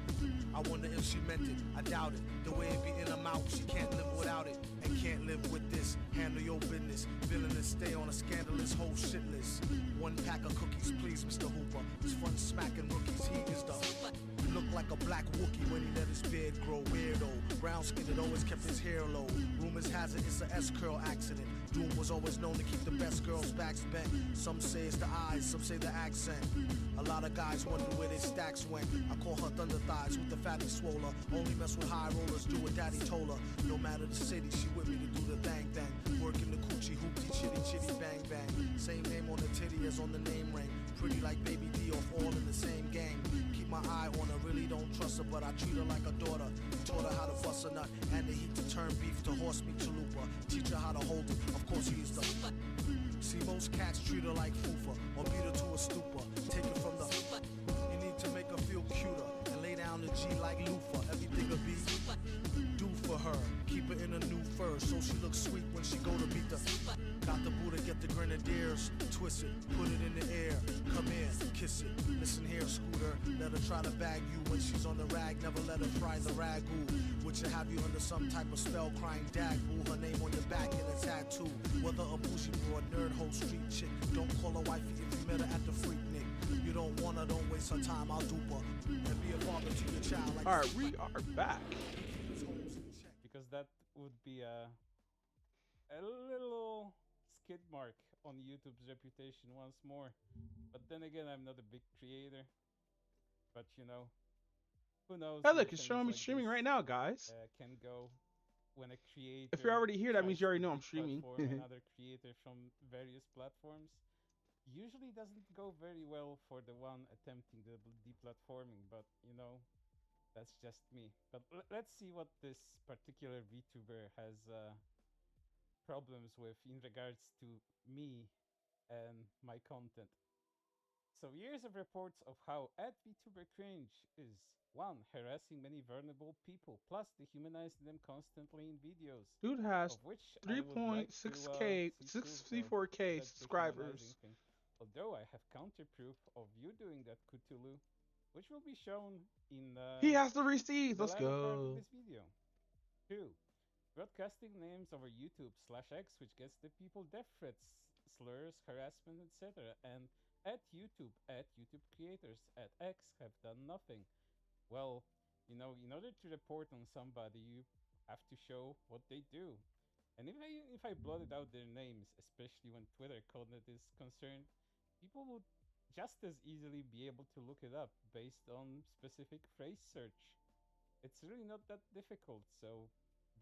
[SPEAKER 1] I wonder if she meant it. I doubt it. The way it be in her mouth, she can't live without it. And can't live with this. Handle your business. Villainous, stay on a scandalous whole shit list. 1 pack of cookies, please, Mr. Hooper. It's fun smacking rookies. He is the look like a black Wookie when he let his beard grow. Weirdo. Brown skinned, it always kept his hair low. Rumors has it it's a S-curl accident. Doom was always known to keep the best girls' backs bent. Some say it's the eyes, some say the accent. A lot of guys wonder where their stacks went. I call her thunder thighs with the fatty swoller. Only mess with high rollers, do what daddy told her. No matter the city, she with me to do the thang thang. Working the coochie, hoopty, chitty, chitty, bang bang. Same name on the titty as on the name ring. Pretty like Baby D off all in the same gang. Keep my eye on her, really don't trust her, but I treat her like a daughter. Taught her how to bust a nut and the heat to turn beef to horse meat chalupa. Teach her how to hold it, of course he is the. See, most cats treat her like fufa or beat her to a stupor. Take it from the. You need to make her feel cuter and lay down the G like loofah. Everything will be do for her. Keep her in a new fur so she looks sweet when she go to meet the. Got the Buddha, get the grenadiers, twist it, put it in the air. Come in, kiss it. Listen here, Scooter. Let her try to bag you when she's on the rag. Never let her fry the ragu. Which will have you under some type of spell, crying dag boo. Her name on your back and a tattoo. Whether a bougie broad, nerd, whole street chick. Don't call her wifey if you met her at the Freak Nick. You don't want her, don't waste her time. I'll dupe her and be a father to your child. Like
[SPEAKER 2] All right, we are back.
[SPEAKER 5] Because that would be a little skid mark on YouTube's reputation once more. But then again, I'm not a big creator. But you know, who knows?
[SPEAKER 2] Hey,
[SPEAKER 5] where
[SPEAKER 2] look, it's
[SPEAKER 5] things
[SPEAKER 2] showing me
[SPEAKER 5] like
[SPEAKER 2] streaming
[SPEAKER 5] this,
[SPEAKER 2] right now, guys.
[SPEAKER 5] Can go when a creator.
[SPEAKER 2] If you're already here, that means
[SPEAKER 5] tries
[SPEAKER 2] you already
[SPEAKER 5] to
[SPEAKER 2] know I'm streaming.
[SPEAKER 5] deplatform another creator from various platforms. Usually doesn't go very well for the one attempting the deplatforming, but you know, that's just me. But let's see what this particular VTuber has problems with in regards to me and my content. So years of reports of how VTuber cringe is 1. Harassing many vulnerable people, plus dehumanizing them constantly in videos.
[SPEAKER 2] Dude has
[SPEAKER 5] of which I would like to,
[SPEAKER 2] 3.6K,
[SPEAKER 5] see proof of
[SPEAKER 2] 64K
[SPEAKER 5] that
[SPEAKER 2] subscribers.
[SPEAKER 5] dehumanizing thing. Although I have counter proof of you doing that, Cthulhu, which will be shown in
[SPEAKER 2] He has the receipts.
[SPEAKER 5] the
[SPEAKER 2] Let's
[SPEAKER 5] latter part of
[SPEAKER 2] go.
[SPEAKER 5] this video. 2. Broadcasting names over YouTube/X, which gets the people death threats, slurs, harassment, etc. And at YouTube creators, at X have done nothing. Well, you know, in order to report on somebody, you have to show what they do. And if I blotted out their names, especially when Twitter content is concerned, people would just as easily be able to look it up based on specific phrase search. It's really not that difficult, so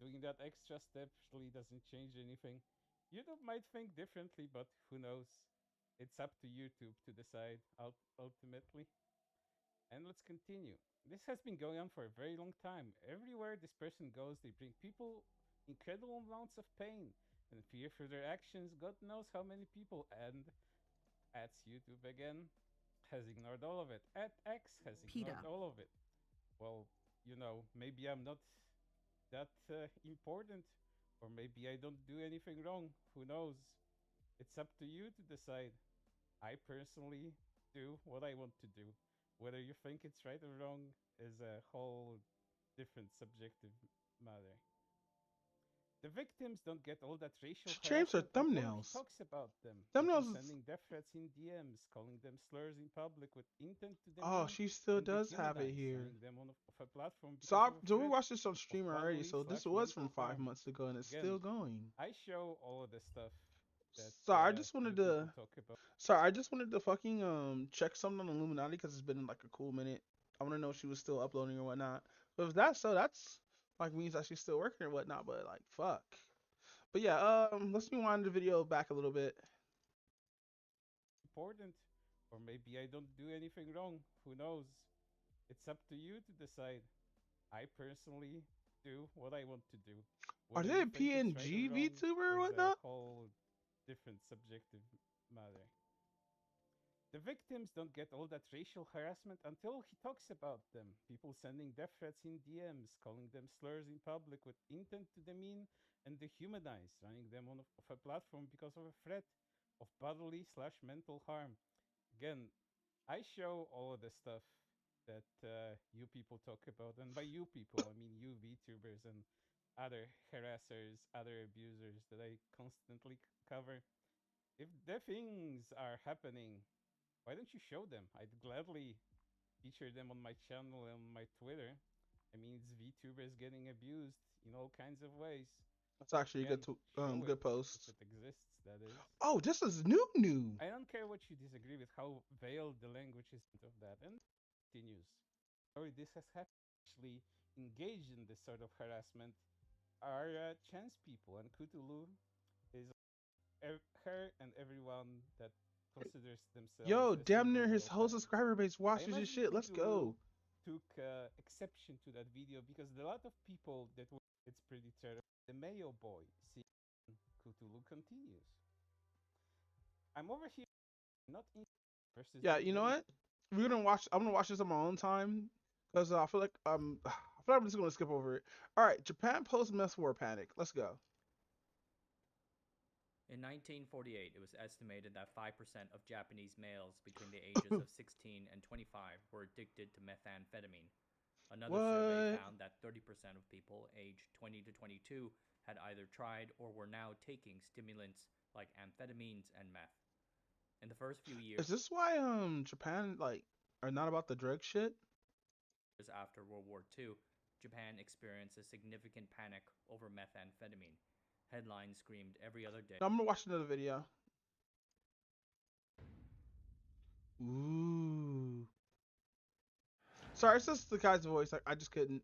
[SPEAKER 5] doing that extra step really doesn't change anything. YouTube might think differently, but who knows? It's up to YouTube to decide ultimately. And let's continue. This has been going on for a very long time. Everywhere this person goes, they bring people incredible amounts of pain and fear for their actions. God knows how many people. And at YouTube again has ignored all of it. At X has ignored all of it. Well, you know, maybe I'm not that important, or maybe I don't do anything wrong. Who knows? It's up to you to decide. I personally do what I want to do. Whether you think it's right or wrong is a whole different subjective matter. The victims don't get all that racial
[SPEAKER 2] Change their
[SPEAKER 5] harassment until he
[SPEAKER 2] thumbnails.
[SPEAKER 5] talks about them.
[SPEAKER 2] Thumbnails
[SPEAKER 5] People
[SPEAKER 2] is-
[SPEAKER 5] sending death threats in DMs, calling them slurs in public with intent to
[SPEAKER 2] Oh,
[SPEAKER 5] demean
[SPEAKER 2] she still
[SPEAKER 5] and
[SPEAKER 2] does have it
[SPEAKER 5] dehumanize,
[SPEAKER 2] here.
[SPEAKER 5] signing them on a platform because
[SPEAKER 2] So,
[SPEAKER 5] of a
[SPEAKER 2] so we
[SPEAKER 5] threat
[SPEAKER 2] watched this on
[SPEAKER 5] of
[SPEAKER 2] stream already. So this was from
[SPEAKER 5] bodily/mental
[SPEAKER 2] 5
[SPEAKER 5] harm.
[SPEAKER 2] months ago, and it's
[SPEAKER 5] Again,
[SPEAKER 2] still going.
[SPEAKER 5] I show all of the stuff that
[SPEAKER 2] Sorry, I just wanted
[SPEAKER 5] you
[SPEAKER 2] to.
[SPEAKER 5] people talk about.
[SPEAKER 2] Sorry, I just wanted to fucking check something on Illuminati because it's been like a cool minute. I want to know if she was still uploading or whatnot. But if that's so, that's like means that she's still working or whatnot. But like, fuck. But yeah, let's rewind the video back a little bit.
[SPEAKER 5] Important. Or maybe I don't do anything wrong. Who knows? It's up to you to decide. I personally do what I want to do.
[SPEAKER 2] Are
[SPEAKER 5] Whether
[SPEAKER 2] they
[SPEAKER 5] you
[SPEAKER 2] a
[SPEAKER 5] think it's right or
[SPEAKER 2] PNG
[SPEAKER 5] wrong
[SPEAKER 2] VTuber or
[SPEAKER 5] is a
[SPEAKER 2] whatnot?
[SPEAKER 5] whole different subjective matter. The victims don't get all that racial harassment until he talks about them. People sending death threats in DMs, calling them slurs in public with intent to demean and dehumanize, running them off a platform because of a threat of bodily slash mental harm. Again, I show all of the stuff that you people talk about, and by you people, I mean you VTubers and other harassers, other abusers that I constantly cover. If the things are happening, why don't you show them? I'd gladly feature them on my channel and my Twitter. I mean, it's VTubers getting abused in all kinds of ways.
[SPEAKER 2] That's actually a
[SPEAKER 5] Again, show it
[SPEAKER 2] good post.
[SPEAKER 5] if it exists. That is.
[SPEAKER 2] Oh, this is new.
[SPEAKER 5] I don't care what you disagree with how veiled the language is of that, and continues. Sorry, this has happened. Actually, engaged in this sort of harassment are trans people, and Cthulhu is her and everyone that considers themselves.
[SPEAKER 2] Yo,
[SPEAKER 5] a
[SPEAKER 2] damn near
[SPEAKER 5] single
[SPEAKER 2] his
[SPEAKER 5] girl
[SPEAKER 2] whole
[SPEAKER 5] fan.
[SPEAKER 2] subscriber base
[SPEAKER 5] I
[SPEAKER 2] watches his
[SPEAKER 5] imagine
[SPEAKER 2] shit. Let's
[SPEAKER 5] Cthulhu
[SPEAKER 2] go.
[SPEAKER 5] took exception to that video because a lot of people that were it's pretty terrible. The Mayo boy seeing Cthulhu continues. I'm over here not in versus
[SPEAKER 2] Yeah, you know what? I'm gonna watch this on my own time because I feel like I feel like I'm just gonna skip over it. All right, Japan post mess war panic. Let's go.
[SPEAKER 13] In 1948, it was estimated that 5% of Japanese males between the ages of 16 and 25 were addicted to methamphetamine. Another survey found that 30% of people aged 20 to 22 had either tried or were now taking stimulants like amphetamines and meth. In the first few years
[SPEAKER 2] Is this why Japan like are not about the drug shit?
[SPEAKER 13] after World War II, Japan experienced a significant panic over methamphetamine. Headlines screamed every other day.
[SPEAKER 2] No, I'm gonna watch another video. Ooh. Sorry, it's just the guy's voice. I just couldn't.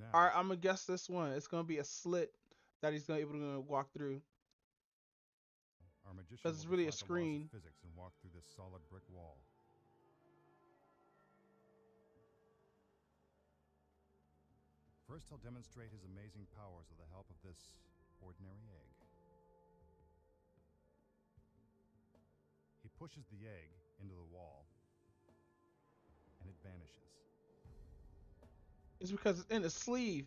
[SPEAKER 14] Now,
[SPEAKER 2] All right, I'm gonna guess this one. It's gonna be a slit that he's gonna able to walk through.
[SPEAKER 14] our magician
[SPEAKER 2] Because it's
[SPEAKER 14] will
[SPEAKER 2] really a
[SPEAKER 14] defy the laws of
[SPEAKER 2] screen.
[SPEAKER 14] physics and walk through this solid brick wall. First, he'll demonstrate his amazing powers with the help of this ordinary egg. He pushes the egg into the wall, and it vanishes.
[SPEAKER 2] It's because it's in his sleeve.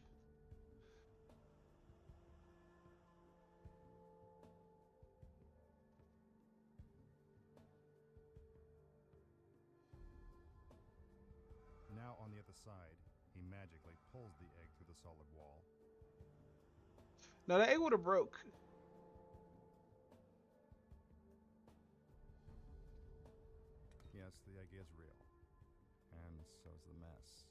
[SPEAKER 14] Now, on the other side, he magically pulls the egg through the solid wall.
[SPEAKER 2] Now the egg would have broke.
[SPEAKER 14] Yes, the egg is real. And so's the mess.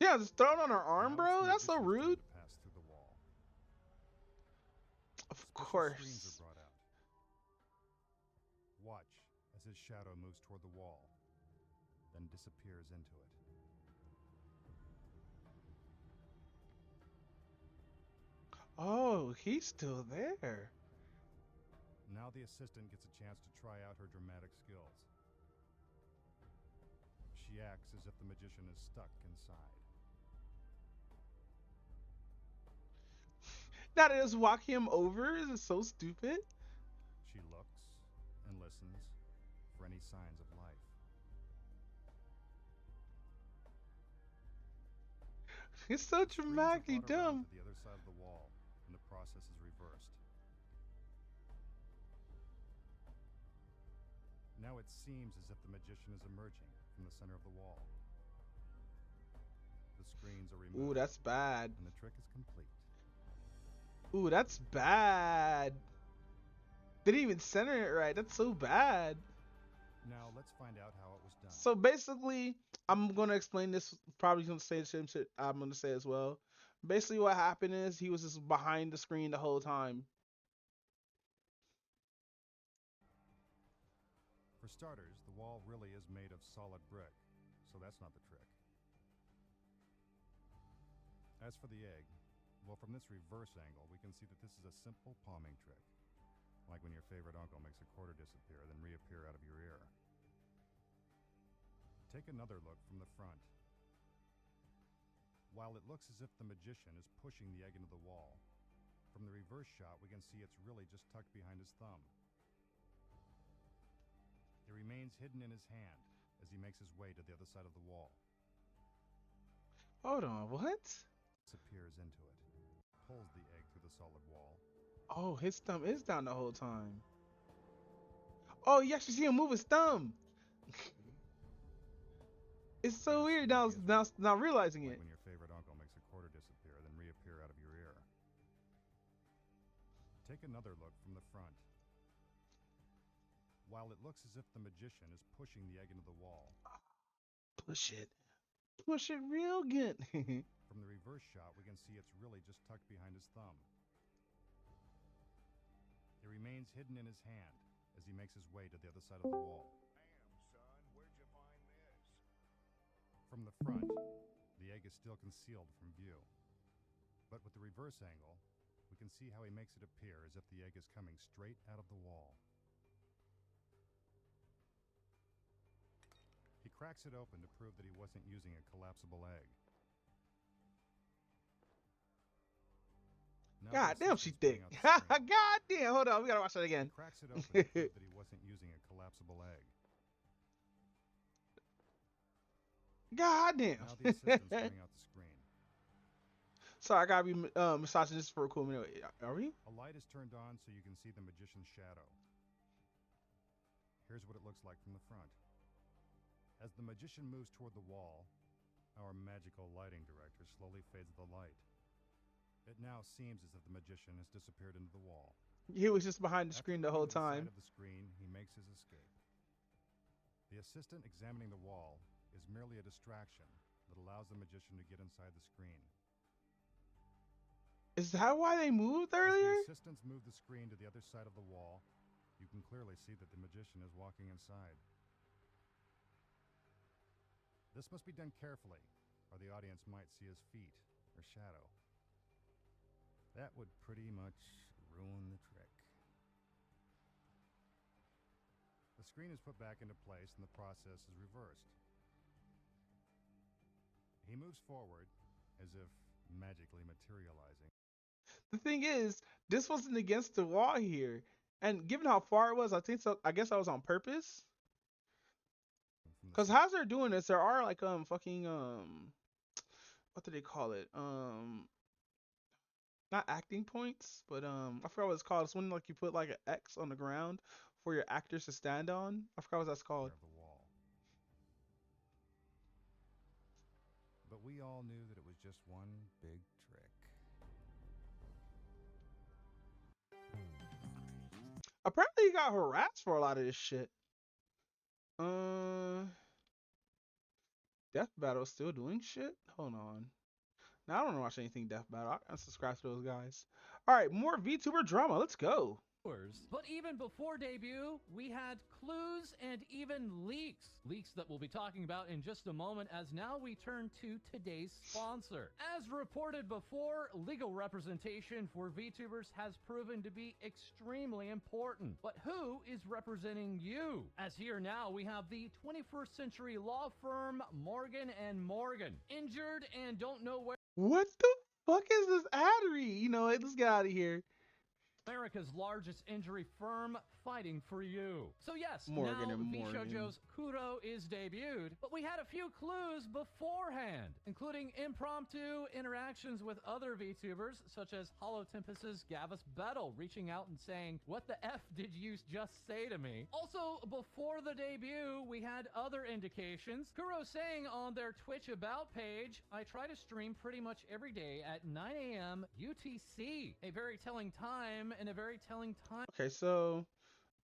[SPEAKER 2] Yeah, just throw it on her arm,
[SPEAKER 14] Now
[SPEAKER 2] bro.
[SPEAKER 14] it's the
[SPEAKER 2] That's so
[SPEAKER 14] magician's turn
[SPEAKER 2] rude.
[SPEAKER 14] to pass through the wall.
[SPEAKER 2] Of
[SPEAKER 14] Special
[SPEAKER 2] course.
[SPEAKER 14] screens are brought out. Watch as his shadow moves toward the wall, then disappears into it.
[SPEAKER 2] Oh, he's still there.
[SPEAKER 14] Now the assistant gets a chance to try out her dramatic skills. She acts as if the magician is stuck inside.
[SPEAKER 2] Now to just walk him over is so stupid.
[SPEAKER 14] She looks and listens for any signs of life.
[SPEAKER 2] It's so
[SPEAKER 14] Screens are
[SPEAKER 2] dramatically
[SPEAKER 14] brought around
[SPEAKER 2] dumb.
[SPEAKER 14] to the other side of the wall, and the process is reversed. Now it seems as if the magician is emerging from the center of the wall. The screens are removed.
[SPEAKER 2] Ooh, that's bad.
[SPEAKER 14] And the trick is complete.
[SPEAKER 2] Ooh, that's bad. They didn't even center it right. That's so bad.
[SPEAKER 14] Now let's find out how it was done.
[SPEAKER 2] So basically, I'm gonna explain this. Probably gonna say the same shit I'm gonna say as well. Basically, what happened is he was just behind the screen the whole time.
[SPEAKER 14] For starters, the wall really is made of solid brick, so that's not the trick. As for the egg, well, from this reverse angle, we can see that this is a simple palming trick. Like when your favorite uncle makes a quarter disappear, then reappear out of your ear. Take another look from the front. While it looks as if the magician is pushing the egg into the wall, from the reverse shot, we can see it's really just tucked behind his thumb. It remains hidden in his hand as he makes his way to the other side of the wall.
[SPEAKER 2] Hold on, what?
[SPEAKER 14] Disappears into it, pulls the egg through the solid wall.
[SPEAKER 2] Oh, his thumb is down the whole time. Oh, you actually see him move his thumb. It's so weird now realizing it.
[SPEAKER 14] When your favorite uncle makes a quarter disappear, then reappear out of your ear. Take another look from the front. While it looks as if the magician is pushing the egg into the wall.
[SPEAKER 2] Push it. Push it real good.
[SPEAKER 14] From the reverse shot, we can see it's really just tucked behind his thumb. It remains hidden in his hand as he makes his way to the other side of the wall. From the front, the egg is still concealed from view. But with the reverse angle, we can see how he makes it appear as if the egg is coming straight out of the wall. He cracks it open to prove that he wasn't using a collapsible egg.
[SPEAKER 2] God damn, she thick. God damn, hold on, we gotta watch that again.
[SPEAKER 14] He cracks it open to prove that he wasn't using a collapsible egg.
[SPEAKER 2] God damn.
[SPEAKER 14] Now the assistants bring out the screen.
[SPEAKER 2] Sorry, I gotta be massaging this for a cool minute. Are we?
[SPEAKER 14] A light is turned on so you can see the magician's shadow. Here's what it looks like from the front. As the magician moves toward the wall, our magical lighting director slowly fades the light. It now seems as if the magician has disappeared into the wall.
[SPEAKER 2] He was just behind the screen the whole time.
[SPEAKER 14] After the screen, he makes his escape. The assistant examining the wall is merely a distraction that allows the magician to get inside the screen.
[SPEAKER 2] Is that why they moved earlier?
[SPEAKER 14] As the assistants move the screen to the other side of the wall, you can clearly see that the magician is walking inside. This must be done carefully, or the audience might see his feet or shadow. That would pretty much ruin the trick. The screen is put back into place and the process is reversed. He moves forward as if magically materializing.
[SPEAKER 2] The thing is, this wasn't against the wall here. And given how far it was, I think so. I guess that was on purpose. Because as they're doing this, there are like fucking what do they call it? Not acting points, but I forgot what it's called. It's when like you put like an X on the ground for your actors to stand on. I forgot what that's called.
[SPEAKER 14] But we all knew that it was just one big trick.
[SPEAKER 2] Apparently, he got harassed for a lot of this shit. Death Battle still doing shit? Hold on. Now, I don't watch anything Death Battle. I unsubscribe to those guys. All right, more VTuber drama. Let's go.
[SPEAKER 15] But even before debut, we had clues and even leaks. Leaks that we'll be talking about in just a moment, as now we turn to today's sponsor. As reported before, legal representation for VTubers has proven to be extremely important. But who is representing you? As here now, we have the 21st century law firm Morgan & Morgan. Injured and don't know where...
[SPEAKER 2] What the fuck is this ad read? You know what? Let's get out of here.
[SPEAKER 15] America's largest injury firm fighting for you. So yes,
[SPEAKER 2] Morgan
[SPEAKER 15] now
[SPEAKER 2] and Morgan.
[SPEAKER 15] VShojo's Kuro is debuted, but we had a few clues beforehand, including impromptu interactions with other VTubers, such as Hollow Tempest's Gavis Bettel reaching out and saying, "What the F did you just say to me?" Also, before the debut, we had other indications. Kuro saying on their Twitch About page, "I try to stream pretty much every day at 9 a.m. UTC. A very telling time and a very telling time."
[SPEAKER 2] Okay, so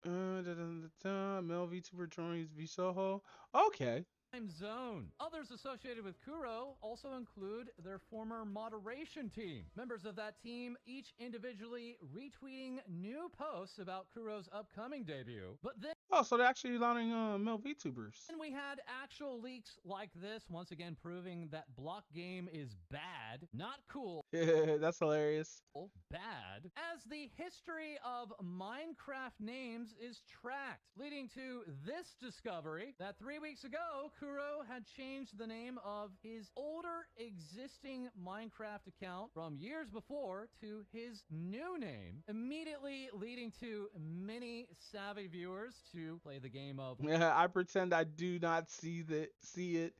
[SPEAKER 2] male VTuber joins VSoho. Okay.
[SPEAKER 15] Time zone. Others associated with Kuro also include their former moderation team. Members of that team each individually retweeting new posts about Kuro's upcoming debut. But then
[SPEAKER 2] Oh, so they're actually allowing male VTubers.
[SPEAKER 15] And we had actual leaks like this, once again proving that block game is bad, not cool.
[SPEAKER 2] Yeah, that's hilarious.
[SPEAKER 15] Bad, as the history of Minecraft names is tracked, leading to this discovery that 3 weeks ago, Kuro had changed the name of his older existing Minecraft account from years before to his new name, immediately leading to many savvy viewers to play the game of
[SPEAKER 2] Yeah, I pretend I do not see it.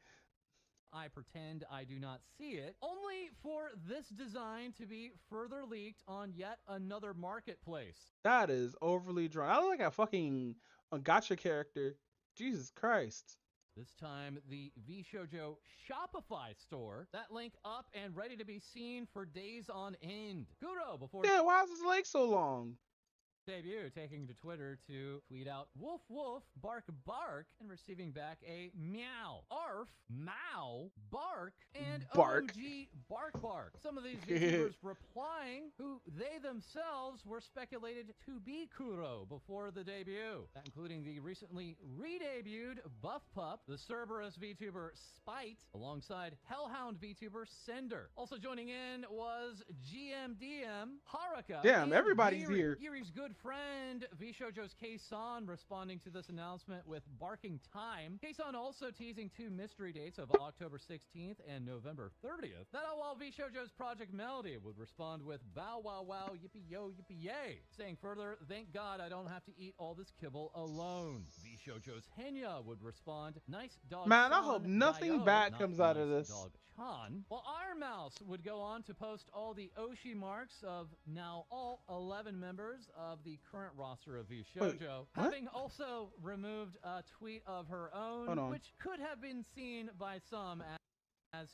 [SPEAKER 15] I pretend I do not see it, only for this design to be further leaked on yet another marketplace.
[SPEAKER 2] That is overly drawn. I look like a gacha character. Jesus Christ.
[SPEAKER 15] This time, the VShojo Shopify store. That link up and ready to be seen for days on end. Kuro before...
[SPEAKER 2] Yeah, why is his leg so long?
[SPEAKER 15] Debut, taking to Twitter to tweet out woof woof, bark bark, and receiving back a meow, arf, mow, bark, and
[SPEAKER 2] bark.
[SPEAKER 15] OMG bark bark. Some of these VTubers replying who they themselves were speculated to be Kuro before the debut, that including the recently re-debuted Buff Pup, the Cerberus VTuber Spite, alongside Hellhound VTuber Sender. Also joining in was GMDM, Haruka.
[SPEAKER 2] Damn, everybody's here.
[SPEAKER 15] Yuri's good friend VShojo's K-san responding to this announcement with barking time. K-san also teasing 2 mystery dates of October 16th and November 30th. That while VShojo's Project Melody would respond with bow wow wow yippee yo yippee yay. Saying further, thank God I don't have to eat all this kibble alone. VShojo's Henya would respond, nice dog.
[SPEAKER 2] Man,
[SPEAKER 15] son,
[SPEAKER 2] I hope nothing
[SPEAKER 15] Dio,
[SPEAKER 2] bad
[SPEAKER 15] not
[SPEAKER 2] comes out of
[SPEAKER 15] nice
[SPEAKER 2] this.
[SPEAKER 15] Dog Chan. While Iron Mouse would go on to post all the Oshi marks of now all 11 members of the current roster of VShojo, having also removed a tweet of her own, which could have been seen by some as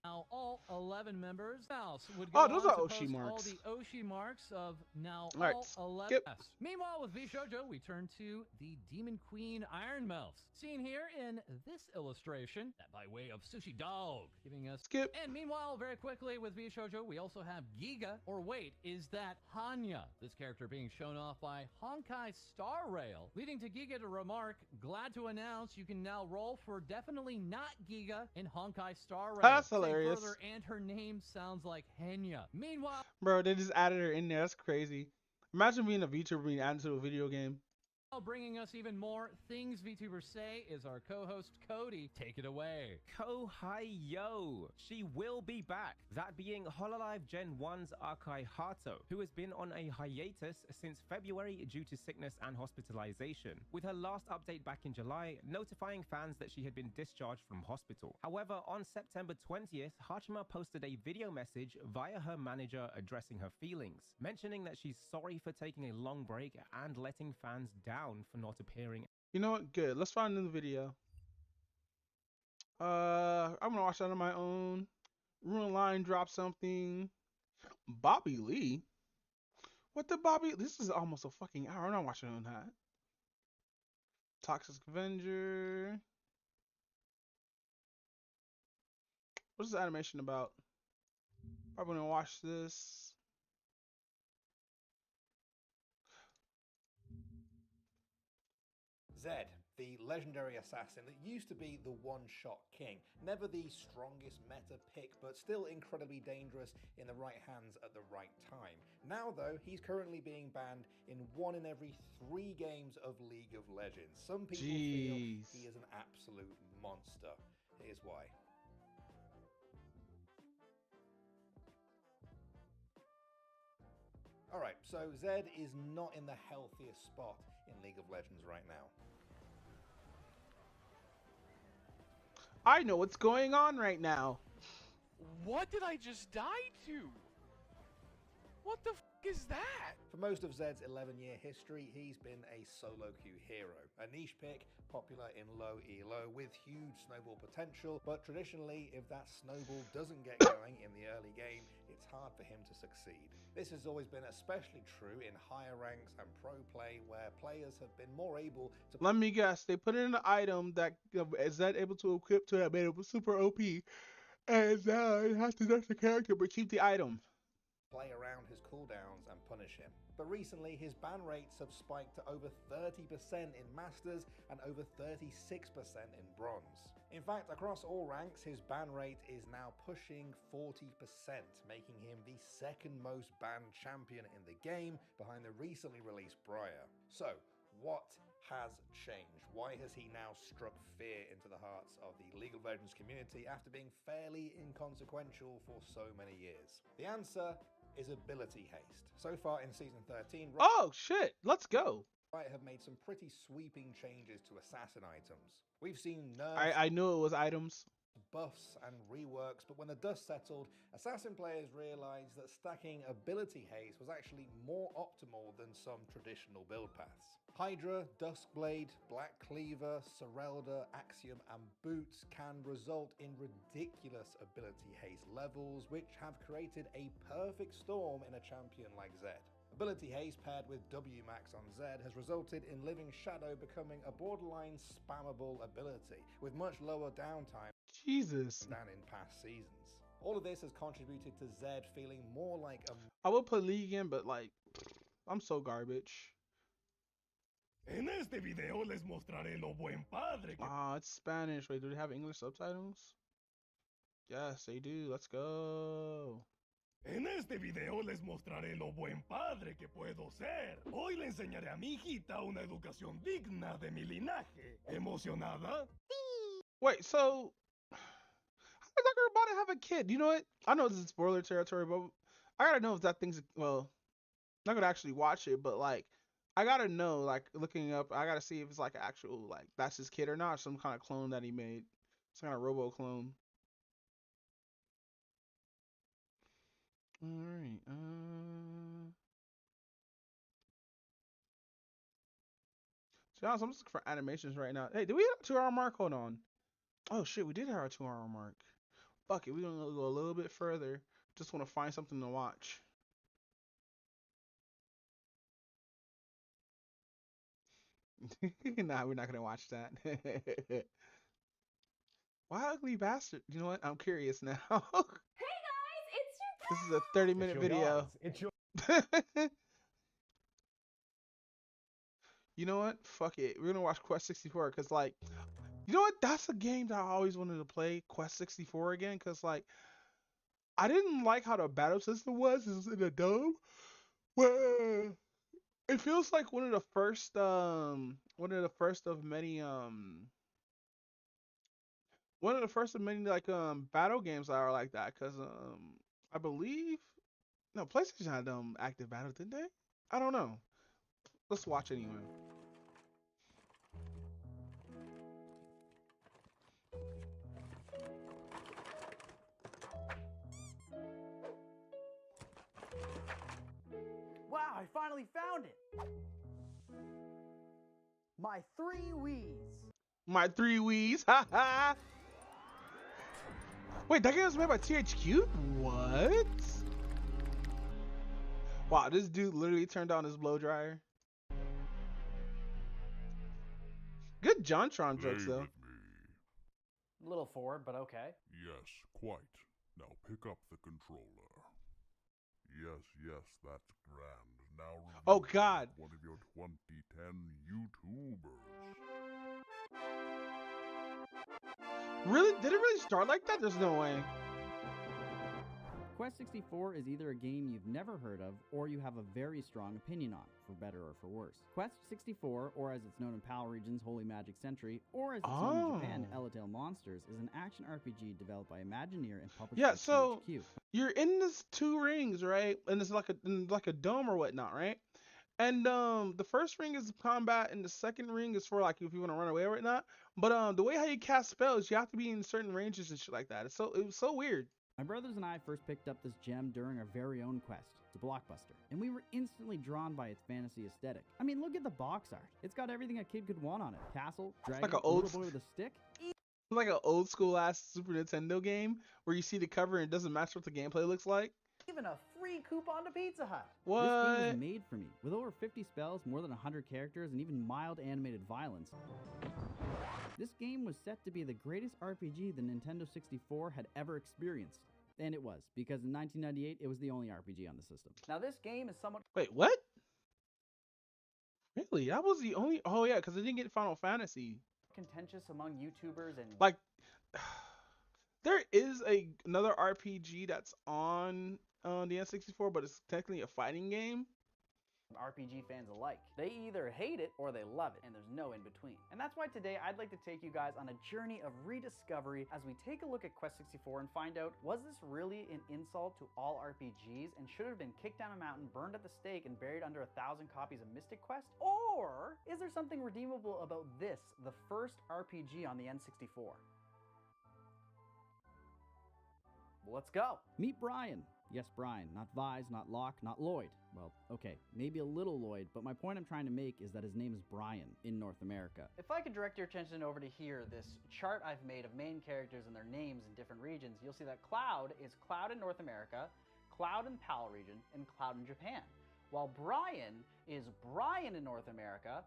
[SPEAKER 15] now all 11 members. Mouse would go
[SPEAKER 2] those
[SPEAKER 15] on
[SPEAKER 2] are
[SPEAKER 15] to
[SPEAKER 2] Oshi
[SPEAKER 15] post
[SPEAKER 2] marks.
[SPEAKER 15] all the Oshi marks of now
[SPEAKER 2] All right,
[SPEAKER 15] all 11.
[SPEAKER 2] skip.
[SPEAKER 15] Yes. Meanwhile, with VShojo, we turn to the Demon Queen Iron Mouse, seen here in this illustration, that by way of Sushi Dog, giving us
[SPEAKER 2] skip.
[SPEAKER 15] And meanwhile, very quickly with VShojo, we also have Giga, or wait, is that Hanya? This character being shown off by Honkai Star Rail, leading to Giga to remark, glad to announce you can now roll for definitely not Giga in Honkai Star Rail.
[SPEAKER 2] That's hilarious.
[SPEAKER 15] Further, and her name sounds like Henya. Meanwhile,
[SPEAKER 2] Bro, they just added her in there. That's crazy. Imagine being a VTuber being added to a video game.
[SPEAKER 15] bringing us even more things VTubers say is our co-host Cody. Take it away.
[SPEAKER 9] Yo, she will be back. That being Hololive Gen 1's Akai Hato, who has been on a hiatus since February due to sickness and hospitalization, with her last update back in July notifying fans that she had been discharged from hospital. However, on September 20th, Hachima posted a video message via her manager addressing her feelings, mentioning that she's sorry for taking a long break and letting fans down for not appearing.
[SPEAKER 2] You know what? Good. Let's find another video. I'm gonna watch that on my own. Ruin Line drop something. Bobby Lee? What the Bobby? This is almost a fucking hour. I'm not watching on that. Toxic Avenger. What's this animation about? Probably gonna watch this.
[SPEAKER 16] Zed, the legendary assassin that used to be the one-shot king. Never the strongest meta pick, but still incredibly dangerous in the right hands at the right time. Now though, he's currently being banned in 1 in every 3 games of League of Legends. Some people feel he is an absolute monster. Here's why. Alright, so Zed is not in the healthiest spot in League of Legends right now.
[SPEAKER 2] I know what's going on right now.
[SPEAKER 17] What did I just die to? What the f is that?
[SPEAKER 16] For most of Zed's 11-year history, he's been a solo queue hero. A niche pick, popular in low elo, with huge snowball potential, but traditionally, if that snowball doesn't get going in the early game, it's hard for him to succeed. This has always been especially true in higher ranks and pro play, where players have been more able to...
[SPEAKER 2] Let me guess, they put in an item that is that able to equip to have made it super OP, and now it has to touch the character but keep the item.
[SPEAKER 16] play around his cooldowns and punish him. But recently, his ban rates have spiked to over 30% in Masters and over 36% in Bronze. In fact, across all ranks, his ban rate is now pushing 40%, making him the second most banned champion in the game behind the recently released Briar. So, what has changed? Why has he now struck fear into the hearts of the League of Legends community after being fairly inconsequential for so many years? The answer is ability haste. So far in Season 13,
[SPEAKER 2] oh shit, let's go.
[SPEAKER 16] Riot have made some pretty sweeping changes to assassin items. We've seen nerfs,
[SPEAKER 2] I knew it was items,
[SPEAKER 16] buffs and reworks, but when the dust settled, assassin players realized that stacking ability haste was actually more optimal than some traditional build paths. Hydra, Duskblade, Black Cleaver, Serelda, Axiom and Boots can result in ridiculous ability haste levels, which have created a perfect storm in a champion like Zed. Ability haste paired with W-Max on Zed has resulted in Living Shadow becoming a borderline spammable ability, with much lower downtime than in past seasons. All of this has contributed to Zed feeling more like a...
[SPEAKER 2] I will play League again, but like, I'm so garbage.
[SPEAKER 18] En este video les mostraré lo buen padre que...
[SPEAKER 2] Ah, it's Spanish. Wait, do they have English subtitles? Yes, they do. Let's go.
[SPEAKER 18] En este video les mostraré lo buen padre que puedo ser. Hoy le enseñaré a mi hijita una educación digna de mi linaje. ¿Emocionada?
[SPEAKER 2] Wait, so how is that girl about to have a kid? You know what? I know this is spoiler territory, but I gotta know if that thing's, well, I'm not gonna actually watch it, but like, I gotta know, like, looking up, I gotta see if it's like actual, like, that's his kid or not, some kind of clone that he made, some kind of robo clone. All right. To be honest, I'm just looking for animations right now. Hey, did we hit our 2 hour mark? Hold on. Oh shit, we did hit our 2 hour mark. Fuck it, we're gonna go a little bit further. Just want to find something to watch. Nah, we're not gonna watch that. Why ugly bastard? You know what? I'm curious now.
[SPEAKER 19] Hey guys, it's your
[SPEAKER 2] This is a 30-minute video.
[SPEAKER 18] It's your...
[SPEAKER 2] You know what? Fuck it. We're gonna watch Quest 64 because, like, you know what? That's a game that I always wanted to play, Quest 64 again, because, like, I didn't like how the battle system was. It's in a dome. Well, it feels like one of the first of many like battle games that are like that, because I believe no, PlayStation had active battle, didn't they? I don't know. Let's watch anyway.
[SPEAKER 20] Wow, I finally found it! My 3 Wiis.
[SPEAKER 2] My 3 Wiis, haha! Wait, that game was made by THQ? What? Wow, this dude literally turned on his blow dryer. Good JonTron jokes, though.
[SPEAKER 20] A little forward, but okay.
[SPEAKER 21] Yes, quite. Now pick up the controller. Yes, that's grand. Now
[SPEAKER 2] oh God!
[SPEAKER 21] One of your 2010 YouTubers.
[SPEAKER 2] Really? Did it really start like that? There's no way.
[SPEAKER 22] Quest 64 is either a game you've never heard of, or you have a very strong opinion on, for better or for worse. Quest 64, or as it's known in PAL regions, Holy Magic Century, or as it's known in Japan, Elladale Monsters, is an action RPG developed by Imagineer and published by
[SPEAKER 2] so
[SPEAKER 22] THQ.
[SPEAKER 2] You're in this 2 rings, right? And it's like a dome or whatnot, right? And the first ring is combat, and the second ring is for like if you want to run away or whatnot. But the way how you cast spells, you have to be in certain ranges and shit like that. It was so weird.
[SPEAKER 22] My brothers and I first picked up this gem during our very own quest. It's a blockbuster, and we were instantly drawn by its fantasy aesthetic. I mean, look at the box art. It's got everything a kid could want on it. Castle, dragon,
[SPEAKER 2] like a
[SPEAKER 22] little boy with a stick.
[SPEAKER 2] Like an old school ass Super Nintendo game where you see the cover and it doesn't match what the gameplay looks like.
[SPEAKER 20] Even a free coupon to Pizza Hut.
[SPEAKER 2] What?
[SPEAKER 22] This game was made for me, with over 50 spells, more than 100 characters, and even mild animated violence. This game was set to be the greatest RPG the Nintendo 64 had ever experienced. And it was, because in 1998, it was the only RPG on the system.
[SPEAKER 20] Now, this game is somewhat
[SPEAKER 2] Wait, what? Really? That was the only. Oh yeah, because it didn't get Final Fantasy.
[SPEAKER 20] contentious among YouTubers and
[SPEAKER 2] Like, there is another RPG that's on the N64, but it's technically a fighting game.
[SPEAKER 20] RPG fans alike. They either hate it or they love it, and there's no in between. And that's why today I'd like to take you guys on a journey of rediscovery as we take a look at Quest 64 and find out, was this really an insult to all RPGs and should have been kicked down a mountain, burned at the stake, and buried under 1,000 copies of Mystic Quest? Or is there something redeemable about this, the first RPG on the N64? Let's go.
[SPEAKER 22] Meet Brian. Yes, Brian. Not Vise, not Locke, not Lloyd. Well, okay, maybe a little Lloyd, but my point I'm trying to make is that his name is Brian in North America.
[SPEAKER 20] If I could direct your attention over to here, this chart I've made of main characters and their names in different regions, you'll see that Cloud is Cloud in North America, Cloud in PAL region, and Cloud in Japan. While Brian is Brian in North America,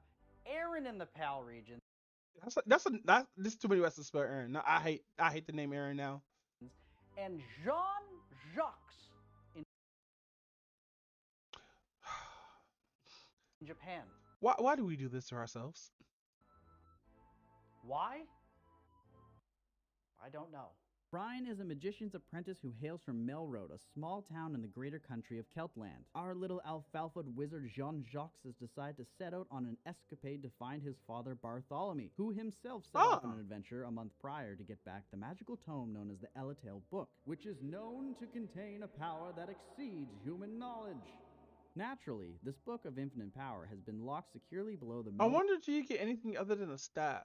[SPEAKER 20] Aaron in the PAL region.
[SPEAKER 2] This is too many ways to spell Aaron. No, I hate the name Aaron now.
[SPEAKER 20] And Jean-Jacques in Japan.
[SPEAKER 2] Why do we do this to ourselves?
[SPEAKER 20] Why? I don't know.
[SPEAKER 22] Brian is a magician's apprentice who hails from Melroad, a small town in the greater country of Keltland. Our little alfalfa wizard Jean-Jacques has decided to set out on an escapade to find his father Bartholomew, who himself set off on an adventure a month prior to get back the magical tome known as the Elatail Book, which is known to contain a power that exceeds human knowledge. Naturally, this book of infinite power has been locked securely below the
[SPEAKER 2] I wonder if you get anything other than a staff.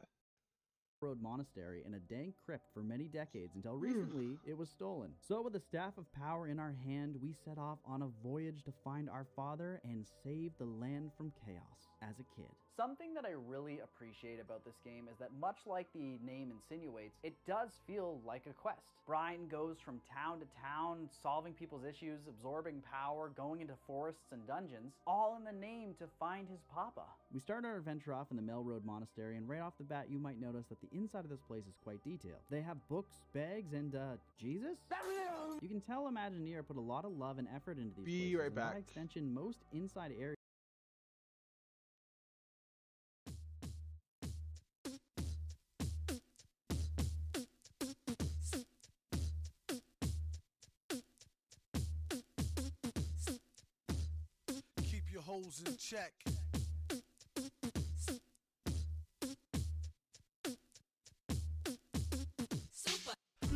[SPEAKER 22] Road Monastery in a dank crypt for many decades until recently it was stolen. So with the staff of power in our hand, we set off on a voyage to find our father and save the land from chaos as a kid.
[SPEAKER 20] Something that I really appreciate about this game is that much like the name insinuates, it does feel like a quest. Brian goes from town to town, solving people's issues, absorbing power, going into forests and dungeons, all in the name to find his papa.
[SPEAKER 22] We start our adventure off in the Melroad Monastery, and right off the bat you might notice that the inside of this place is quite detailed. They have books, bags, and Jesus? You can tell Imagineer put a lot of love and effort into these places.
[SPEAKER 2] Be right
[SPEAKER 22] and
[SPEAKER 2] back.
[SPEAKER 22] By extension, most inside areas
[SPEAKER 1] Keep your hoes in check.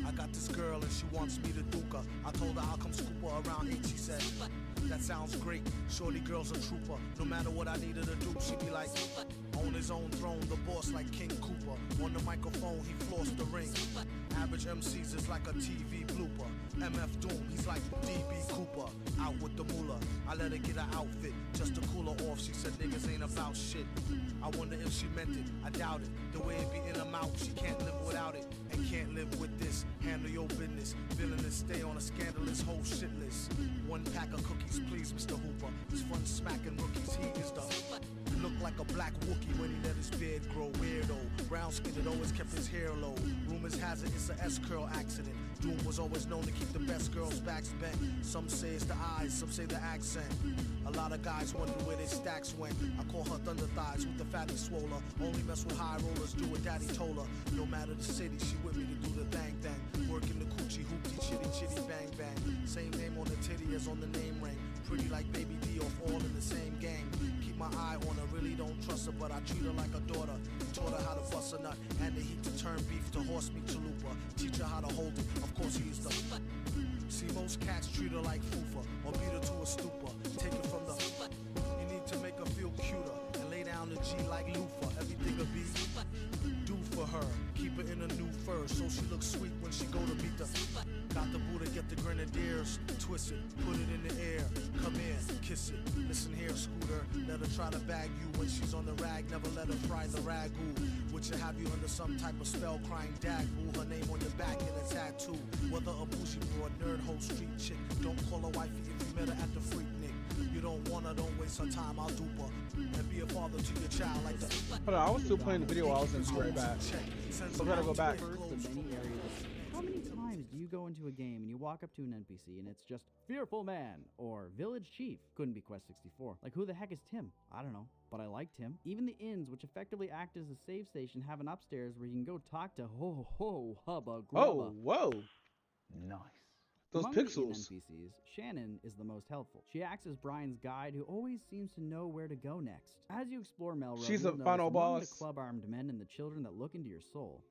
[SPEAKER 1] I got this girl and she wants me to duke her. I told her I'll come scoop her around 8. She said, that sounds great. Shorty girl's a trooper. No matter what I need her to do, she be like, on his own throne, the boss like King Cooper. On the microphone, he flossed the ring. Average MCs is like a TV blooper. MF Doom, he's like DB Cooper. Out with the moolah. I let her get her outfit just to cool her off. She said niggas ain't about shit. I wonder if she meant it. I doubt it. The way it be in her mouth, she can't live without it. And can't live with this. Handle your business. Villainous, stay on a scandalous whole shit list. One pack of cookies, please, Mr. Hooper. His front smacking rookies, he is the look like a black Wookie when he let his beard grow. Weirdo, brown skinned, always kept his hair low. Rumors has it it's a S-curl accident. Doom was always known to keep the best girls' backs bent. Some say it's the eyes, some say the accent. A lot of guys wonder where their stacks went. I call her thunder thighs with the fatty swoller. Only mess with high rollers, do what daddy told her. No matter the city, she with me to do the thang thang. Working the coochie hoopty chitty chitty bang bang. Same name on the titty as on the name ring. Pretty like Baby D off all in the same gang. Keep my eye on her, really don't trust her, but I treat her like a daughter. Taught her how to bust a nut and the heat to turn beef to horse meat chalupa. Teach her how to hold it, of course he is the see most cats treat her like fufa or beat her to a stupor. Take it from the you need to make her feel cuter and lay down the G like loofah. Everything will be do for her. Keep her in a new fur so she looks sweet when she go to beat the got the Buddha, get the grenadiers, twist it, put it in the air, come in, kiss it, listen here, Scooter, let her try to bag you when she's on the rag, never let her fry the ragu, which will have you under some type of spell, crying dag, boo, her name on your back in a tattoo, whether a bougie broad, nerd, hoe, street chick, don't call her wifey if you met her at the freak nick, you don't want her, don't waste her time, I'll dupe her, and be a father to your child like the
[SPEAKER 2] Hold on, I was still playing the video while I was in right back. So I gotta go back.
[SPEAKER 22] First of many areas. How many times do you go into into a game and you walk up to an NPC and it's just Fearful Man or Village Chief. Couldn't be Quest 64. Like, who the heck is Tim? I don't know, but I like Tim. Even the inns, which effectively act as a save station, have an upstairs where you can go talk to Ho Ho Hubba Grubba.
[SPEAKER 2] Oh, whoa.
[SPEAKER 22] Nice.
[SPEAKER 2] Those
[SPEAKER 22] Among
[SPEAKER 2] pixels.
[SPEAKER 22] The NPCs, Shannon is the most helpful. She acts as Brian's guide who always seems to know where to go next. As you explore Melrose,
[SPEAKER 2] She's
[SPEAKER 22] you'll
[SPEAKER 2] a
[SPEAKER 22] notice
[SPEAKER 2] final
[SPEAKER 22] among
[SPEAKER 2] boss.
[SPEAKER 22] the club-armed men and the children that look into your soul.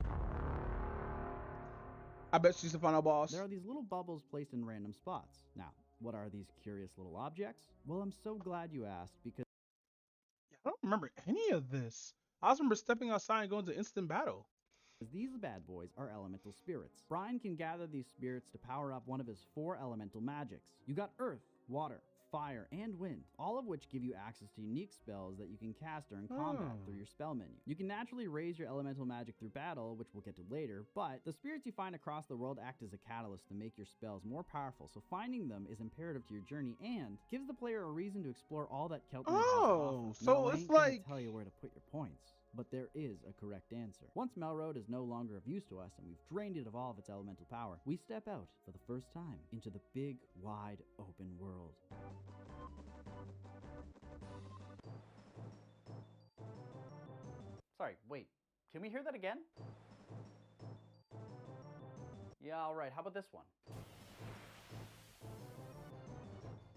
[SPEAKER 2] I bet she's the final boss.
[SPEAKER 22] There are these little bubbles placed in random spots. Now, what are these curious little objects? Well, I'm so glad you asked because
[SPEAKER 2] I don't remember any of this. I just remember stepping outside and going to instant battle.
[SPEAKER 22] these bad boys are elemental spirits. Brian can gather these spirits to power up one of his 4 elemental magics. You got earth, water, fire, and wind, all of which give you access to unique spells that you can cast during combat through your spell menu. You can naturally raise your elemental magic through battle, which we'll get to later, but the spirits you find across the world act as a catalyst to make your spells more powerful, so finding them is imperative to your journey and gives the player a reason to explore all that Keltman has to offer.
[SPEAKER 2] So
[SPEAKER 22] Now, I
[SPEAKER 2] it's
[SPEAKER 22] ain't gonna
[SPEAKER 2] like
[SPEAKER 22] tell you where to put your points, but there is a correct answer. Once Melroad is no longer of use to us and we've drained it of all of its elemental power, we step out for the first time into the big, wide, open world. Sorry, wait. Can we hear that again? Yeah, alright. How about this one?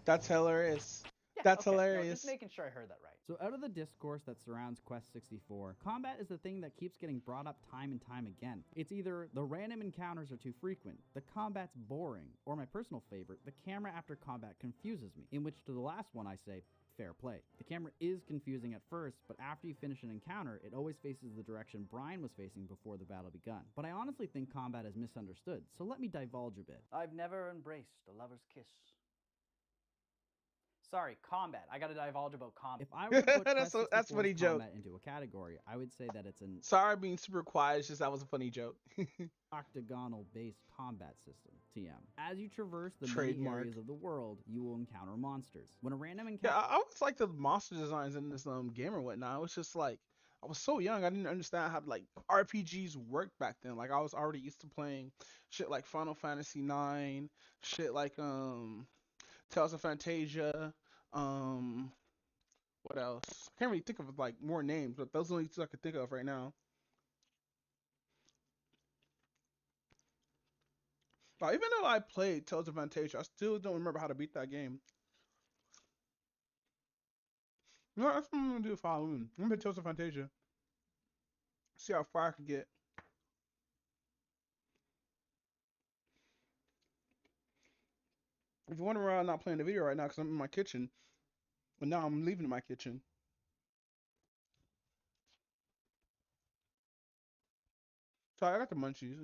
[SPEAKER 2] That's hilarious.
[SPEAKER 22] Yeah,
[SPEAKER 2] That's
[SPEAKER 22] okay. No,
[SPEAKER 2] hilarious.
[SPEAKER 22] just making sure I heard that right. So out of the discourse that surrounds Quest 64, combat is the thing that keeps getting brought up time and time again. It's either the random encounters are too frequent, the combat's boring, or my personal favorite, the camera after combat confuses me, in which to the last one I say, fair play. The camera is confusing at first, but after you finish an encounter, it always faces the direction Brian was facing before the battle begun. But I honestly think combat is misunderstood, so let me divulge a bit. I've never embraced a lover's kiss. Sorry, combat. I gotta divulge about combat. If I were to put
[SPEAKER 2] That's a funny joke.
[SPEAKER 22] combat into a category, I would say that it's an
[SPEAKER 2] Sorry being super quiet, it's just that was a funny joke.
[SPEAKER 22] octagonal-based combat system, TM. As you traverse the many
[SPEAKER 2] Trademark.
[SPEAKER 22] areas of the world, you will encounter monsters. When a random encounter...
[SPEAKER 2] Yeah, I always like the monster designs in this game or whatnot. It was just like, I was so young, I didn't understand how like RPGs worked back then. Like I was already used to playing shit like Final Fantasy 9, shit like Tales of Fantasia, what else? I can't really think of like more names, but those are the only 2 I could think of right now. But even though I played Tales of Fantasia, I still don't remember how to beat that game. You know, that's what I'm gonna do for Halloween. I'm gonna play Tales of Fantasia. See how far I can get. If you're wondering why I'm not playing the video right now, because I'm in my kitchen. But now I'm leaving my kitchen. Sorry, I got the munchies.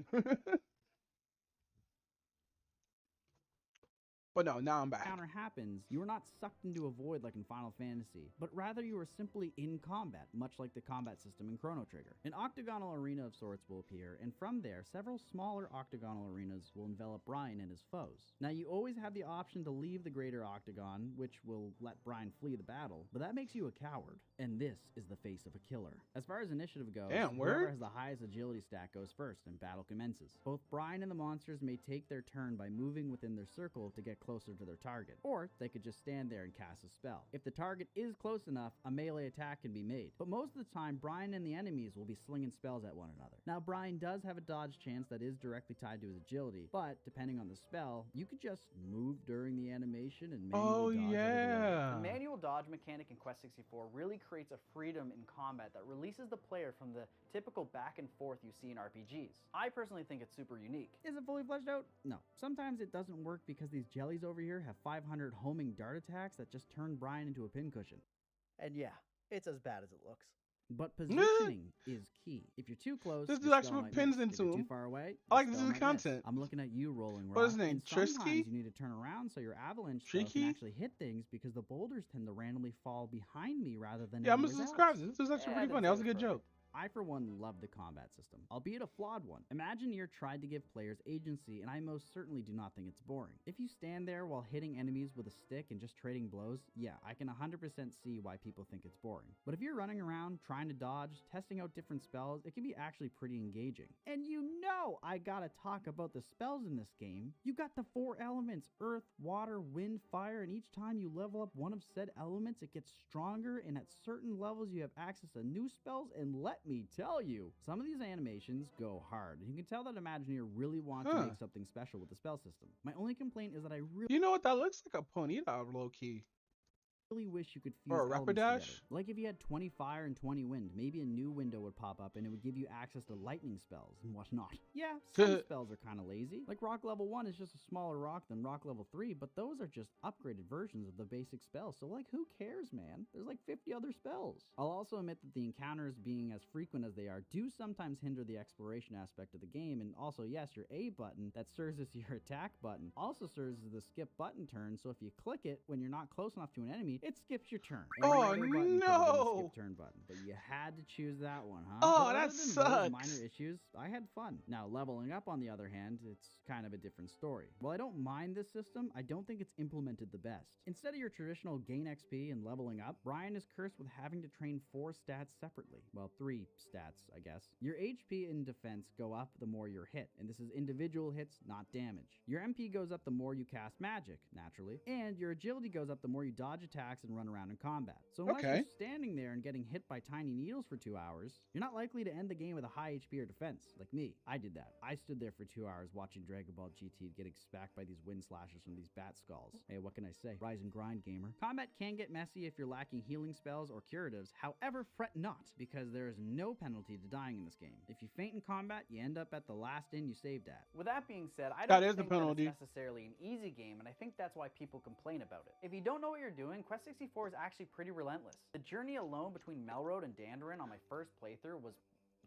[SPEAKER 2] But no, now I'm back.
[SPEAKER 22] encounter happens, you are not sucked into a void like in Final Fantasy, but rather you are simply in combat, much like the combat system in Chrono Trigger. An octagonal arena of sorts will appear, and from there, several smaller octagonal arenas will envelop Brian and his foes. Now, you always have the option to leave the greater octagon, which will let Brian flee the battle, but that makes you a coward, and this is the face of a killer. As far as initiative goes,
[SPEAKER 2] Damn,
[SPEAKER 22] whoever
[SPEAKER 2] word?
[SPEAKER 22] has the highest agility stat goes first, and battle commences. Both Brian and the monsters may take their turn by moving within their circle to get closer to their target, or they could just stand there and cast a spell. If the target is close enough, a melee attack can be made, but most of the time, Brian and the enemies will be slinging spells at one another. Now, Brian does have a dodge chance that is directly tied to his agility, but depending on the spell, you could just move during the animation and manually dodge out of the way. The manual dodge mechanic in Quest 64 really creates a freedom in combat that releases the player from the typical back and forth you see in RPGs. I personally think it's super unique. Is it fully fleshed out? No. Sometimes it doesn't work because these jellies over here have 500 homing dart attacks that just turn Brian into a pincushion.
[SPEAKER 20] And yeah, it's as bad as it looks.
[SPEAKER 22] But positioning is key. If you're too close,
[SPEAKER 2] This
[SPEAKER 22] your
[SPEAKER 2] dude actually
[SPEAKER 22] spell
[SPEAKER 2] put
[SPEAKER 22] might
[SPEAKER 2] pins
[SPEAKER 22] miss. If
[SPEAKER 2] into
[SPEAKER 22] you're
[SPEAKER 2] him.
[SPEAKER 22] too far away,
[SPEAKER 2] I like
[SPEAKER 22] your
[SPEAKER 2] this
[SPEAKER 22] spell
[SPEAKER 2] is
[SPEAKER 22] might miss.
[SPEAKER 2] content.
[SPEAKER 22] I'm looking at you, Rolling Rock.
[SPEAKER 2] What is his name?
[SPEAKER 22] And
[SPEAKER 2] Trisky?
[SPEAKER 22] sometimes you need to turn around so your avalanche spell can
[SPEAKER 2] Tricky?
[SPEAKER 22] actually hit things because the boulders tend to randomly fall behind me rather than
[SPEAKER 2] Yeah, I'm
[SPEAKER 22] anyways
[SPEAKER 2] gonna
[SPEAKER 22] else.
[SPEAKER 2] subscribe. This was actually
[SPEAKER 22] Yeah,
[SPEAKER 2] pretty
[SPEAKER 22] I
[SPEAKER 2] funny.
[SPEAKER 22] didn't
[SPEAKER 2] That was
[SPEAKER 22] say
[SPEAKER 2] a
[SPEAKER 22] it
[SPEAKER 2] good
[SPEAKER 22] was
[SPEAKER 2] joke.
[SPEAKER 22] I, for one, love the combat system, albeit a flawed one. Imagineer tried to give players agency, and I most certainly do not think it's boring. If you stand there while hitting enemies with a stick and just trading blows, yeah, I can 100% see why people think it's boring. But if you're running around, trying to dodge, testing out different spells, it can be actually pretty engaging. And you know I gotta talk about the spells in this game. You got the 4 elements, earth, water, wind, fire, and each time you level up one of said elements, it gets stronger, and at certain levels you have access to new spells, and let me tell you, some of these animations go hard. And you can tell that Imagineer really wants to make something special with the spell system. My only complaint is that I really...
[SPEAKER 2] You know what? That looks like a Ponyta low-key.
[SPEAKER 22] really wish you could fuse
[SPEAKER 2] Or a
[SPEAKER 22] elements
[SPEAKER 2] Rapidash?
[SPEAKER 22] together. Like if you had 20 fire and 20 wind, maybe a new window would pop up and it would give you access to lightning spells and whatnot. Yeah, some spells are kind of lazy. Like rock level 1 is just a smaller rock than rock level 3, but those are just upgraded versions of the basic spells. So like, who cares, man? There's like 50 other spells. I'll also admit that the encounters being as frequent as they are do sometimes hinder the exploration aspect of the game. And also, yes, your A button that serves as your attack button also serves as the skip button turn. So if you click it when you're not close enough to an enemy, it skips your turn.
[SPEAKER 2] Oh,
[SPEAKER 22] Every other button could have been the
[SPEAKER 2] no!
[SPEAKER 22] skip turn button, but you had to choose that one, huh?
[SPEAKER 2] Oh,
[SPEAKER 22] But
[SPEAKER 2] that
[SPEAKER 22] other than those
[SPEAKER 2] sucks.
[SPEAKER 22] minor issues, I had fun. Now, leveling up, on the other hand, it's kind of a different story. While I don't mind this system, I don't think it's implemented the best. Instead of your traditional gain XP and leveling up, Brian is cursed with having to train 4 stats separately. Well, 3 stats, I guess. Your HP and defense go up the more you're hit, and this is individual hits, not damage. Your MP goes up the more you cast magic, naturally, and your agility goes up the more you dodge attacks and run around in combat. So unless
[SPEAKER 2] Okay.
[SPEAKER 22] you're standing there and getting hit by tiny needles for 2 hours, you're not likely to end the game with a high HP or defense, like me. I did that. I stood there for 2 hours watching Dragon Ball GT getting smacked by these wind slashers from these bat skulls. Hey, what can I say? Rise and grind, gamer. Combat can get messy if you're lacking healing spells or curatives. However, fret not, because there is no penalty to dying in this game. If you faint in combat, you end up at the last inn you saved at.
[SPEAKER 20] With that being said, I
[SPEAKER 2] That
[SPEAKER 20] don't
[SPEAKER 2] is the
[SPEAKER 20] think that
[SPEAKER 2] penalty.
[SPEAKER 20] it's necessarily an easy game, and I think that's why people complain about it. If you don't know what you're doing, Quest 64 is actually pretty relentless. The journey alone between Melroad and Dandarin on my first playthrough was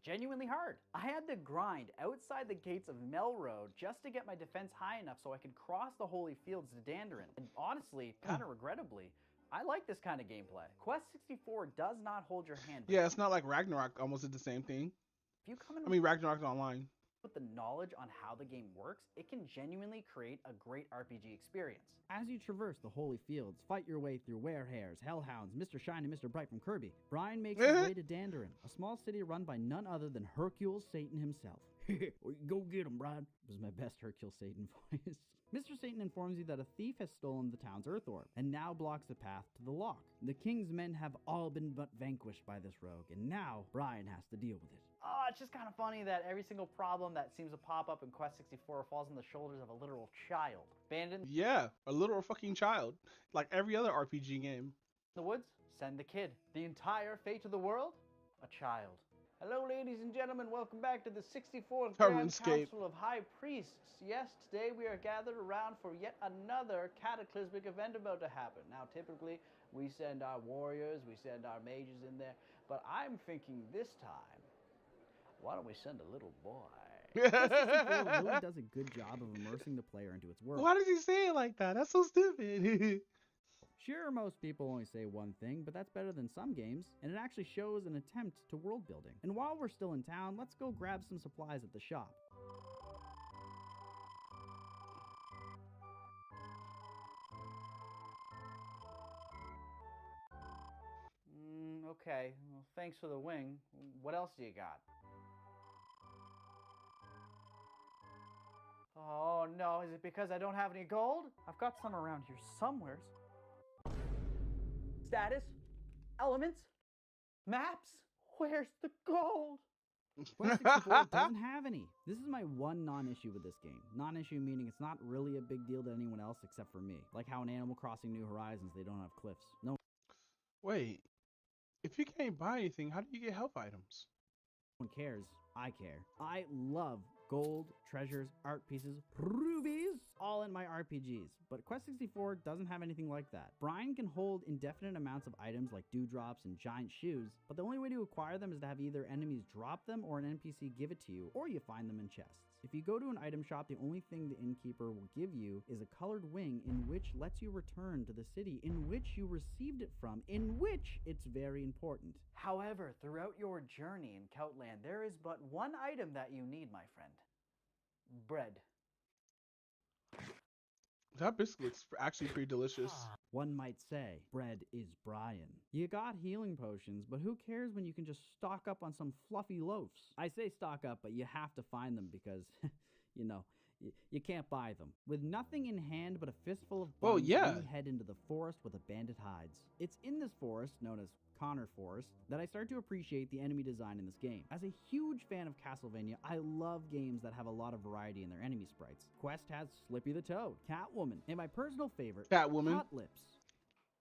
[SPEAKER 20] genuinely hard. I had to grind outside the gates of Melroad just to get my defense high enough so I could cross the holy fields to Dandarin. And honestly, kind of regrettably, I like this kind of gameplay. Quest 64 does not hold your hand.
[SPEAKER 2] Yeah, it's not like Ragnarok almost did the same thing.
[SPEAKER 20] If you come in
[SPEAKER 2] I mean, Ragnarok's online.
[SPEAKER 20] with the knowledge on how the game works, it can genuinely create a great RPG experience.
[SPEAKER 22] As you traverse the holy fields, fight your way through Werehairs, Hellhounds, Mr. Shine, and Mr. Bright from Kirby, Brian makes his way to Dandarin, a small city run by none other than Hercule Satan himself. Go get him, Brian, was my best Hercule Satan voice. Mr. Satan informs you that a thief has stolen the town's earth orb, and now blocks the path to the lock. The king's men have all been but vanquished by this rogue, and now Brian has to deal with it.
[SPEAKER 20] Oh, it's just kind of funny that every single problem that seems to pop up in Quest 64 falls on the shoulders of a literal child. Abandoned in
[SPEAKER 2] Yeah, a literal fucking child. Like every other RPG game.
[SPEAKER 20] the woods? Send the kid. The entire fate of the world? A child. Hello, ladies and gentlemen. Welcome back to the 64th Grand
[SPEAKER 2] RuneScape.
[SPEAKER 20] Council of High Priests. Yes, today we are gathered around for yet another cataclysmic event about to happen. Now, typically, we send our warriors, we send our mages in there, but I'm thinking this time, why don't we send a little boy?
[SPEAKER 22] Quest 64 really does a good job of immersing the player into its world.
[SPEAKER 2] Why does he say it like that? That's so stupid.
[SPEAKER 22] Sure, most people only say one thing, but that's better than some games, and it actually shows an attempt to world building. And while we're still in town, let's go grab some supplies at the shop.
[SPEAKER 20] Okay, well, thanks for the wing. What else do you got? Oh no, is it because I don't have any gold? I've got some around here somewheres. Status? Elements? Maps? Where's the gold?
[SPEAKER 22] Quest 64 doesn't have any. This is my one non-issue with this game. Non-issue meaning it's not really a big deal to anyone else except for me. Like how in Animal Crossing New Horizons they don't have cliffs. No
[SPEAKER 2] Wait, if you can't buy anything, how do you get health items?
[SPEAKER 22] one cares. I care. I love gold, treasures, art pieces, rubies, all in my RPGs, but Quest 64 doesn't have anything like that. Brian can hold indefinite amounts of items like dewdrops and giant shoes, but the only way to acquire them is to have either enemies drop them or an NPC give it to you, or you find them in chests. If you go to an item shop, the only thing the innkeeper will give you is a colored wing in which lets you return to the city in which you received it from, in which it's very important.
[SPEAKER 20] However, throughout your journey in Coutland, there is but one item that you need, my friend. Bread.
[SPEAKER 2] That biscuit looks actually pretty delicious.
[SPEAKER 22] One might say, bread is Brian. You got healing potions, but who cares when you can just stock up on some fluffy loaves? I say stock up, but you have to find them because, you know, you can't buy them. With nothing in hand but a fistful of buns, we head into the forest with a bandit hides. It's in this forest, known as Connor Forest, that I start to appreciate the enemy design in this game. As a huge fan of Castlevania, I love games that have a lot of variety in their enemy sprites. Quest has Slippy the Toad, Catwoman, and my personal favorite,
[SPEAKER 2] Catwoman.
[SPEAKER 22] Hot Lips.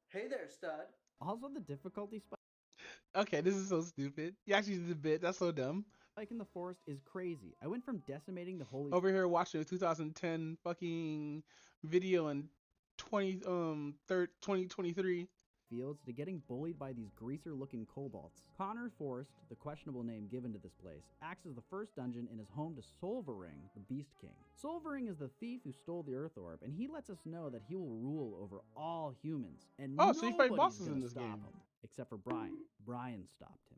[SPEAKER 20] Hey there, stud.
[SPEAKER 22] Also, the difficulty spike.
[SPEAKER 2] Okay, this is so stupid. You actually did a bit. That's so dumb.
[SPEAKER 22] Spike in the forest is crazy. I went from decimating the holy...
[SPEAKER 2] Over here watching a 2010 fucking video in 2023.
[SPEAKER 22] Fields to getting bullied by these greaser-looking kobolds. Connor Forest, the questionable name given to this place, acts as the first dungeon and is home to Solvaring, the Beast King. Solvaring is the thief who stole the Earth Orb, and he lets us know that he will rule over all humans. And
[SPEAKER 2] so you fight bosses in this
[SPEAKER 22] stop
[SPEAKER 2] game.
[SPEAKER 22] him, except for Brian. Brian stopped him.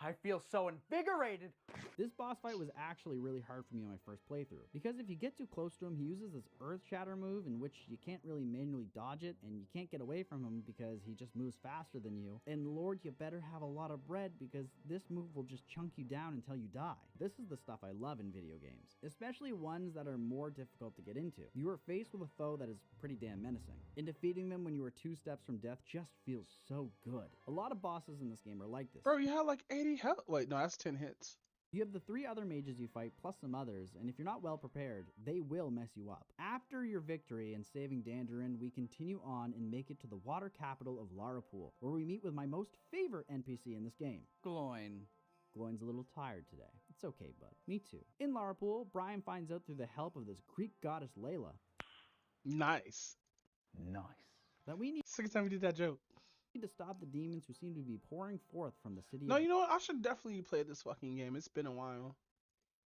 [SPEAKER 20] I feel so invigorated.
[SPEAKER 22] This boss fight was actually really hard for me on my first playthrough, because if you get too close to him, he uses this Earth Shatter move in which you can't really manually dodge it, and you can't get away from him because he just moves faster than you. And Lord, you better have a lot of bread because this move will just chunk you down until you die. This is the stuff I love in video games, especially ones that are more difficult to get into. You are faced with a foe that is pretty damn menacing, and defeating them when you are 2 steps from death just feels so good. A lot of bosses in this game are like this.
[SPEAKER 2] Bro, you had like 80 health. Wait, no, that's 10 hits.
[SPEAKER 22] You have the 3 other mages you fight, plus some others, and if you're not well prepared, they will mess you up. After your victory and saving Dandarin, we continue on and make it to the water capital of Larapool, where we meet with my most favorite NPC in this game, Gloin. Gloin's a little tired today. It's okay, bud. Me too. In Larapool, Brian finds out through the help of this Greek goddess Layla.
[SPEAKER 2] Nice.
[SPEAKER 22] That we need...
[SPEAKER 2] Second time we did that joke.
[SPEAKER 22] To stop the demons who seem to be pouring forth from the city
[SPEAKER 2] No,
[SPEAKER 22] of
[SPEAKER 2] you know what? I should definitely play this fucking game. It's been a while.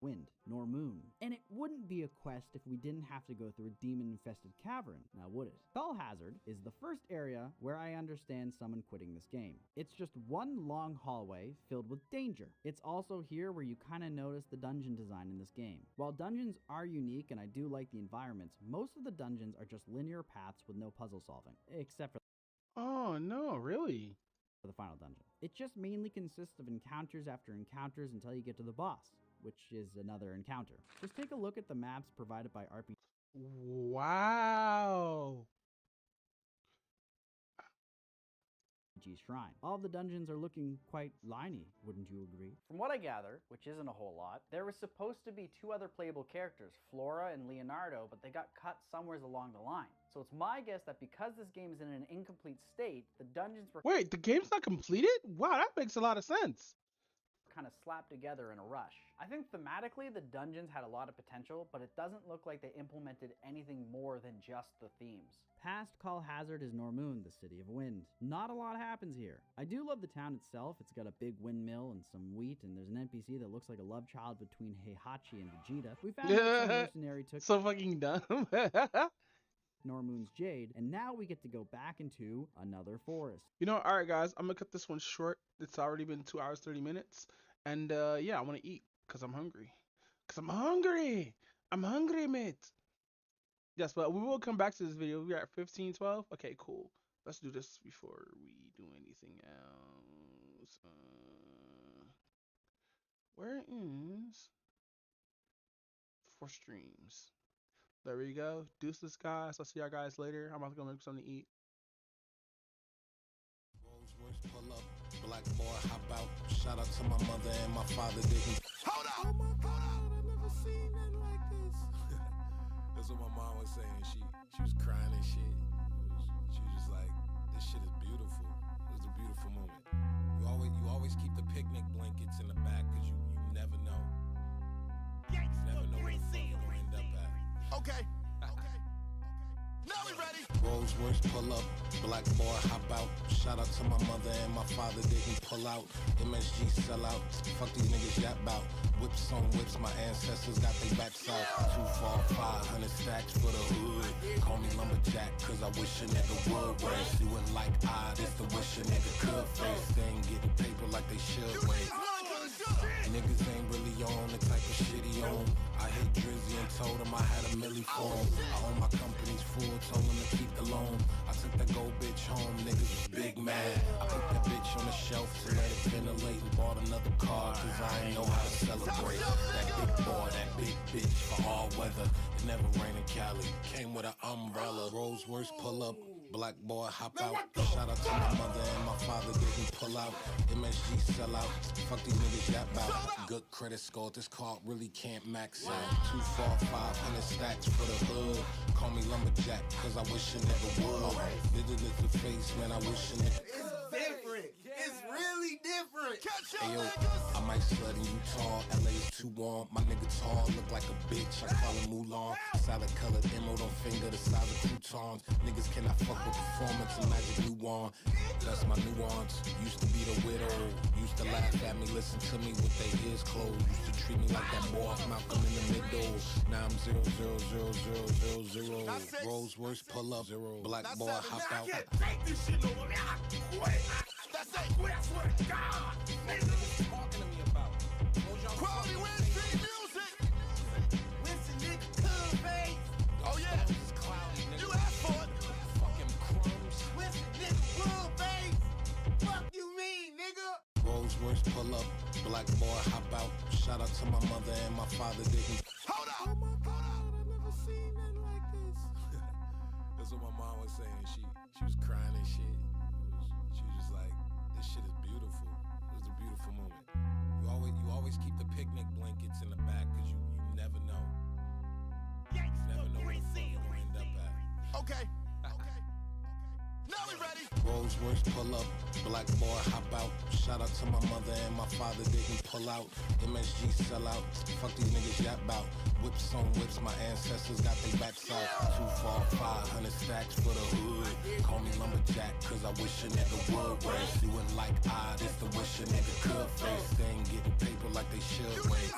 [SPEAKER 22] Wind nor moon. And it wouldn't be a quest if we didn't have to go through a demon-infested cavern, now would it? Skull Hazard is the first area where I understand someone quitting this game. It's just one long hallway filled with danger. It's also here where you kind of notice the dungeon design in this game. While dungeons are unique and I do like the environments, most of the dungeons are just linear paths with no puzzle solving, except for
[SPEAKER 2] Oh, no, really?
[SPEAKER 22] the final dungeon. It just mainly consists of encounters after encounters until you get to the boss, which is another encounter. Just take a look at the maps provided by RPG.
[SPEAKER 2] Wow.
[SPEAKER 22] Shrine. All of the dungeons are looking quite liney, wouldn't you agree?
[SPEAKER 20] From what I gather, which isn't a whole lot, there was supposed to be 2 other playable characters, Flora and Leonardo, but they got cut somewhere along the line. So it's my guess that because this game is in an incomplete state, the dungeons were
[SPEAKER 2] Wait, the game's not completed? Wow, that makes a lot of sense.
[SPEAKER 20] kind of slapped together in a rush. I think thematically the dungeons had a lot of potential, but it doesn't look like they implemented anything more than just the themes.
[SPEAKER 22] Past Call Hazard is Normoon, the city of wind. Not a lot happens here. I do love the town itself. It's got a big windmill and some wheat, and there's an NPC that looks like a love child between Heihachi and Vegeta. We found out some mercenary took
[SPEAKER 2] so fucking dumb.
[SPEAKER 22] Normoon's Jade, and now we get to go back into another forest.
[SPEAKER 2] You know, all right, guys, I'm gonna cut this one short. It's already been 2 hours, 30 minutes, and yeah, I want to eat because I'm hungry. I'm hungry, mate. Yes, but we will come back to this video. We're at 15:12. Okay, cool. Let's do this before we do anything else. Where is for streams? There we go. Deuces, guys. I'll see y'all guys later. I'm about to go make something to eat.
[SPEAKER 1] Pull up, black boy, hop out. Shout out to my mother and my father. Didn't. Hold up! Oh my God, I never seen nothing like this. That's what my mom was saying. She was crying and shit. She was just like, this shit is beautiful. It was a beautiful moment. You always keep the picnic blankets in the back because you never know. You never know where the fuck you're gonna end up at. Okay.
[SPEAKER 3] Rolls-Royce pull up, black boy hop out. Shout out to my mother and my father didn't pull out. MSG sell out, fuck these niggas yap out. Whips on whips, my ancestors got their backs out. 2, 4, 500 stacks for the hood. Call me lumberjack, cause I wish a nigga would race. You wouldn't like this the wish a nigga could face. They ain't getting paper like they should wait. Niggas ain't really on the type of shit he on. I hit Drizzy and told him I had a milli for him. I own my company's full, told him to keep the loan. I took that gold bitch home, niggas was big mad. I put that bitch on the shelf to let it ventilate and bought another car, cause I ain't know how to celebrate. That big boy, that big bitch for all weather. It never rained in Cali, came with an umbrella. Rolls-Royce pull up, black boy hop out. Shout out to my mother and my father didn't pull out. MSG sell out, fuck these niggas yap out. Good credit score, this card really can't max out. 2, 4, 500 stacks for the hood. Call me lumberjack, cause I wish a nigga would. Little the face, man, I wish a nigga.
[SPEAKER 7] It's different. It's really different.
[SPEAKER 3] Hey yo, I might slut in Utah, LA's too warm. My nigga tall, look like a bitch, I call him Mulan. Salad colored emerald on finger, the size of croutons. Niggas cannot fuck with performance and magic new one. That's my nuance, used to be the widow. Used to laugh at me, listen to me with their ears closed. Used to treat me like that boy Malcolm in the middle. Now I'm 0, 0, 0, 0, 0, 0. Rolls-Royce pull up, black boy hop out.
[SPEAKER 7] I can't take this shit no more. I quit. That's it. Quit, I swear to God. Niggas talking to me about. Quality Wednesday music. Winston nigga cool face. Oh yeah. You asked for it.
[SPEAKER 3] Fucking crumbs.
[SPEAKER 7] Winston nigga cool face. Fuck you mean, nigga?
[SPEAKER 3] Rolls-Royce pull up, black boy hop out. Shout out to my mother and my father didn't.
[SPEAKER 7] Hold up.
[SPEAKER 3] Oh my God, I never seen nothing like this. That's what my mom was saying. She was crying and shit. She was just like, this shit is beautiful. It was a beautiful moment. You always keep the picnic blankets in the back because you never know. You never know where the fuck you're gonna end up at.
[SPEAKER 7] Okay. Now we ready.
[SPEAKER 3] Rolls-Royce pull up, black boy hop out. Shout out to my mother and my father didn't pull out. MSG sell out, fuck these niggas yap out. Whips on whips, my ancestors got their backs out. 2, 4, 500 stacks for the hood. Call me lumberjack, cause I wish a nigga would race. You wouldn't like this the wish a nigga could face. They ain't getting paper like they should wait.